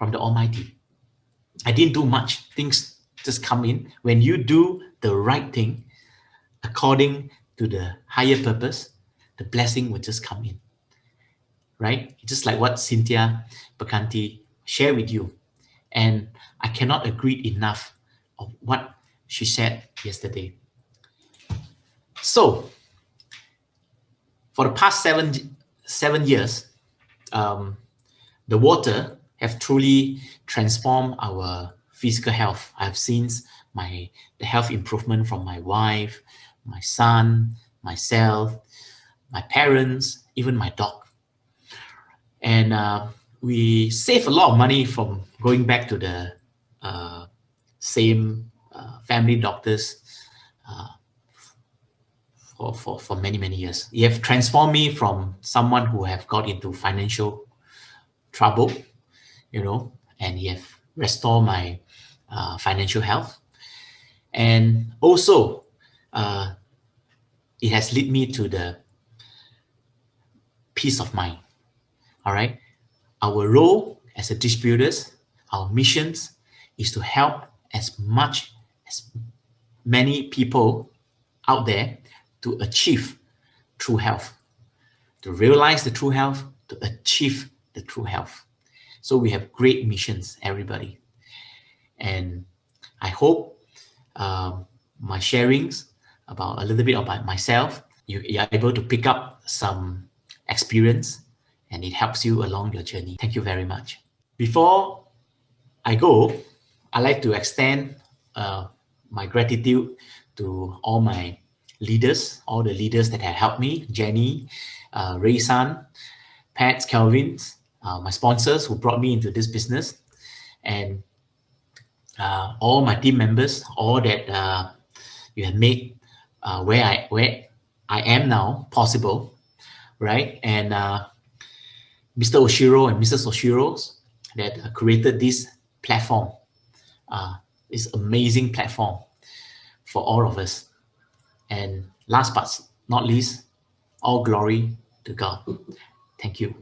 the Almighty. I didn't do much. Things just come in. When you do the right thing according to the higher purpose, the blessing will just come in. Right? Just like what Cynthia Bakanti shared with you. And I cannot agree enough of what she said yesterday. So, for the past seven years, the water have truly transformed our physical health. I've seen the health improvement from my wife, my son, myself, my parents, even my dog. And we save a lot of money from going back to the same family doctors for many years. You have transformed me from someone who have got into financial trouble, and you have restored my financial health. And also, it has led me to the peace of mind. All right. Our role as a distributors, our missions is to help as many people out there to achieve true health, to realize the true health, to achieve the true health. So we have great missions, everybody. And I hope my sharings about a little bit about myself, you're able to pick up some experience and it helps you along your journey. Thank you very much. Before I go, I'd like to extend my gratitude to all my leaders, all the leaders that have helped me, Jenny, Ray San, Pat, Kelvin, my sponsors who brought me into this business, and all my team members, all that you have made where I am now possible, right? And Mr. Oshiro and Mrs. Oshiro that created this platform, this amazing platform for all of us. And last but not least, all glory to God. Thank you.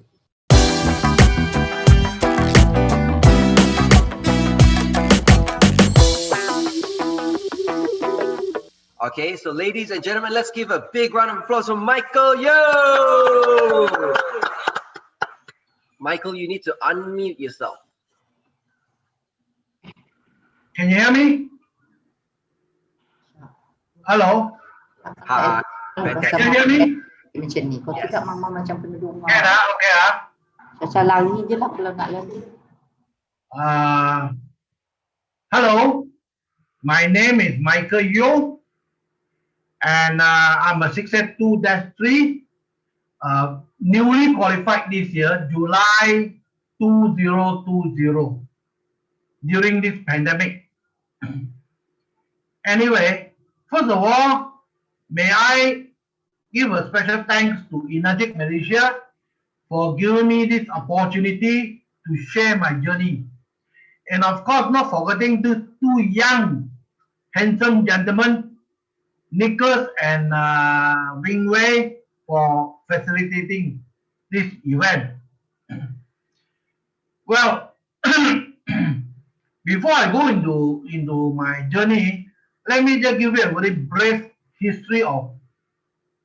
Okay, so ladies and gentlemen, let's give a big round of applause for Michael. Yo! Michael, you need to unmute yourself. Can you hear me? Hello? Hi. Can you hear me? Macam ni, kau tidak mama macam penduduk Okay dah, okay dah. Saya lari je lah kalau nak lari. Hello, my name is Michael Yo, and I'm a 682-3, newly qualified this year, July 2020, during this pandemic. Anyway, first of all, may I give a special thanks to Enagic Malaysia for giving me this opportunity to share my journey. And of course, not forgetting the two young, handsome gentlemen, Nicholas and Wing Wei, for facilitating this event. Well, before I go into my journey, let me just give you a very brief history of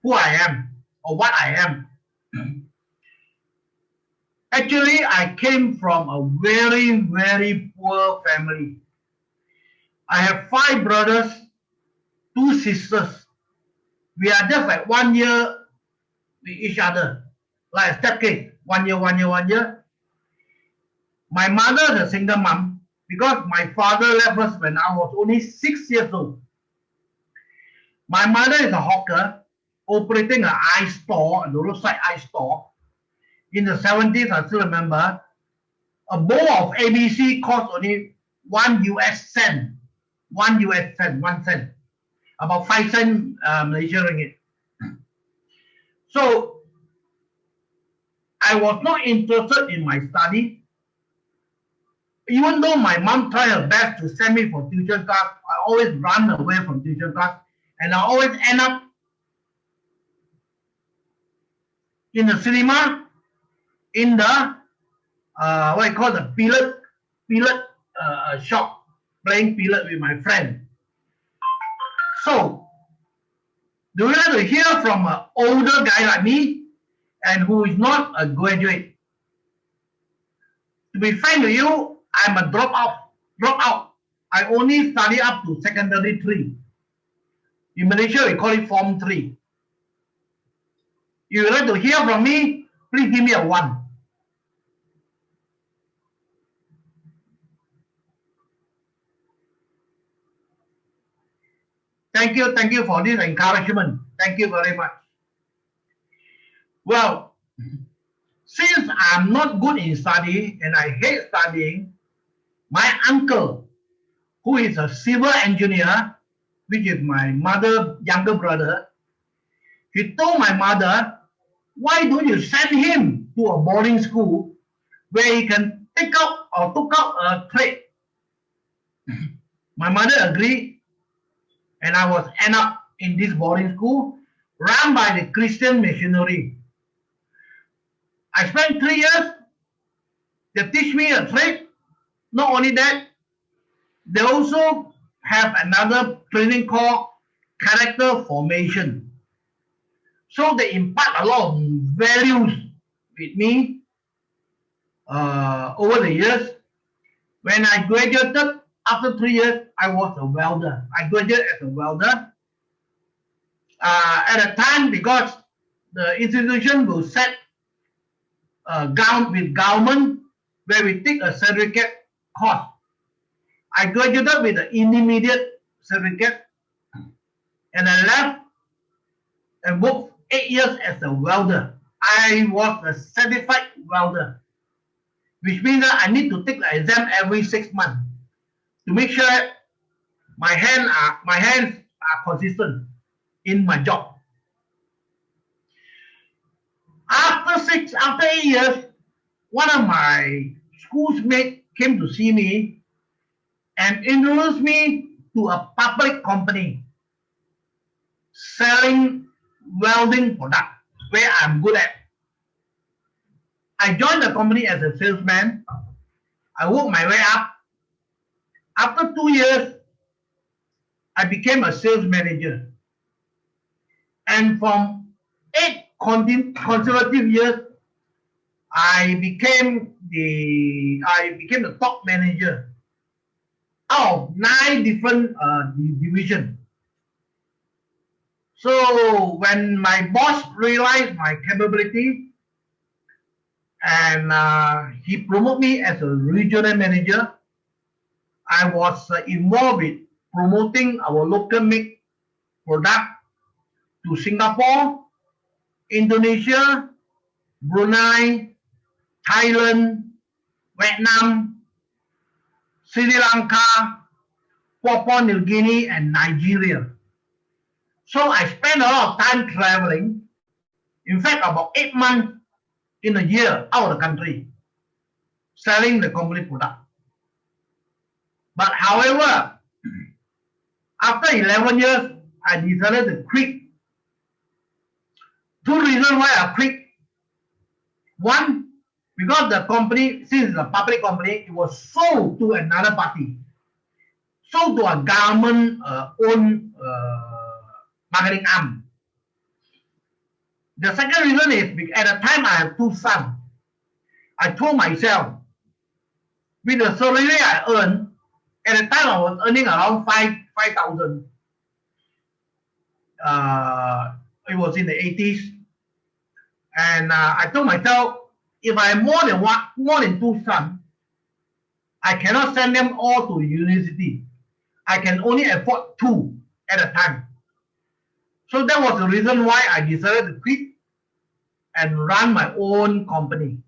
who I am or what I am. Actually, I came from a very, very poor family. I have 5 brothers, 2 sisters. We are just like 1 year with each other, like a stepkid, 1 year, 1 year, 1 year. My mother is a single mom because my father left us when I was only 6 years old. My mother is a hawker operating an ice store, a roadside ice store. In the 70s, I still remember, a bowl of ABC cost only 1 US cent. 1 US cent, 1 cent. About 5 cents Malaysian ringgit. So, I was not interested in my study. Even though my mom tried her best to send me for tuition class, I always run away from tuition class. And I always end up in the cinema, in the what I call the billiard shop, playing billiard with my friend. So, do you like to hear from an older guy like me and who is not a graduate? To be frank with you, I'm a dropout. I only study up to secondary 3. In Malaysia, we call it Form 3. If you like to hear from me, please give me a 1. Thank you for this encouragement. Thank you very much. Well, since I'm not good in study and I hate studying, my uncle, who is a civil engineer, which is my mother's younger brother, he told my mother, why don't you send him to a boarding school where he can took up a trade? My mother agreed, and I was end up in this boarding school run by the Christian missionary. I spent 3 years. They teach me a trade. Not only that, they also have another training called character formation. So they impart a lot of values with me over the years. When I graduated, after 3 years, I was a welder. I graduated as a welder. At a time, because the institution will set with government where we take a certificate course. I graduated with an intermediate certificate, and I left and worked 8 years as a welder. I was a certified welder, which means that I need to take the exam every 6 months to make sure my hands are consistent in my job. After 8 years, one of my schoolmates came to see me and introduced me to a public company selling welding products where I'm good at. I joined the company as a salesman. I worked my way up. After 2 years, I became a sales manager. And from 8 consecutive years, I became the top manager out of 9 different divisions. So when my boss realized my capability and he promoted me as a regional manager, I was involved with promoting our local make product to Singapore, Indonesia, Brunei, Thailand, Vietnam, Sri Lanka, Papua New Guinea, and Nigeria. So I spent a lot of time traveling. In fact, about 8 months in a year out of the country, selling the company product. But however, after 11 years, I decided to quit. 2 reasons why I quit. One, because the company, since it's a public company, it was sold to another party, sold to a government-owned marketing arm. The second reason is at the time I have 2 sons. I told myself, with the salary I earned, at the time I was earning around 5,000. It was in the 80s. And I told myself, if I have more than 2 sons, I cannot send them all to university. I can only afford 2 at a time. So that was the reason why I decided to quit and run my own company.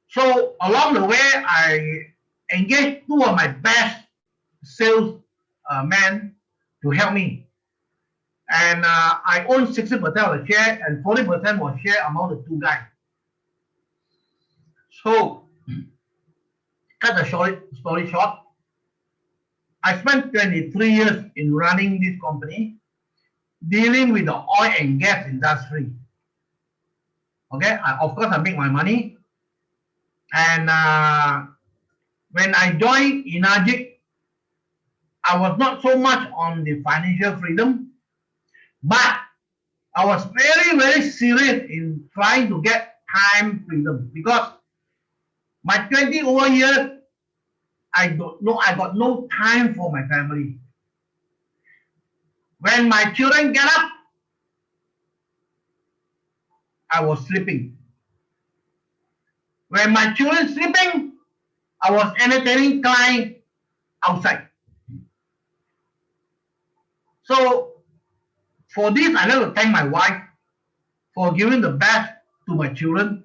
So along the way, I engaged 2 of my best sales men to help me. And I own 60% of the share and 40% was share among the 2 guys. So, cut the story short, I spent 23 years in running this company, dealing with the oil and gas industry. Okay, of course I make my money. And when I joined Enagic, I was not so much on the financial freedom, but I was very, very serious in trying to get time freedom, because my 20 over years, I got no time for my family. When my children get up, I was sleeping. When my children sleeping, I was entertaining clients outside. So for this, I like to thank my wife for giving the best to my children,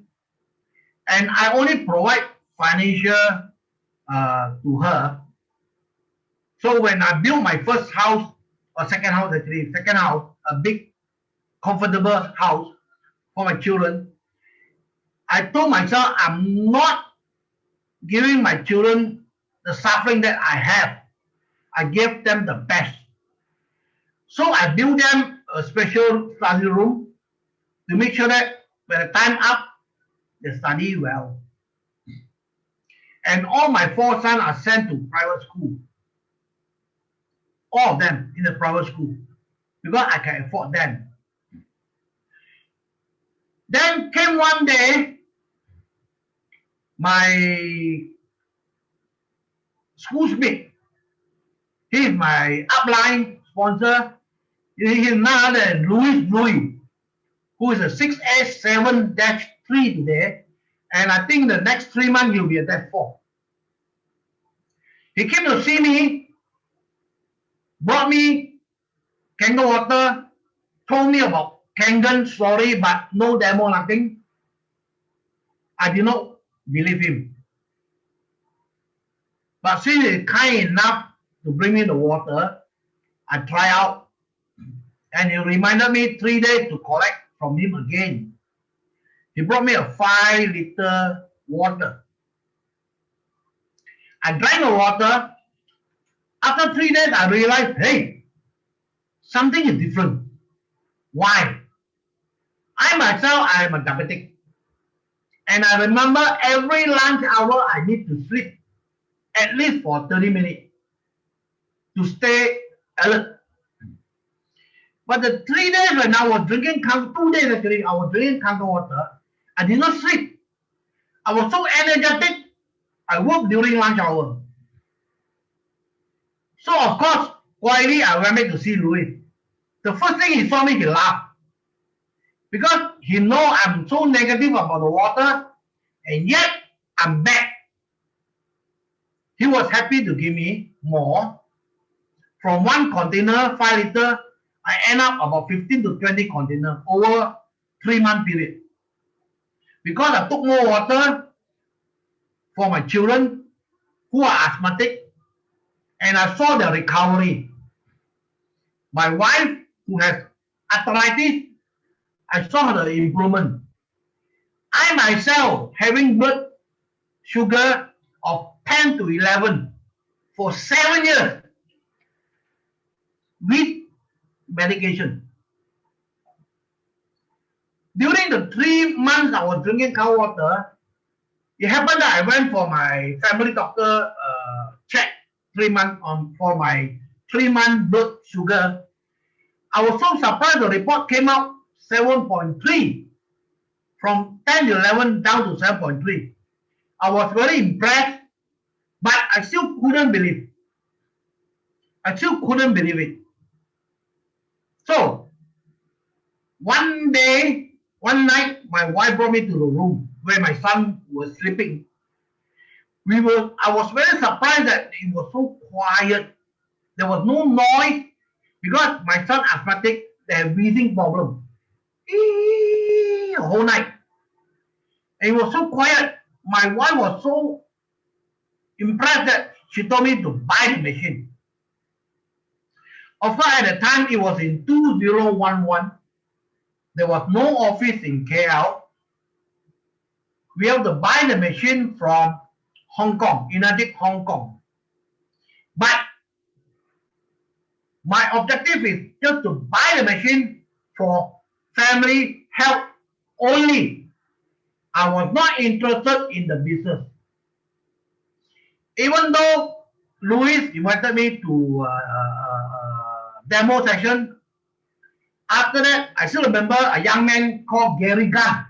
and I only provide financial to her. So when I built my first house, or second house actually, second house, a big comfortable house for my children, I told myself I'm not giving my children the suffering that I have. I gave them the best. So I built them a special study room to make sure that when the time up, they study well. And all my 4 sons are sent to private school. All of them in the private school, because I can afford them. Then came one day, my schoolmate, he is my upline sponsor. He is none other than Louis, who is a 6S7-3 today. And I think the next 3 months he'll be at that 4. He came to see me, brought me Kangen water, told me about Kangen story, but no demo, nothing. I did not believe him. But since he's kind enough to bring me the water, I try out. And he reminded me 3 days to collect from him again. He brought me a 5-liter water. I drank the water. After 3 days, I realized, hey, something is different. Why? I myself, I am a diabetic. And I remember every lunch hour, I need to sleep at least for 30 minutes to stay alert. But the 3 days when I was drinking, 2 days actually, I was drinking Kangen water, I did not sleep. I was so energetic, I worked during lunch hour. So of course, quietly I went back to see Louis. The first thing he saw me, he laughed. Because he know I'm so negative about the water, and yet I'm back. He was happy to give me more. From 1 container, 5 liter, I end up about 15 to 20 containers over 3-month period. Because I took more water for my children who are asthmatic, and I saw the recovery. My wife, who has arthritis, I saw the improvement. I myself, having blood sugar of 10 to 11 for 7 years with medication. During the 3 months I was drinking cow water, it happened that I went for my family doctor check 3 months for my 3-month blood sugar. I was so surprised the report came out 7.3 from 10 to 11 down to 7.3. I was very impressed, but I still couldn't believe. I still couldn't believe it. So one night, my wife brought me to the room where my son was sleeping. I was very surprised that it was so quiet. There was no noise because my son asthmatic, they have breathing problem. The whole night. And it was so quiet. My wife was so impressed that she told me to buy the machine. Of course, at the time, it was in 2011. There was no office in KL. We have to buy the machine from Hong Kong, Enagic Hong Kong. But my objective is just to buy the machine for family health only. I was not interested in the business. Even though Louis invited me to demo session, after that, I still remember a young man called Gary Gunn.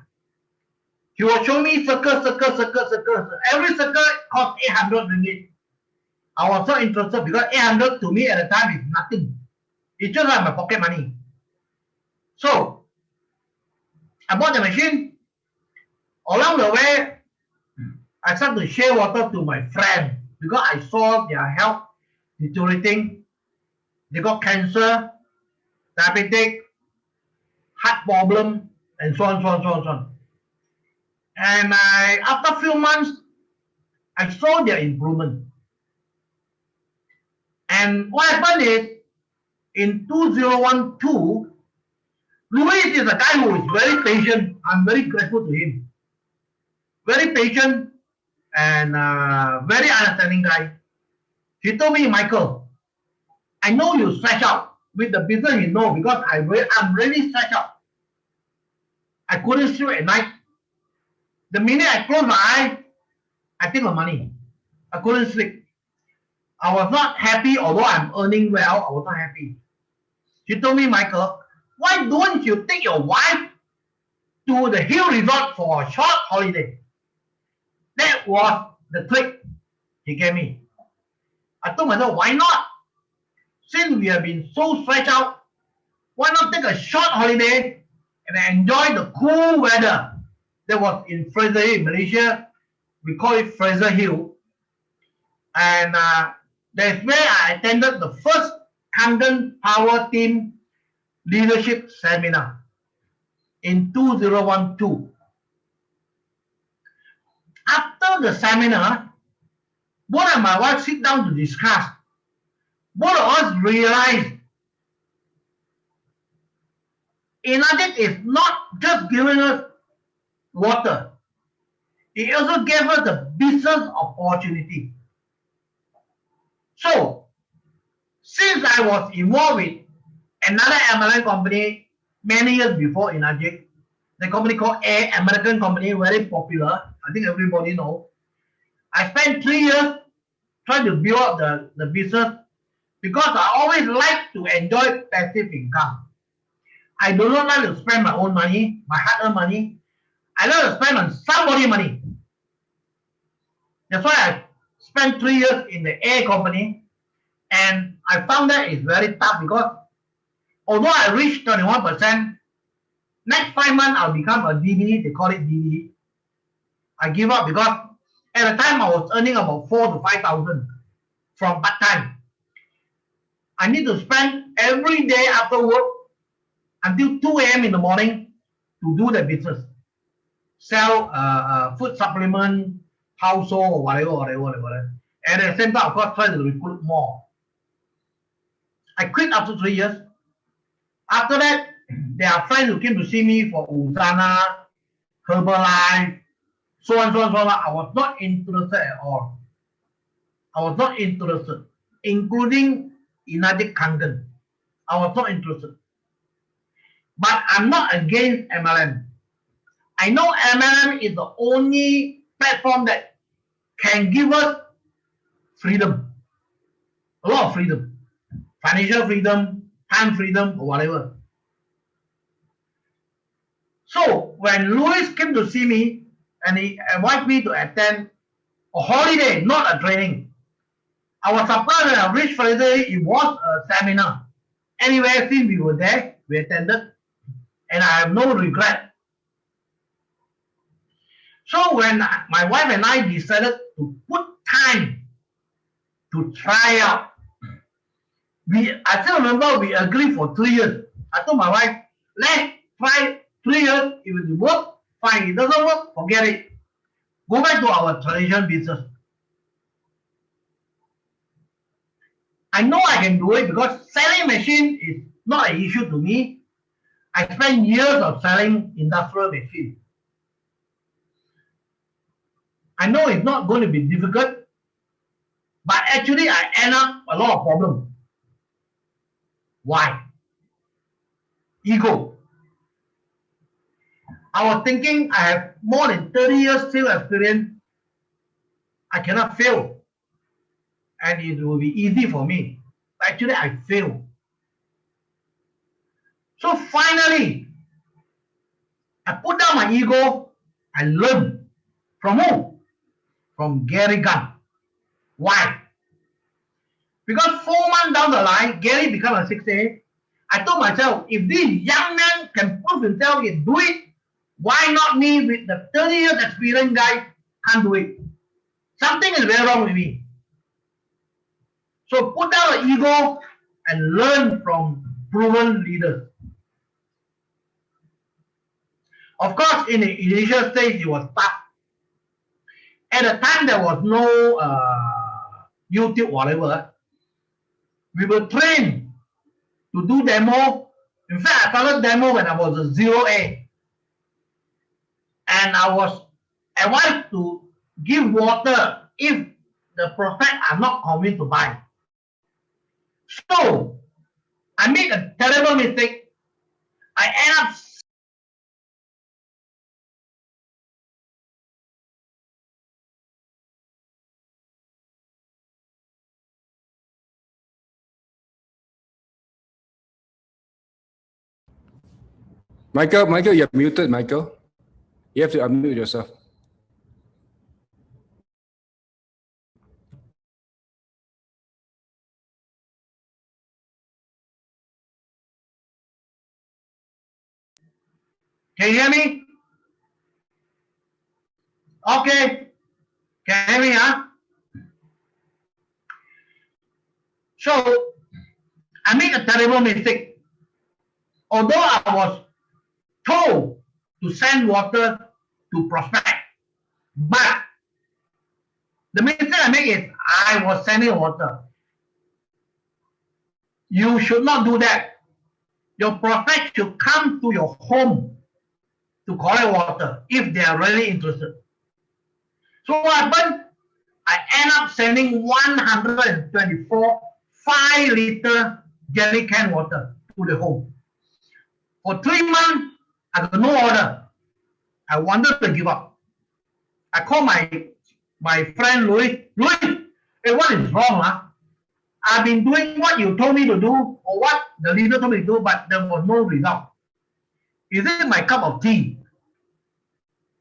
He was showing me circle. Every circle cost 800 ringgit. I was so interested because 800 to me at the time is nothing. It's just like my pocket money. So, I bought the machine. Along the way, I started to share water to my friend because I saw their health deteriorating. They got cancer, diabetic, heart problem, and so on. And after a few months, I saw their improvement. And what happened is, in 2012, Louis is a guy who is very patient. I'm very grateful to him. Very patient and very understanding guy. He told me, Michael, I know you stretch out with the business you know because I'm really stretched out. I couldn't sleep at night. The minute I close my eye, I think of money. I couldn't sleep. I was not happy, although I'm earning well, I was not happy. She told me, Michael, why don't you take your wife to the hill resort for a short holiday? That was the trick he gave me. I told myself, why not? Since we have been so stretched out, why not take a short holiday and enjoy the cool weather that was in Fraser Hill, Malaysia. We call it Fraser Hill. And that's where I attended the first Kangen Power Team Leadership Seminar in 2012. After the seminar, both and my wife sit down to discuss. Both of us realized Enagic is not just giving us water. It also gave us the business opportunity. So, since I was involved with another MLM company many years before Enagic, the company called American company, very popular. I think everybody knows. I spent 3 years trying to build up the business because I always like to enjoy passive income. I do not like to spend my own money, my hard-earned money. I like to spend on somebody's money. That's why I spent 3 years in the A company, and I found that it's very tough because although I reached 21%, next 5 months I'll become a DD, they call it DD. I give up because at the time I was earning about 4,000 to 5,000 from part-time. I need to spend every day after work until 2 a.m. in the morning to do the business. Sell food supplement, household, or whatever. And at the same time, of course, try to recruit more. I quit after 3 years. After that, there are friends who came to see me for Uzana, Herbalife, so on. I was not interested at all. I was not interested, including Enagic Kangen. I was not interested. But I'm not against MLM. I know MLM is the only platform that can give us freedom. A lot of freedom. Financial freedom, time freedom, or whatever. So when Louis came to see me and he invited me to attend a holiday, not a training, I was surprised when I reached Friday. It was a seminar. Anyway, since we were there, we attended, and I have no regret. So when my wife and I decided to put time to try out, I still remember we agreed for 3 years. I told my wife, let's try 3 years. If it works, fine. If it doesn't work, forget it. Go back to our traditional business. I know I can do it because selling machine is not an issue to me. I spent years of selling industrial machines. I know it's not going to be difficult, but actually I end up a lot of problems. Why? Ego. I was thinking I have more than 30 years sales experience. I cannot fail. And it will be easy for me. Actually, I failed. So finally, I put down my ego. I learned from who? From Gary Gunn. Why? Because 4 months down the line, Gary became a 6A. I told myself, if this young man can prove himself, he can do it, why not me with the 30 years experience guy can't do it? Something is very wrong with me. So put down the ego and learn from proven leaders. Of course, in the initial stage, it was tough. At the time, there was no YouTube, whatever. We were trained to do demo. In fact, I started demo when I was a 0A. And I was advised to give water if the prospect are not convinced to buy. So, I made a terrible mistake. I end up Michael, you're muted, Michael. You have to unmute yourself. Can you hear me? Okay. Can you hear me, huh? So, I made a terrible mistake. Although I was told to send water to prospect, but the mistake I make is I was sending water. You should not do that. Your prospect should come to your home to collect water if they are really interested. So what happened? I end up sending 124 5-liter jelly can water to the home. For 3 months, I got no order. I wanted to give up. I called my friend Louis. Louis, hey, what is wrong? Huh? I've been doing what you told me to do or what the leader told me to do, but there was no result. Is it my cup of tea?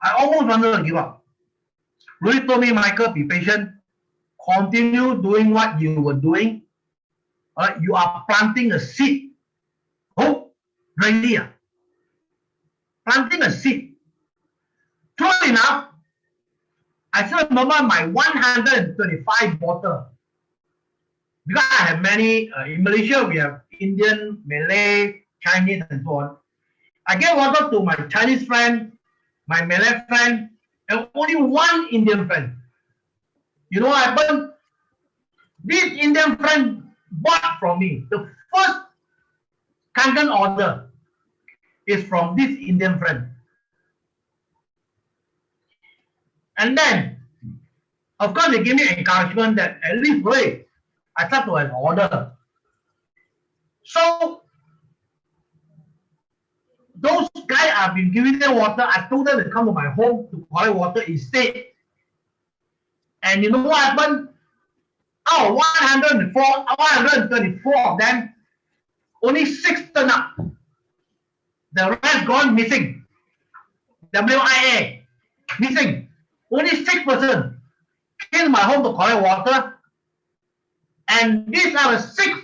I almost wanted to give up. Louis told me, Michael, be patient. Continue doing what you were doing. You are planting a seed. Oh, really? Planting a seed. True enough, I still remember my 125 bottle. Because I have many, in Malaysia, we have Indian, Malay, Chinese, and so on. I gave water to my Chinese friend, my Malay friend, and only one Indian friend. You know what happened? This Indian friend bought from me. The first Kangen order is from this Indian friend. And then, of course, they gave me encouragement that at least, wait, I start to have order. So, those guys I've been giving them water, I told them to come to my home to collect water instead. And you know what happened? Out of 124 of them, only 6 turned up. The rest gone missing. WIA, missing. Only 6% came to my home to collect water. And these are the 6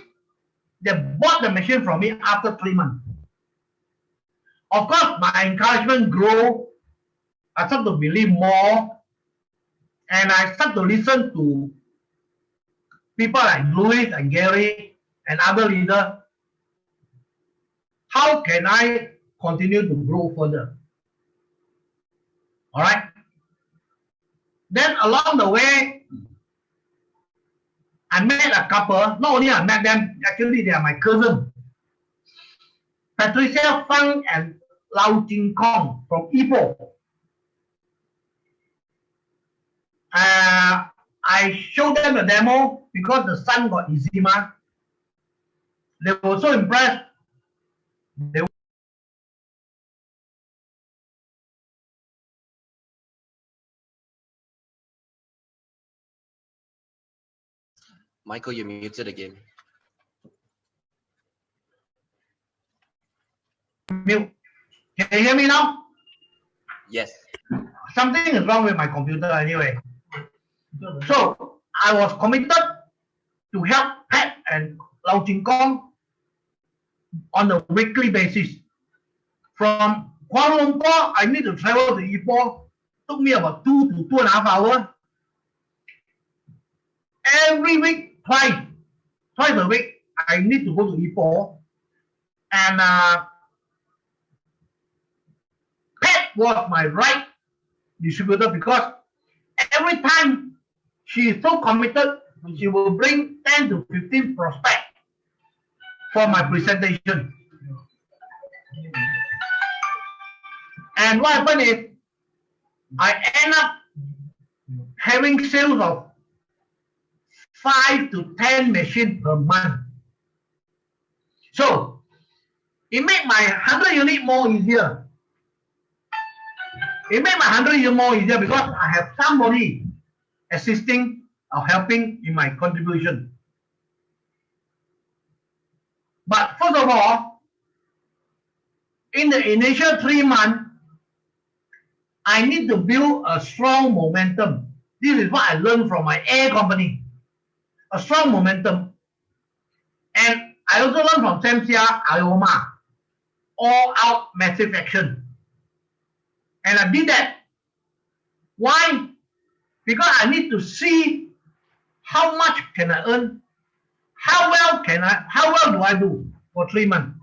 that bought the machine from me after 3 months. Of course, my encouragement grew. I started to believe more. And I started to listen to people like Louis and Gary and other leaders. How can I continue to grow further? All right. Then along the way, I met a couple. Not only I met them, actually they are my cousin. Patricia Fang and Lau Jing Kong from Ipoh. I showed them the demo because the son got eczema. They were so impressed. They Michael, you're muted again. Mute. Can you hear me now? Yes. Something is wrong with my computer anyway. So I was committed to help Pat and Lau Ching Kong on a weekly basis. From Kuala Lumpur, I need to travel to Ipoh. Took me about 2 to 2.5 hours. Every week, twice a week, I need to go to Ipoh. And Pat was my right distributor because every time she is so committed, she will bring 10 to 15 prospects for my presentation. And what happened is, I end up having sales of 5 to 10 machines per month. So it made my 100 unit more easier. It made my 100 unit more easier because I have somebody assisting or helping in my contribution. But first of all, in the initial 3 months, I need to build a strong momentum. This is what I learned from my air company. A strong momentum. And I also learned from Samsia Ioma. All out massive action. And I did that. Why? Because I need to see how much can I earn, how well do I do for 3 months.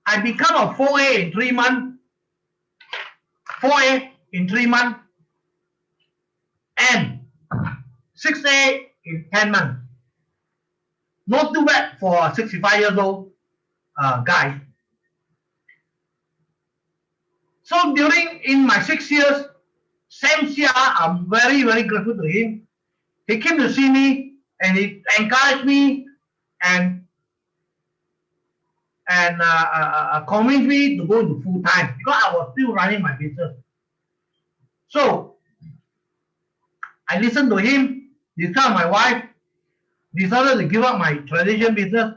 I become a 4A in 3 months, 4A in 3 months, and 6A in 10 months. Not too bad for a 65 years old guy. So in my 6 years, Sam Sia, I'm very, very grateful to him. He came to see me and he encouraged me and convinced me to go into full time because I was still running my business. So I listened to him, discussed with my wife, decided to give up my tradition business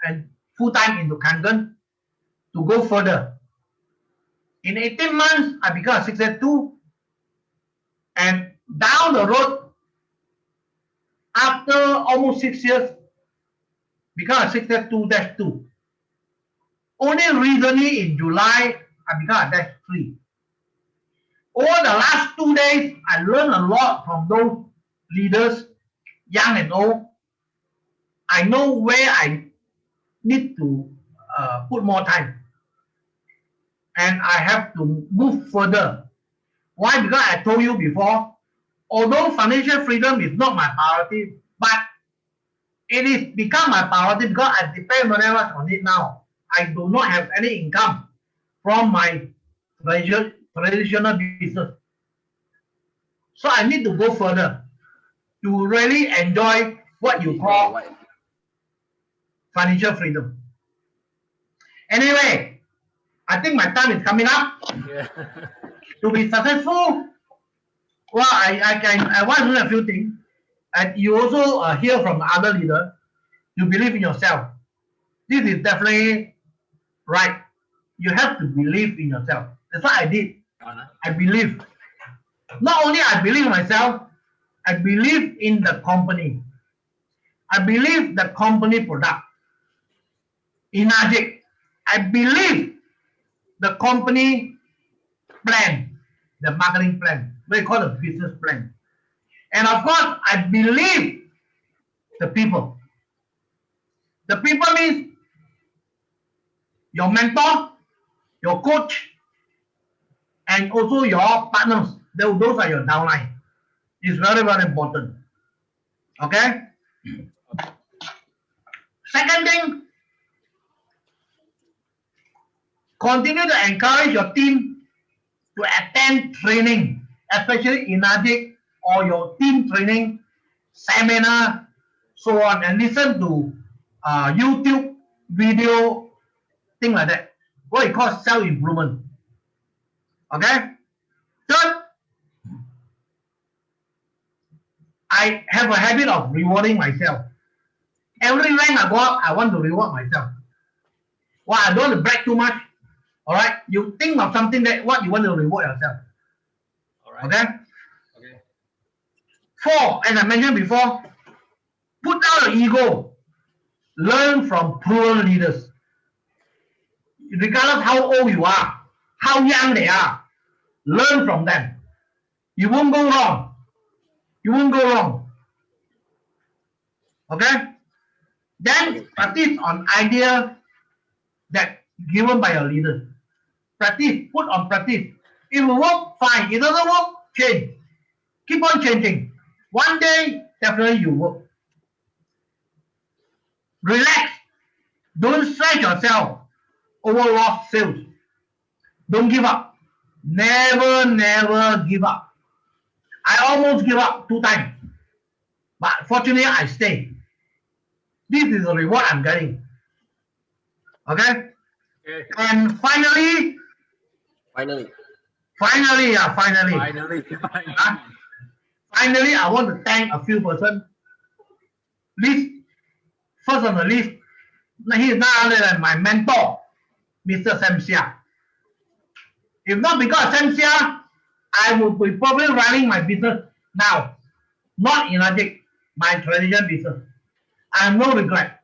and full time into Kangen to go further. In 18 months, I became a 682, and down the road, after almost 6 years, become a 682-2. Only recently in July, I become a -3. Over the last 2 days, I learned a lot from those leaders, young and old. I know where I need to put more time. And I have to move further. Why? Because I told you before, although financial freedom is not my priority, but it is become my priority because I depend very much on it now. I do not have any income from my traditional business. So I need to go further to really enjoy what you call financial freedom. Anyway, I think my time is coming up. To be successful, well, I want to do a few things. And you also hear from other leaders, you believe in yourself. This is definitely right. You have to believe in yourself. That's what I did. I believe. Not only I believe in myself, I believe in the company. I believe the company product. Enagic. I believe the company plan, the marketing plan. We call it business plan. And of course, I believe the people. The people means your mentor, your coach, and also your partners. Those are your downline. It's very, very important. Okay? Second thing, continue to encourage your team to attend training, especially Enagic or your team training, seminar, so on, and listen to YouTube video, thing like that. What we call self-improvement. Okay? Third, I have a habit of rewarding myself. Every rank I go up, I want to reward myself. Well, I don't want to brag too much. All right, you think of something that what you want to reward yourself. All right. Okay. Okay. 4, as I mentioned before, put down your ego. Learn from proven leaders. Regardless how old you are, how young they are, learn from them. You won't go wrong. You won't go wrong. Okay? Then practice on idea that given by your leader. Practice, put on practice. If it work, fine. If it doesn't work, change. Keep on changing. One day, definitely you work. Relax. Don't stress yourself over lost sales. Don't give up. Never, never give up. I almost give up 2 times. But fortunately, I stay. This is the reward I'm getting. Okay? And finally, Finally. finally, I want to thank a few persons. List, first on the list, he is none other than my mentor, Mr. Sam Sia. If not because of Sam Sia, I would be probably running my business now, not Enagic, my traditional business. I have no regret.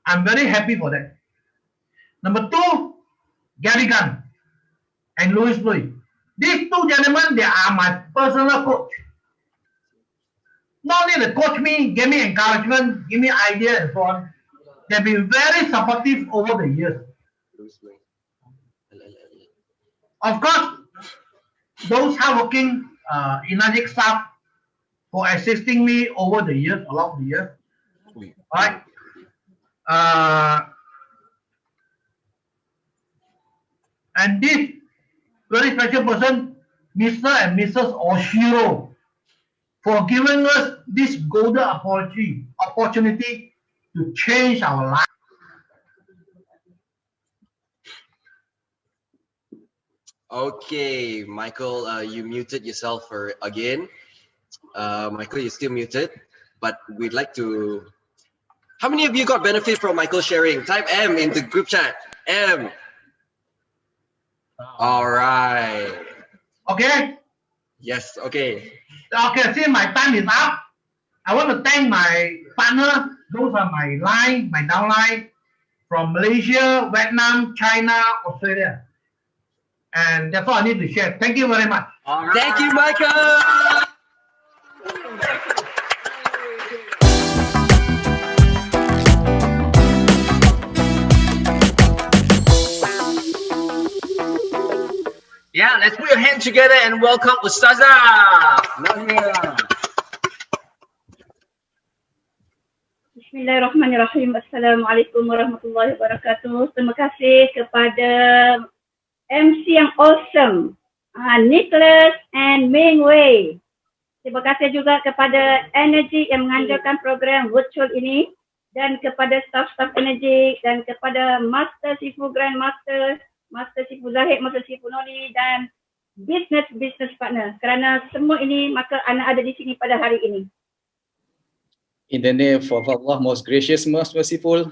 I'm very happy for that. Number 2, Gary Gunn and Louis Louis. These 2 gentlemen, they are my personal coach. Not only they coach me, give me encouragement, give me idea and so on. They've been very supportive over the years. Of course, those hardworking Enagic staff for assisting me over the years, along the years. Alright. And this very special person, Mr. and Mrs. Oshiro, for giving us this golden opportunity to change our life. Okay, Michael, you muted yourself again. Michael, you're still muted, but we'd like to. How many of you got benefit from Michael sharing? Type M into group chat. M. All right. Okay? Yes, okay. Okay, since my time is up, I want to thank my partner. Those are my line, my downline from Malaysia, Vietnam, China, Australia. And that's all I need to share. Thank you very much. Thank you, Michael. Yeah, let's put your hands together and welcome Ustazah. Bismillahirrahmanirrahim. Assalamualaikum warahmatullahi wabarakatuh. Terima kasih kepada MC yang awesome, Nicholas and Ming Wei. Terima kasih juga kepada Enagic yang menganjurkan program virtual ini, dan kepada staff-staff Enagic, dan kepada Master Sifu Grandmaster, Master Sifu Zahid, Master Sifu Noli, dan business partner. Kerana semua ini, maka anak ada di sini pada hari ini. In the name of Allah, most gracious, most merciful,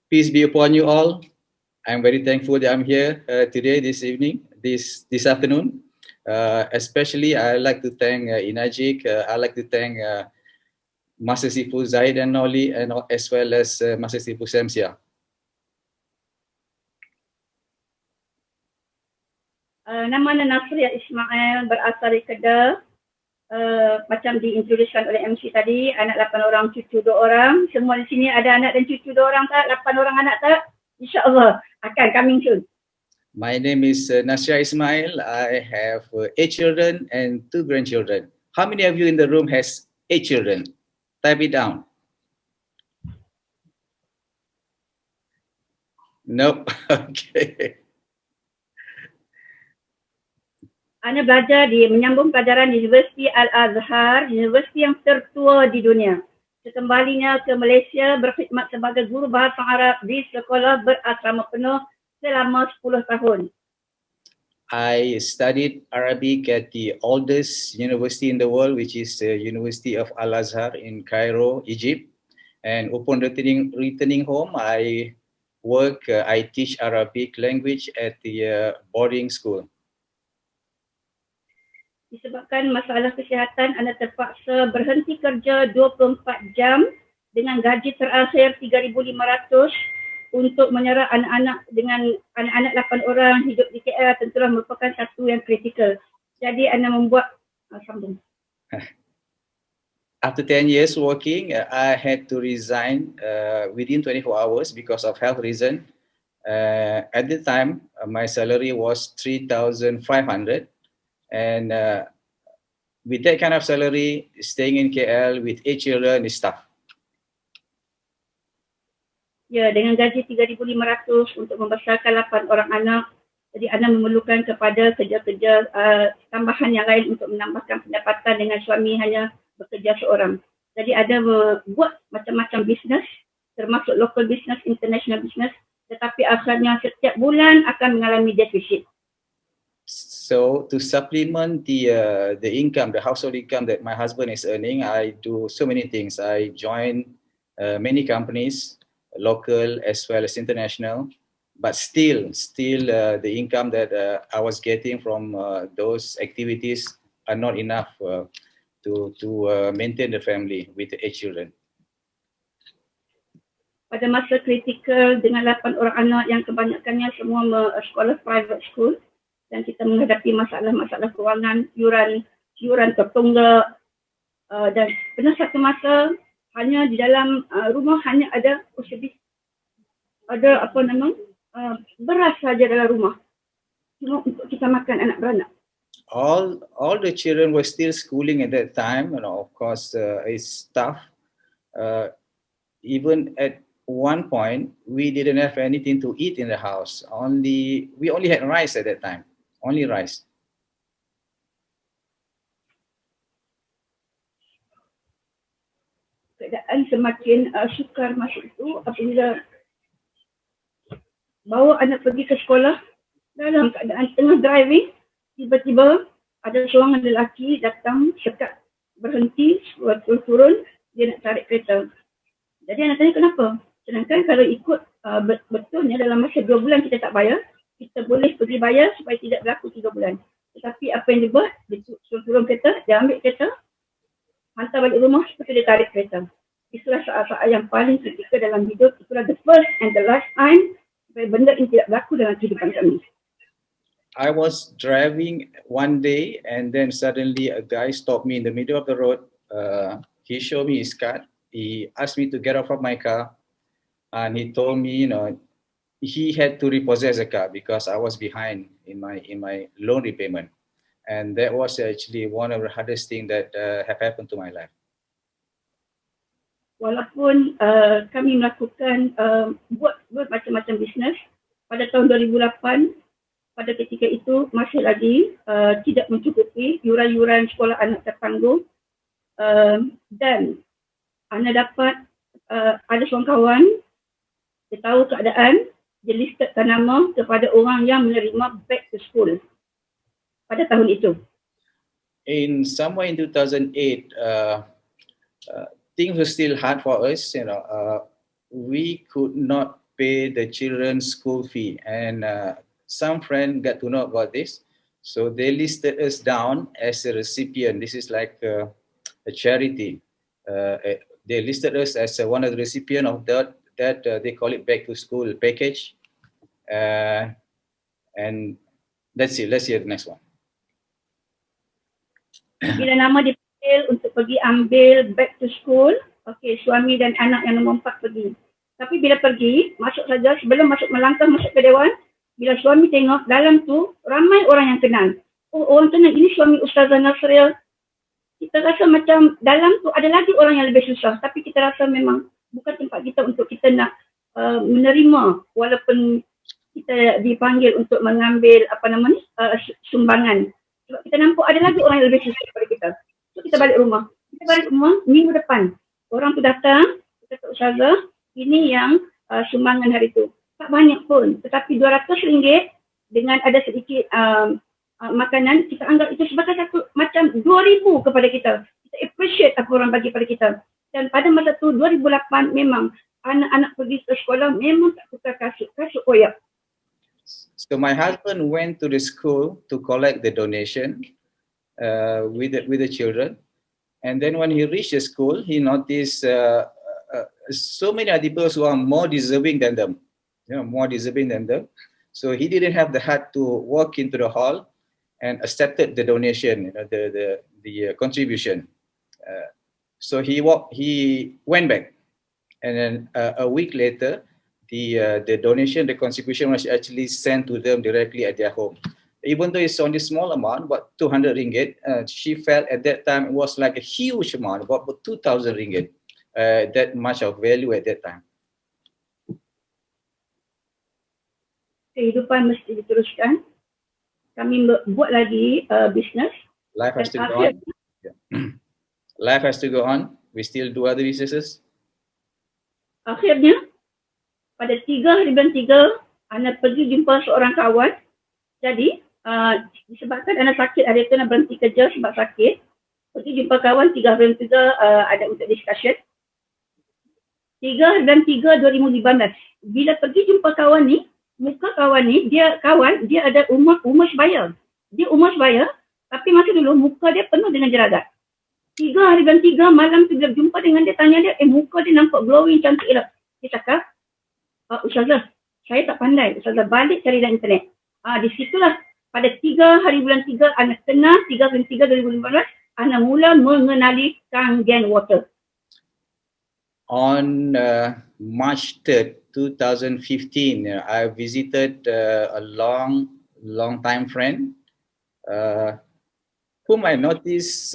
peace be upon you all. I'm very thankful that I'm here today, this evening, this afternoon. Especially, I like to thank Enagic. I like to thank Master Sifu Zahid and Noli, and as well as Master Sifu Samsia. Nama Nasria Ismail, berasal dari Kedah. Macam diintroducekan oleh MC tadi, anak 8 orang, cucu 2 orang. Semua di sini ada anak dan cucu 2 orang tak? 8 orang anak tak? InsyaAllah akan coming soon. My name is Nasria Ismail. I have 8 children and 2 grandchildren. How many of you in the room has 8 children? Type it down. Nope. Okay. Ana belajar menyambung pelajaran di Universiti Al-Azhar, universiti yang tertua di dunia. Sekembalinya ke Malaysia, berkhidmat sebagai guru bahasa Arab di sekolah berasrama penuh selama 10 tahun. I studied Arabic at the oldest university in the world, which is the University of Al-Azhar in Cairo, Egypt. And upon returning home, I teach Arabic language at the boarding school. Disebabkan masalah kesihatan, anda terpaksa berhenti kerja 24 jam dengan gaji terakhir 3,500 untuk menyerah anak-anak dengan anak-anak 8 orang hidup di KL tentulah merupakan satu yang kritikal. Jadi anda membuat sambung. After 10 years working, I had to resign within 24 hours because of health reason. At the time, my salary was 3,500, and with that kind of salary, staying in KL with 8 children is tough. Ya, dengan gaji 3,500 untuk membesarkan 8 orang anak, jadi anda memerlukan kepada kerja-kerja tambahan yang lain untuk menambahkan pendapatan dengan suami hanya bekerja seorang. Jadi ada buat macam-macam bisnes, termasuk local business, international business, tetapi akhirnya setiap bulan akan mengalami defisit. So to supplement the income, the household income that my husband is earning, I do so many things. I join many companies, local as well as international, but still the income that I was getting from those activities are not enough to maintain the family with the 8 children. Pada masa kritikal dengan 8 orang anak yang kebanyakannya semua sekolah private school, dan kita menghadapi masalah-masalah kewangan, yuran tertunggak, dan pernah satu masa hanya di dalam rumah hanya ada beras saja dalam rumah, cuma untuk kita makan anak beranak. All the children were still schooling at that time, of course it's tough. Even at one point we didn't have anything to eat in the house. We only had rice at that time. Only rice. Keadaan semakin sukar masa itu apabila bawa anak pergi ke sekolah dalam keadaan tengah driving, tiba-tiba ada seorang lelaki datang sekat berhenti, turun, dia nak tarik kereta. Jadi anak tanya kenapa? Sedangkan kalau ikut betulnya dalam masa 2 bulan kita tak bayar, kita boleh pergi bayar supaya tidak berlaku 3 bulan. Tetapi apa yang dia buat, dia suruh turun kereta, dia ambil kereta, hantar balik rumah seperti dia tarik kereta. Itulah saat-saat yang paling kritikal dalam hidup. Itulah the first and the last time supaya benda ini tidak berlaku dalam kehidupan kami. I was driving one day and then suddenly a guy stopped me in the middle of the road. He showed me his card. He asked me to get off of my car, and he told me, he had to repossess the car because I was behind in my loan repayment, and that was actually one of the hardest things that have happened to my life. Walaupun kami melakukan buat macam-macam bisnes pada tahun 2008, pada ketika itu masih lagi tidak mencukupi yuran-yuran sekolah anak tertanggung, dan anda dapat ada seorang kawan, dia tahu keadaan, dia listed nama kepada orang yang menerima back to school pada tahun itu. Somewhere in 2008, things were still hard for us. We could not pay the children's school fee, and some friends got to know about this, so they listed us down as a recipient. This is like a charity. They listed us as one of the recipient of that they call it back to school package, and let's see the next one. Bila nama dipanggil untuk pergi ambil back to school, okey, suami dan anak yang nombor 4 pergi. Tapi bila pergi, masuk saja, sebelum melangkah masuk ke dewan, bila suami tengok dalam tu ramai orang yang kenal. Oh, orang kenal, ini suami Ustazah Nasril. Kita rasa macam dalam tu ada lagi orang yang lebih susah, tapi kita rasa memang bukan tempat kita untuk kita nak menerima, walaupun kita dipanggil untuk mengambil sumbangan. Sebab kita nampak ada lagi orang yang lebih susah daripada kita. So kita balik rumah. Minggu depan orang tu datang, kita kata Ustazah, ini yang sumbangan hari tu. Tak banyak pun, tetapi RM200 dengan ada sedikit makanan, kita anggap itu sebagai satu macam 2,000 kepada kita. Kita appreciate apa orang bagi pada kita. Dan pada masa tu 2008 memang anak-anak pergi ke sekolah memang tak tukar kasut koyak. So my husband went to the school to collect the donation with the children, and then when he reached the school, he noticed so many other people who are more deserving than them, more deserving than them. So he didn't have the heart to walk into the hall and accepted the donation, the contribution. So he went back, and then a week later, the donation, the contribution was actually sent to them directly at their home. Even though it's only a small amount, about 200 ringgit, she felt at that time it was like a huge amount, about 2,000 ringgit, that much of value at that time. Kehidupan mesti diteruskan. Kami buat lagi bisnes. Life has to go on. Life has to go on. We still do other businesses. Akhirnya, pada 3 hari bulan 3, Ana pergi jumpa seorang kawan. Jadi, disebabkan Ana sakit, hari itu Ana berhenti kerja sebab sakit. Pergi jumpa kawan 3 hari bulan 3 ada untuk discussion. 3 hari bulan 3 2015. Bila pergi jumpa kawan ni, muka kawan ni, dia ada umur sebaya. Dia umur sebaya, tapi masa dulu muka dia penuh dengan jeragat. 3 hari bulan 3 malam tu bila jumpa dengan dia, tanya dia, muka dia nampak glowing, cantik lah. Dia cakap, Ustazah, saya tak pandai. Ustazah balik cari dalam internet. Di situlah pada 3 hari bulan 3, Ana kenal 3 bulan 3 2015, Ana mula mengenali Kangen water. On March 3rd, 2015, I visited a long time friend whom I noticed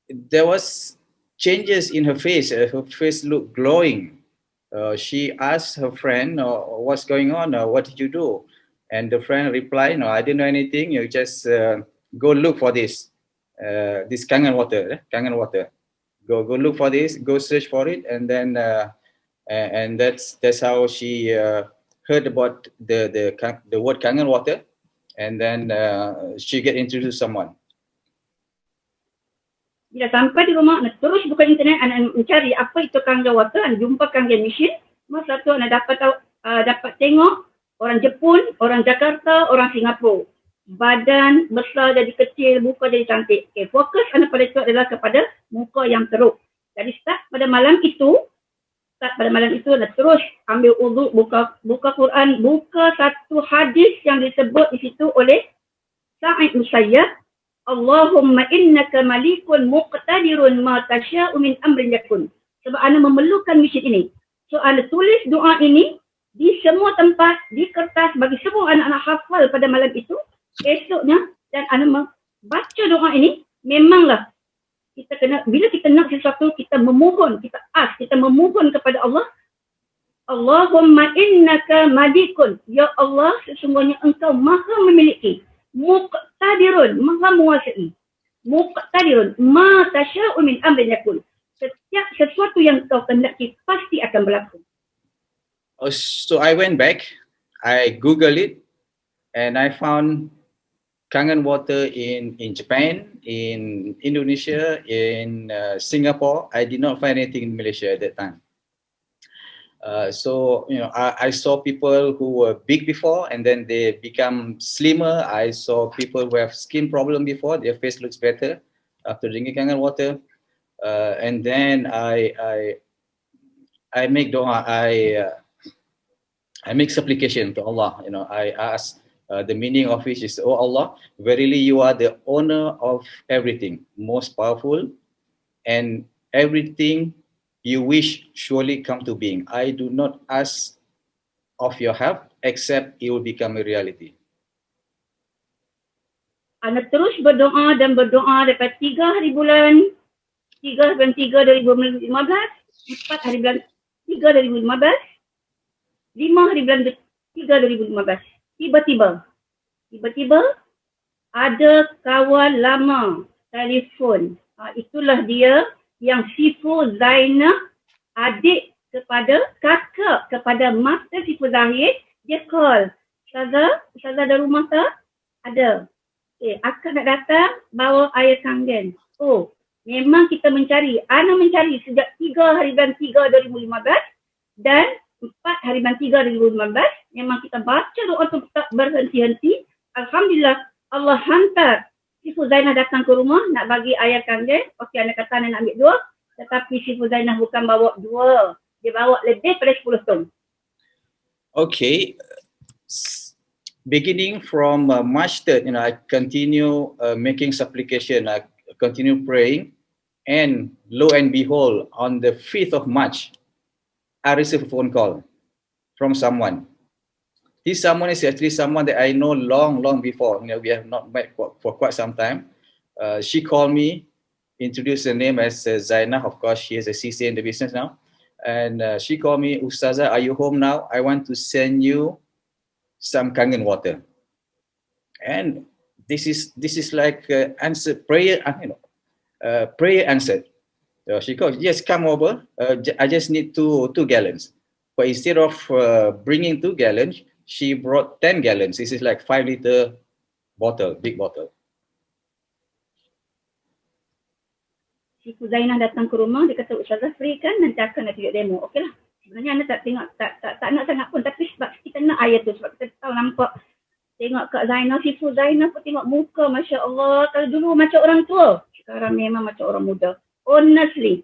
there was changes in her face. Her face looked glowing. She asked her friend, what's going on? What did you do? And the friend replied, no, I didn't know anything. You just go look for this Kangen water. Kangen water. Go look for this. Go search for it, and then and that's how she heard about the word Kangen water, and then she get introduced to someone. Bila sampai di rumah, Ana terus buka internet, Ana mencari apa itu Kangen water, Ana jumpa Kangen machine. Masa tu Ana dapat tengok orang Jepun, orang Jakarta, orang Singapura. Badan besar jadi kecil, muka jadi cantik. Fokus Ana pada itu adalah kepada muka yang teruk. Jadi start pada malam itu Ana terus ambil wudu, buka Quran, buka satu hadis yang disebut di situ oleh Sa'id Musayyab. Allahumma innaka malikun muqtadirun ma tasha'u min amrin yakun. Sebab Ana memerlukan mesin ini. So Ana tulis doa ini di semua tempat, di kertas, bagi semua anak-anak hafal pada malam itu. Esoknya, dan Ana membaca doa ini, memanglah bila kita nak sesuatu, kita memohon, kita memohon kepada Allah. Allahumma innaka malikun. Ya Allah, sesungguhnya Engkau maha memiliki. Muqtadirun, maha menguasai. Muqtadirun, ma tasha'u min amrin yakun. Setiap sesuatu yang Kau kehendaki pasti akan berlaku. So I went back, I Googled it, and I found Kangen water in Japan, in Indonesia, in Singapore. I did not find anything in Malaysia at that time. So, I saw people who were big before and then they become slimmer. I saw people who have skin problem before, their face looks better after drinking Kangen water. And then I make dua, I make supplication to Allah. I ask, the meaning of which is, oh Allah, verily you are the owner of everything, most powerful, and everything you wish surely come to being. I do not ask of your help except it will become a reality. Ana terus berdoa daripada 3 hari bulan 3 2015, 4 hari bulan 3 2015, 5 hari bulan 3 2015. Tiba-tiba ada kawan lama telefon. Itulah dia yang Sifu Zainab, adik kepada kakak kepada Master Sifu Zahid. Dia call, Ustazah ada rumah tak? Ada. Okay, akak nak datang bawa air Kangen. Oh, memang kita mencari. Ana mencari sejak 3 hari bulan 3 2015 dan 4 hari bulan 3 2015. Memang kita baca doa tu tak berhenti-henti. Alhamdulillah, Allah hantar Sifu Zainah datang ke rumah nak bagi air Kangen. Okey, Ana kata Ana nak ambil 2. Tetapi Sifu Zainah bukan bawa 2. Dia bawa lebih daripada 10 ton. Okay. Beginning from March 3rd, I continue making supplication, I continue praying, and lo and behold, on the 5th of March, I received a phone call from someone. This someone is actually someone that I know long before. We have not met for quite some time. She called me, introduced her name as Zainah. Of course, she is a CC in the business now. And she called me, Ustazah, are you home now? I want to send you some Kangen water. And this is like answer prayer, prayer answered. She called, yes, come over. I just need two gallons. But instead of bringing 2 gallons, she brought 10 gallons. This is like 5-liter bottle, big bottle. Sifu Zainah datang ke rumah, dia kata, Ustazah free kan? Nanti akan nak tunjuk demo. Okey lah. Sebenarnya Ana tak tengok, tak nak sangat pun. Tapi sebab kita nak ayat tu, sebab kita tahu nampak. Tengok Kak Zainah, Sifu Zainah pun tengok muka, Masya Allah. Kalau dulu macam orang tua, sekarang memang macam orang muda. Honestly.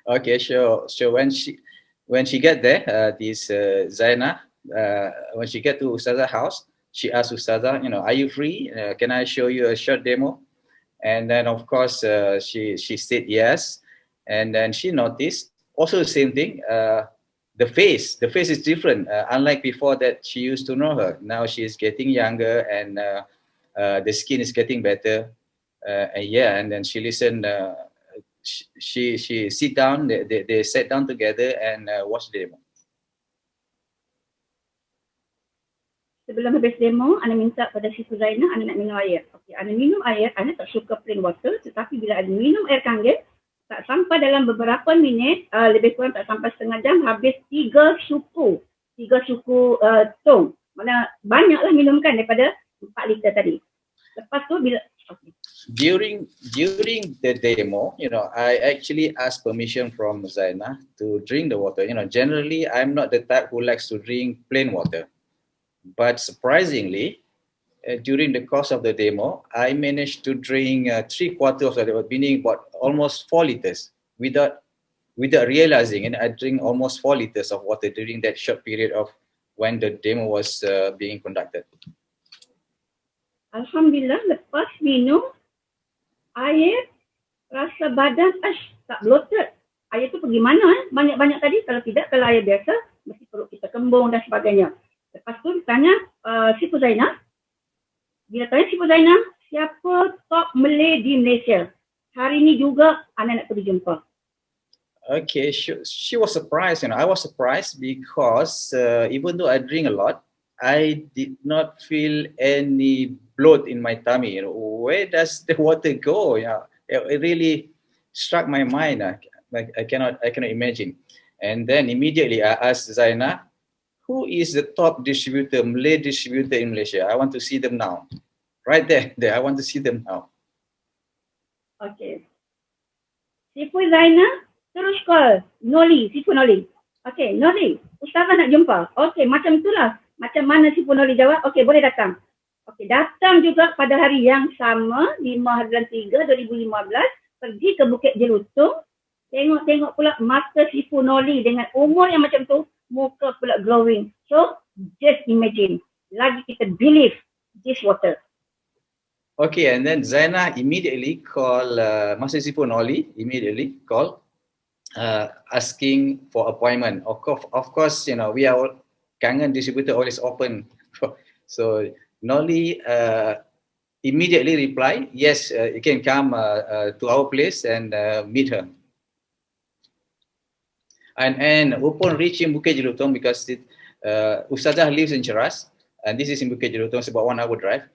Okay, sure. So when she get there, this Zainah, when she get to Ustazah's house, she asked Ustazah, are you free? Can I show you a short demo? And then of course she said yes, and then she noticed also the same thing. The face is different. Unlike before that she used to know her, now she is getting younger and the skin is getting better. And then she listened. She sit down. They sat down together and watched the demo. Sebelum habis demo, Ana minta pada Sifu Zainah, Ana nak minum air. Okey, Ana minum air, Ana tak suka plain water, tetapi bila Ana minum air Kangen, tak sampai dalam beberapa minit, lebih kurang tak sampai setengah jam, habis 3 suku tong. Mana banyaklah minumkan daripada 4 liter tadi. Lepas tu bila During the demo, I actually asked permission from Zainah to drink the water. Generally I'm not the type who likes to drink plain water. But surprisingly, during the course of the demo, I managed to drink 3/4 of the demo, meaning about almost 4 liters without realizing. And I drink almost 4 liters of water during that short period of when the demo was being conducted. Alhamdulillah, lepas minum air, rasa badan tak bloated. Air tu pergi mana? Banyak-banyak tadi. Kalau tidak, kalau air biasa, mesti perut kita kembung dan sebagainya. Lepas tu tanya Sifu Zainah. Bila tanya Sifu Zainah, siapa top Malay di Malaysia? Hari ni juga Ana nak pergi jumpa. Okay, she was surprised. I was surprised because even though I drink a lot, I did not feel any bloat in my tummy. Where does the water go? It really struck my mind. I cannot imagine. And then immediately I asked Zainah, who is the top distributor, Malay distributor in Malaysia? I want to see them now. Right there. I want to see them now. Okay. Sifu Zainah terus call Sifu Noli. Okay, Noli, Ustazah nak jumpa. Okay, macam itulah. Macam mana Sifu Noli jawab, okay, boleh datang. Okay, datang juga pada hari yang sama, 5 bulan 3, 2015, pergi ke Bukit Jelutung. Tengok pula mata Sifu Noli dengan umur yang macam tu, muka pula glowing. So, just imagine. Lagi kita believe this water. Okay, and then Zainah immediately call Master Sifu Noli, asking for appointment. Of course, we are all, Kangen distributor always open. So, Noli immediately reply, yes, you can come to our place and meet her. And upon reaching Bukit Jelutong, because Ustazah lives in Cheras, and this is in Bukit Jelutong, it's about 1 hour drive.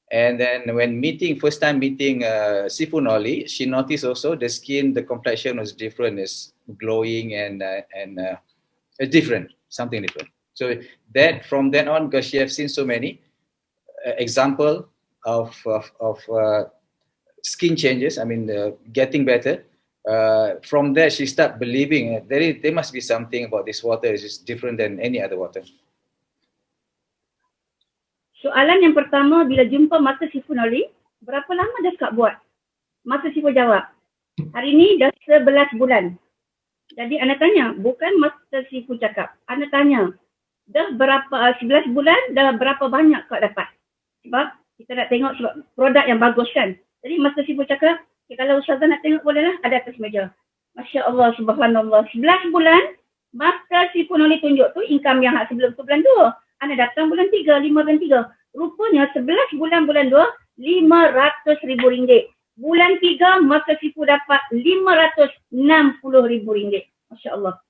And then when first time meeting Sifu Noli, she noticed also the skin, the complexion was different, is glowing and different, something different. So that from then on, because she has seen so many example of skin changes, I mean, getting better. From there, she start believing there must be something about this water is just different than any other water. Soalan yang pertama, bila jumpa Master Sifu Noli, berapa lama dah Kak buat? Master Sifu jawab, hari ni dah 11 bulan. Jadi Ana tanya, bukan Master Sifu cakap. Ana tanya, dah berapa 11 bulan, dah berapa banyak Kak dapat? Sebab kita nak tengok sebab produk yang bagus kan. Jadi Master Sifu cakap, kalau Ustazah nak tengok bolehlah, ada atas meja. Masya Allah, subhanallah. 11 bulan, Master Sifu Noli tunjuk tu income yang sebelum tu bulan 2. Ana datang bulan 3, 5 bulan 3. Rupanya 11 bulan 2, RM500,000. Bulan 3, Master Sifu dapat RM560,000. Masya Allah.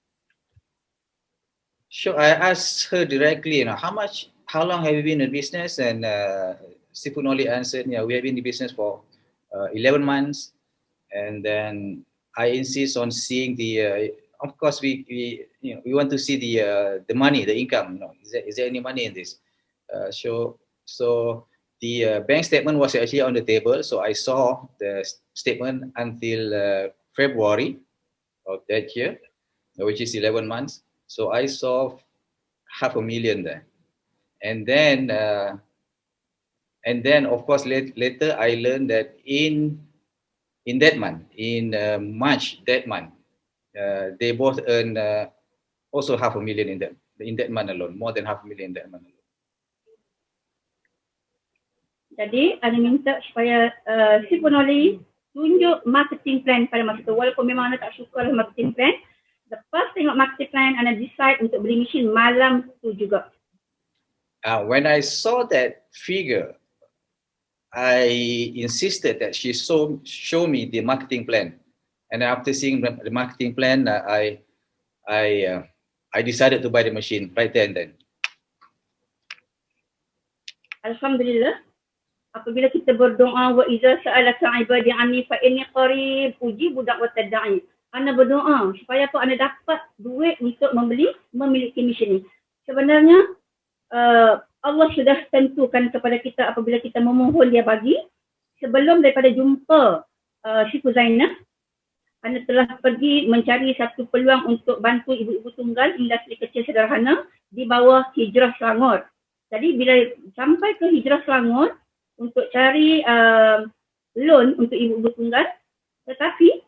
Sure, I asked her directly, how long have you been in business? And Sifu Noli answered, we have been in business for 11 months. And then I insist on seeing the, of course, we want to see the money, the income. Is there any money in this? So the bank statement was actually on the table. So I saw the statement until February of that year, which is 11 months. So I saw $500,000 there. And then of course, later I learned that in that month, in March that month, they both earned also $500,000 in that month alone, more than $500,000 in that month alone. Jadi, Ana minta supaya Sifu Noli tunjuk marketing plan pada masa tu. Walaupun memang Ana tak suka lah marketing plan. Lepas tengok marketing plan, Ana decide untuk beli mesin malam tu juga. When I saw that figure, I insisted that she show me the marketing plan. And after seeing the marketing plan, I decided to buy the machine right there and then. Alhamdulillah. Apabila kita berdoa, wa iza sa'alaka ibadi anni fa inni qarib ujibu da'watad da'i. Ana berdoa supaya apa? Ana dapat duit untuk memiliki mesin ini. Sebenarnya Allah sudah tentukan kepada kita apabila kita memohon dia bagi. Sebelum daripada jumpa Sifu Zainah, Ana telah pergi mencari satu peluang untuk bantu ibu-ibu tunggal industri kecil sederhana di bawah Hijrah Selangor. Jadi bila sampai ke Hijrah Selangor untuk cari loan untuk ibu-ibu tunggal, tetapi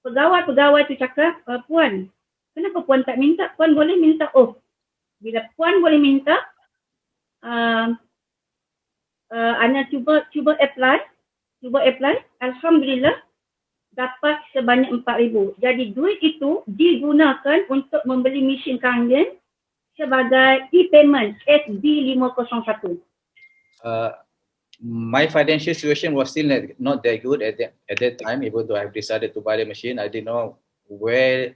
pegawai-pegawai tu cakap, Puan, kenapa Puan tak minta? Puan boleh minta. Oh, bila Puan boleh minta, Ana cuba apply. Alhamdulillah dapat sebanyak 4,000. Jadi duit itu digunakan untuk membeli mesin Kangen sebagai e-payment SB501. My financial situation was still not that good at that time. Even though I've decided to buy the machine, I didn't know where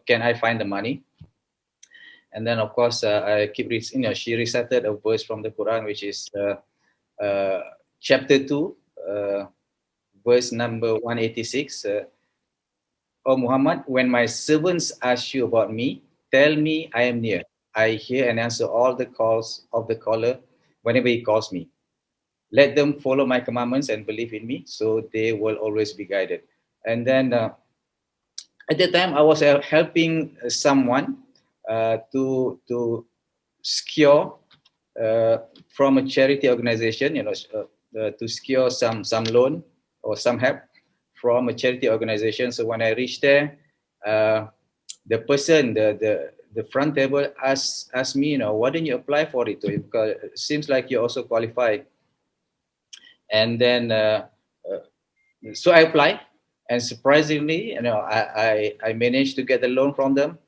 can I find the money. And then of course I keep reading. She recited a verse from the Quran, which is chapter 2, verse number 186. O Muhammad, when my servants ask you about me, tell me I am near. I hear and answer all the calls of the caller whenever he calls me. Let them follow my commandments and believe in me, so they will always be guided. And then at that time, I was helping someone to secure from a charity organization, to secure some loan or some help from a charity organization. So when I reached there, the person, the front table asked me, why didn't you apply for it? Because it seems like you also qualified. And then, so I applied, and surprisingly, I managed to get the loan from them,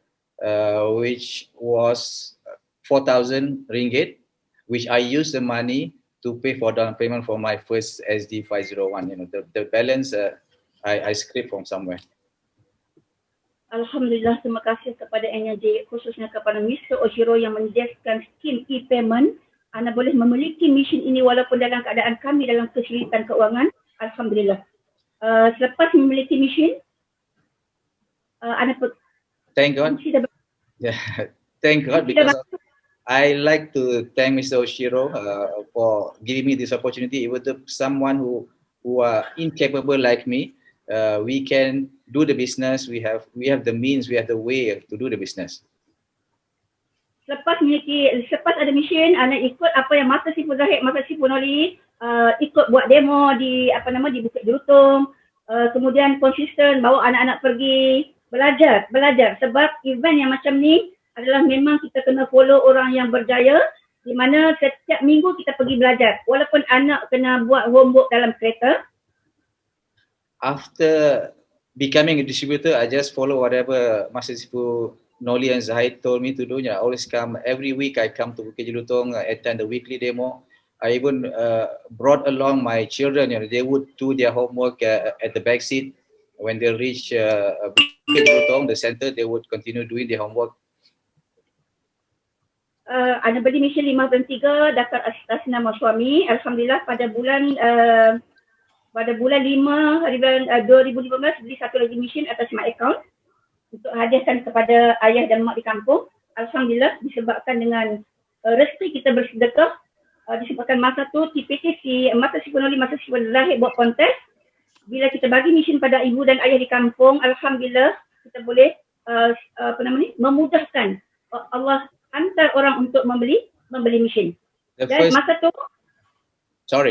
which was 4,000 ringgit, which I used the money to pay for down payment for my first SD 501. The balance I scraped from somewhere. Alhamdulillah, terima kasih kepada Enagic, khususnya kepada Mr. Oshiro yang menyediakan skim e-payment. Ana boleh memiliki mesin ini walaupun dalam keadaan kami dalam kesulitan keuangan. Alhamdulillah. Selepas memiliki mesin, Ana thank God. Yeah. thank God because I like to thank Mr. Oshiro for giving me this opportunity. Even to someone who are incapable like me, we can do the business. We have the means, we have the way to do the business. Lepas ada mesin, anak ikut apa yang Masa Sipul Zahid, Masa Sipul Noli ikut buat demo di di Bukit Jelutong. Kemudian konsisten bawa anak-anak pergi belajar sebab event yang macam ni adalah memang kita kena follow orang yang berjaya, di mana setiap minggu kita pergi belajar walaupun anak kena buat homework dalam kereta. After becoming a distributor, I just follow whatever Masa Sipul Noli and Zahid told me to do. I always come every week. I come to Bukit Jelutong, attend the weekly demo. I even brought along my children. They would do their homework at the back seat. When they reach Bukit Jelutong, the center, they would continue doing their homework. Ana beli mesin 5.3 daftar atas nama suami. Alhamdulillah pada bulan 5 hari bulan 2015 beli satu lagi mesin atas my account untuk hadiahkan kepada ayah dan mak di kampung. Alhamdulillah disebabkan dengan rezeki kita bersedekah, disebabkan masa tu TPT Masa Sipul Noli, Masa Sipul Zahid buat kontes. Bila kita bagi mesin pada ibu dan ayah di kampung, alhamdulillah kita boleh memudahkan Allah hantar orang untuk membeli mesin. Dan masa tu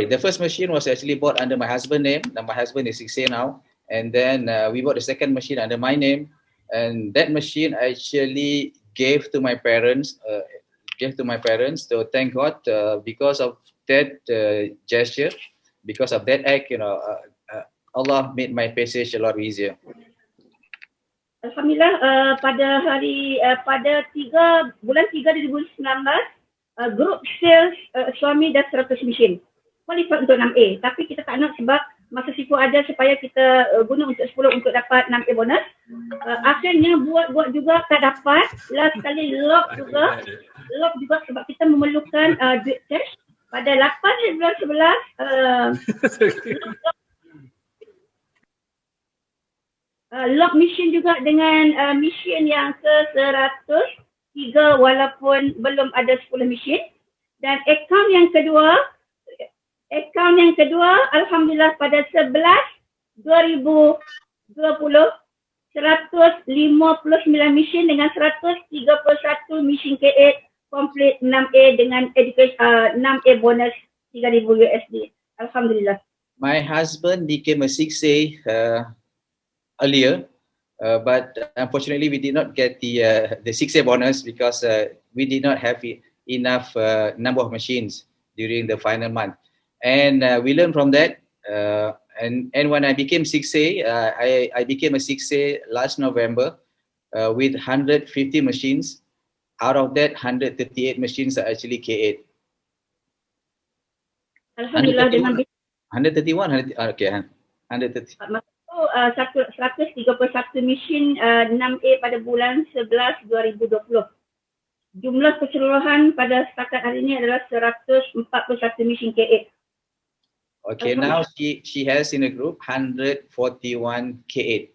the first machine was actually bought under my husband's name. Now my husband is 6A now, and then we bought the second machine under my name. And that machine I actually gave to my parents. So thank God because of that gesture, because of that act, Allah made my passage a lot easier. Alhamdulillah pada bulan 3 2019 group sales suami dah 100 mesin. Qualified untuk 6A, tapi kita tak nak sebab Masa Sipul ada supaya kita guna untuk 10 untuk dapat 6A bonus. Akhirnya buat juga tak dapat. Last kali lock juga sebab kita memerlukan duit cash. Pada 8 bulan 11 lock mission juga dengan mission yang ke-103 walaupun belum ada 10 mission. Dan akaun yang kedua alhamdulillah pada 11/2020 159 mission dengan 131 mission K8 complete 6A dengan education 6A bonus 3,000 USD. Alhamdulillah. My husband became a 6A earlier, but unfortunately we did not get the 6A bonus because we did not have enough number of machines during the final month. And we learned from that. And when I became 6A, I became a 6A last November with 150 machines. Out of that, 138 machines are actually K8. Alhamdulillah dengan 131, okay, 130. 131 mesin 6A pada bulan 11 2020. Jumlah keseluruhan pada setakat hari ini adalah 141 mesin K8. Okay, now she has in a group 141 K8.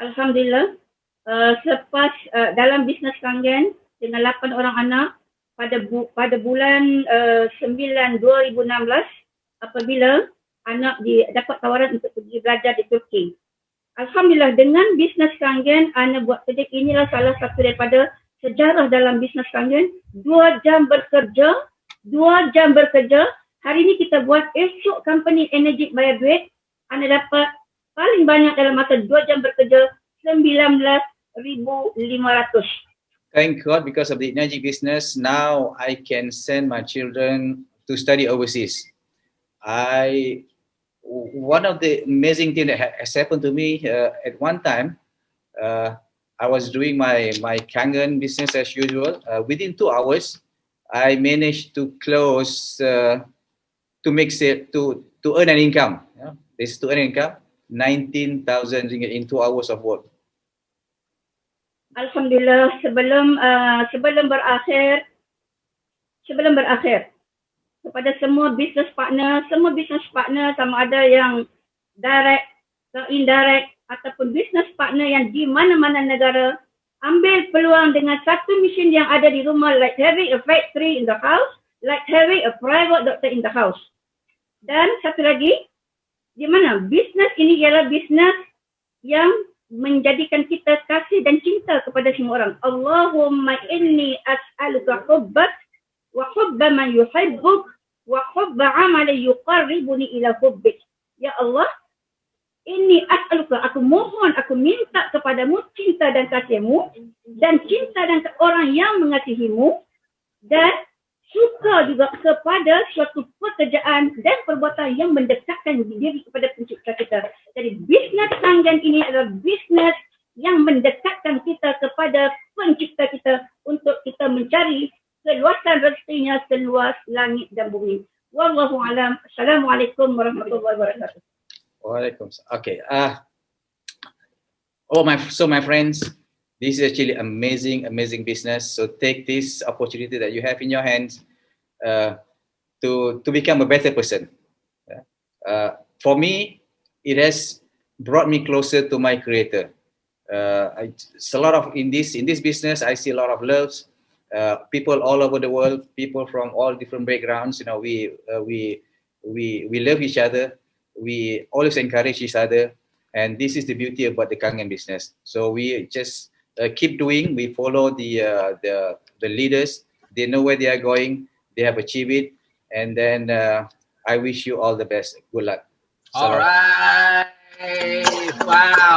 Alhamdulillah, selepas dalam bisnes Kangen dengan 8 orang anak pada bulan 9 2016 apabila anak dapat tawaran untuk pergi belajar di Turki. Alhamdulillah dengan bisnes Kangen, anak buat kerja inilah salah satu daripada sejarah dalam bisnes Kangen. 2 jam bekerja. Hari ini kita buat, esok company Enagic bayar duit. Anda dapat paling banyak dalam masa 2 jam bekerja 19,500. Thank God because of the Enagic business, now I can send my children to study overseas. One of the amazing things that has happened to me at one time, I was doing my Kangen business as usual. Within 2 hours, I managed to close to earn an income. This is to earn an income, 19,000 ringgit in 2 hours of work. Alhamdulillah, sebelum berakhir kepada semua business partner sama ada yang direct atau indirect, ataupun business partner yang di mana-mana negara, ambil peluang dengan satu mesin yang ada di rumah, like having a factory in the house, like having a private doctor in the house. Dan satu lagi, di mana bisnes ini ialah bisnes yang menjadikan kita kasih dan cinta kepada semua orang. Allahumma inni as'aluka hubbak wa hubba man yuhibbuk wa hubba amalin yuqarribuni ila hubbik. Ya Allah, ini as'aluka, aku mohon, aku minta kepadamu cinta dan kasihmu dan cinta dan orang yang mengasihimu dan suka juga kepada suatu pekerjaan dan perbuatan yang mendekatkan diri kepada pencipta kita. Jadi bisnes Kangen ini adalah bisnes yang mendekatkan kita kepada pencipta kita untuk kita mencari keluasan rezekinya seluas langit dan bumi. Wallahu alam. Assalamualaikum warahmatullahi wabarakatuh. Waalaikumsalam. Okay. My friends, this is actually amazing business. So take this opportunity that you have in your hands to become a better person. For me, it has brought me closer to my creator. It's a lot of in this business, I see a lot of loves. People all over the world, people from all different backgrounds. You know, we love each other. We always encourage each other, and this is the beauty about the Kangen business. So we just keep doing. We follow the leaders. They know where they are going. They have achieved it, and then I wish you all the best. Good luck. All right. Wow.